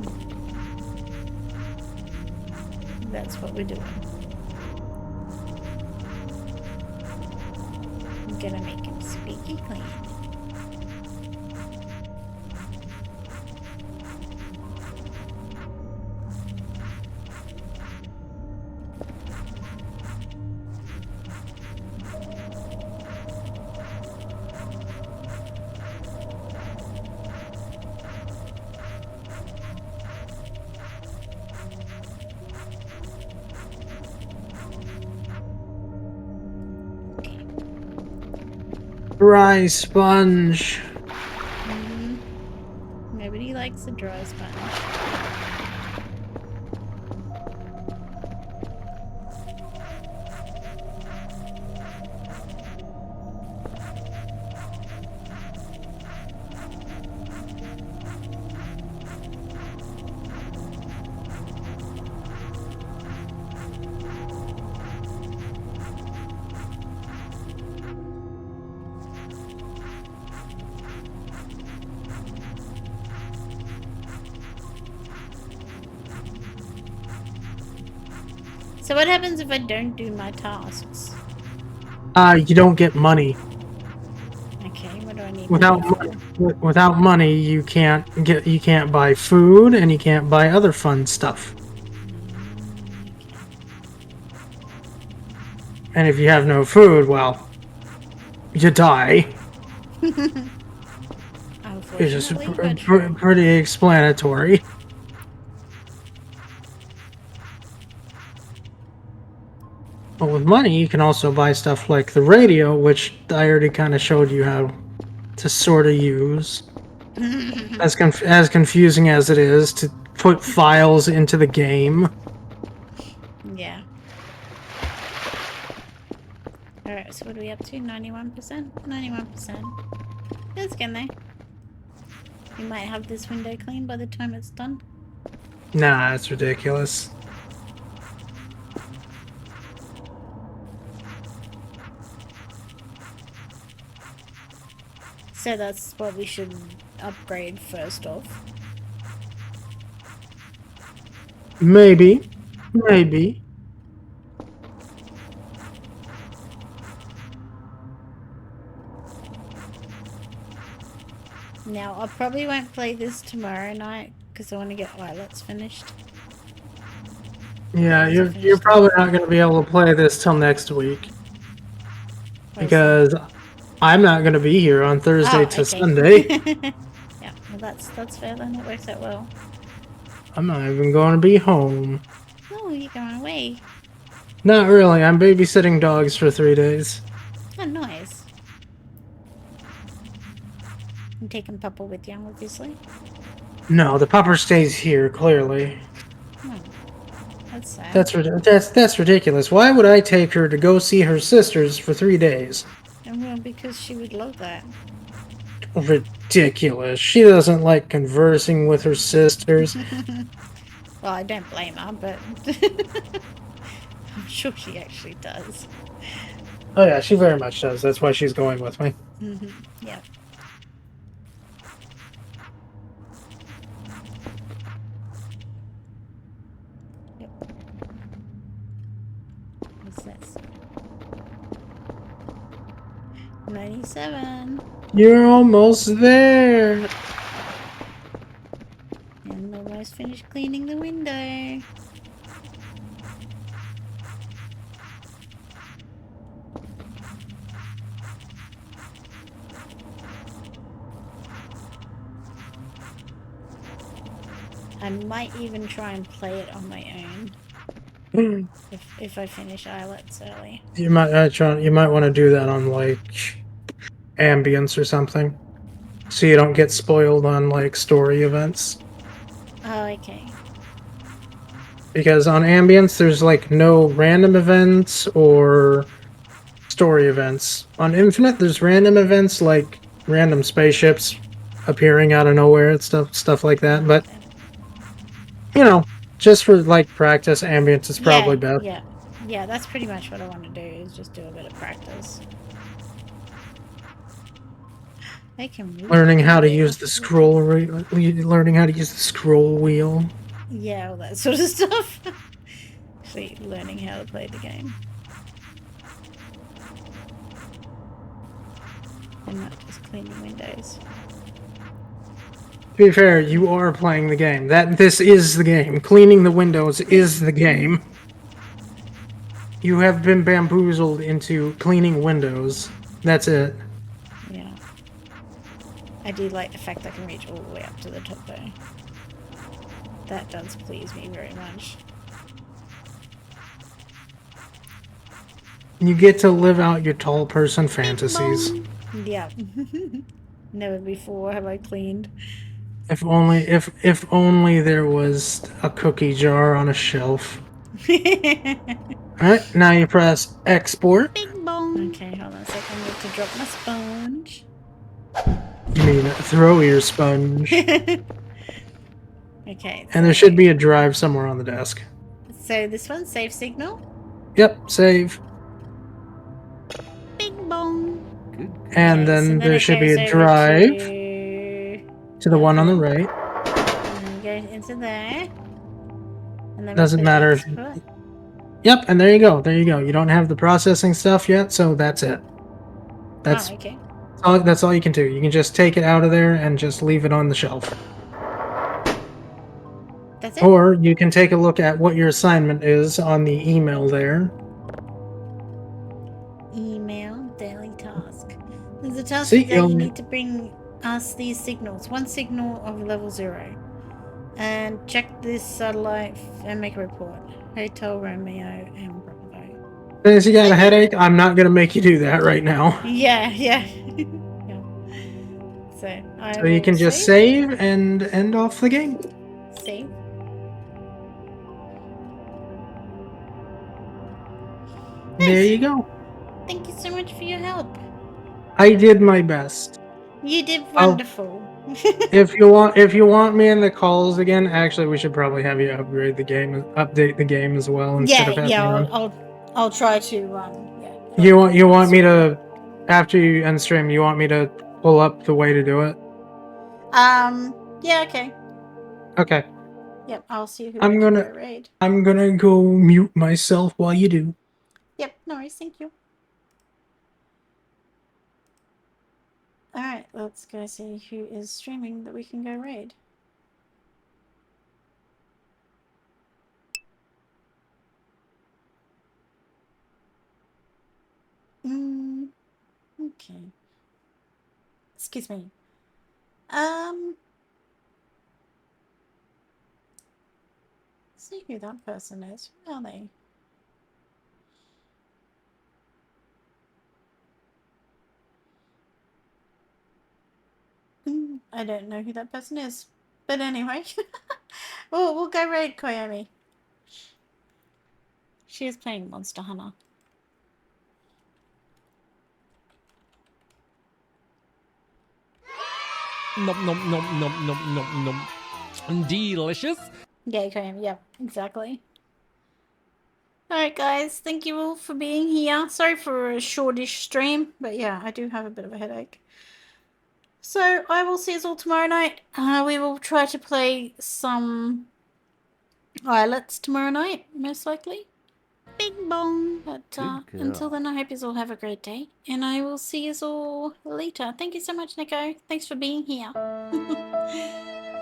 Speaker 1: That's what we're doing. I'm gonna make him squeaky clean.
Speaker 3: dry sponge.
Speaker 1: Nobody likes a dry sponge. So what happens if I don't do my tasks?
Speaker 3: You don't get money.
Speaker 1: Okay, what do I need
Speaker 3: Without
Speaker 1: money for?
Speaker 3: without money, you can't buy food and you can't buy other fun stuff. And if you have no food, well, you die. It's just
Speaker 1: Unfortunately, but
Speaker 3: pretty explanatory. But with money, you can also buy stuff like the radio, which I already kind of showed you how to sort of use. As confusing as it is to put files into the game.
Speaker 1: yeah. Alright, so what are we up to? 91%? 91%. That's getting there. We might have this window clean by the time it's done.
Speaker 3: Nah, that's ridiculous.
Speaker 1: So that's what we should upgrade first off.
Speaker 3: Maybe. Maybe.
Speaker 1: Now, I probably won't play this tomorrow night because I want to get Islets finished.
Speaker 3: Yeah, you're probably not going to be able to play this till next week. Because I'm not going to be here on Thursday to Sunday.
Speaker 1: Yeah, well that's fair then. It works out well.
Speaker 3: I'm not even going to be home.
Speaker 1: Oh, you're going away.
Speaker 3: Not really. I'm babysitting dogs for 3 days.
Speaker 1: Oh, nice. I'm taking Papa with you, obviously.
Speaker 3: No, the pupper stays here, clearly.
Speaker 1: Oh, that's sad.
Speaker 3: That's ridiculous. Why would I take her to go see her sisters for 3 days?
Speaker 1: Well, because she would love that.
Speaker 3: Ridiculous. She doesn't like conversing with her sisters.
Speaker 1: Well, I don't blame her, but I'm sure she actually does.
Speaker 3: Oh yeah, she very much does. That's why she's going with me.
Speaker 1: Yeah. Yep. What's this? 97.
Speaker 3: You're almost there.
Speaker 1: And almost finished cleaning the window. I might even try and play it on my own. if I finish Islets early.
Speaker 3: You might want to do that on like ambience or something, so you don't get spoiled on like story events.
Speaker 1: Oh, okay.
Speaker 3: Because on ambience, there's like no random events or story events. On Infinite, there's random events like random spaceships appearing out of nowhere and stuff like that. But you know, just for like practice, ambience is probably best.
Speaker 1: Yeah, that's pretty much what I want to do, is just do a bit of practice. I can
Speaker 3: Learning how to use the scroll, learning how to use the scroll wheel.
Speaker 1: Yeah, all that sort of stuff. Actually, learning how to play the game. And not just cleaning windows.
Speaker 3: To be fair, you are playing the game. This is the game. Cleaning the windows is the game. You have been bamboozled into cleaning windows. That's it.
Speaker 1: Yeah. I do like the fact I can reach all the way up to the top though. That does please me very much.
Speaker 3: You get to live out your tall person fantasies.
Speaker 1: Yeah. Never before have I cleaned.
Speaker 3: If only there was a cookie jar on a shelf.
Speaker 1: Bing
Speaker 3: Alright, now you press export.
Speaker 5: bong.
Speaker 1: Okay, hold on a second. I need to drop my sponge.
Speaker 3: You mean throw your sponge.
Speaker 1: Okay.
Speaker 3: And there should be a drive somewhere on the desk.
Speaker 1: So this one, save signal.
Speaker 3: Yep, save.
Speaker 5: Bing bong.
Speaker 6: Good.
Speaker 3: And
Speaker 1: Okay,
Speaker 3: then
Speaker 1: so
Speaker 3: there
Speaker 1: it
Speaker 3: should be
Speaker 1: goes
Speaker 3: a
Speaker 1: over
Speaker 3: drive
Speaker 1: to
Speaker 3: the one on the
Speaker 1: there.
Speaker 3: right.
Speaker 1: And then go into there. And then we
Speaker 3: Doesn't
Speaker 1: click
Speaker 3: matter.
Speaker 1: export.
Speaker 3: Yep, and there you go. There you go. You don't have the processing stuff yet, so that's it. That's
Speaker 1: Oh, okay.
Speaker 3: that's all you can do. You can just take it out of there and just leave it on the shelf.
Speaker 1: That's it.
Speaker 3: Or you can take a look at what your assignment is on the email there.
Speaker 1: Email daily task. There's a task
Speaker 3: See,
Speaker 1: that you
Speaker 3: you'll-
Speaker 1: need to bring us these signals. One signal of level 0. And check this satellite and make a report. Hotel Romeo and Bravo.
Speaker 3: Since you got a headache, I'm not gonna make you do that right now.
Speaker 1: Yeah. Yeah. So I
Speaker 3: So you
Speaker 1: will
Speaker 3: can just save and end off the game.
Speaker 1: Save.
Speaker 3: There you go.
Speaker 1: Thank you so much for your help.
Speaker 3: I did my best.
Speaker 1: You did
Speaker 3: Oh.
Speaker 1: wonderful.
Speaker 3: If you want me in the calls again, actually, we should probably have you update the game as well instead of having
Speaker 1: yeah.
Speaker 3: you.
Speaker 1: I'll try to. Yeah.
Speaker 3: You want me to, after you end stream, you want me to pull up the way to do it?
Speaker 1: Yeah. Okay.
Speaker 3: Okay.
Speaker 1: Yep. I'll see who
Speaker 3: I'm
Speaker 1: I can
Speaker 3: gonna-
Speaker 1: go raid.
Speaker 3: I'm gonna go mute myself while you do.
Speaker 1: Yep. No worries. Thank you. All right. Let's go see who is streaming that we can go raid. Okay. Excuse me. See who that person is. Who are they? I don't know who that person is. But anyway. We'll go raid Koyomi. She is playing Monster Hunter.
Speaker 7: Nom nom nom nom nom nom nom. Delicious.
Speaker 1: Yeah, Koyomi. Yep, exactly. Alright guys, thank you all for being here. Sorry for a shortish stream, but yeah, I do have a bit of a headache. So I will see us all tomorrow night. We will try to play some islets tomorrow night, most likely.
Speaker 5: Bing bong.
Speaker 1: But
Speaker 2: Good girl.
Speaker 1: until then, I hope you all have a great day, and I will see you all later. Thank you so much, Nico. Thanks for being here.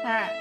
Speaker 1: Alright.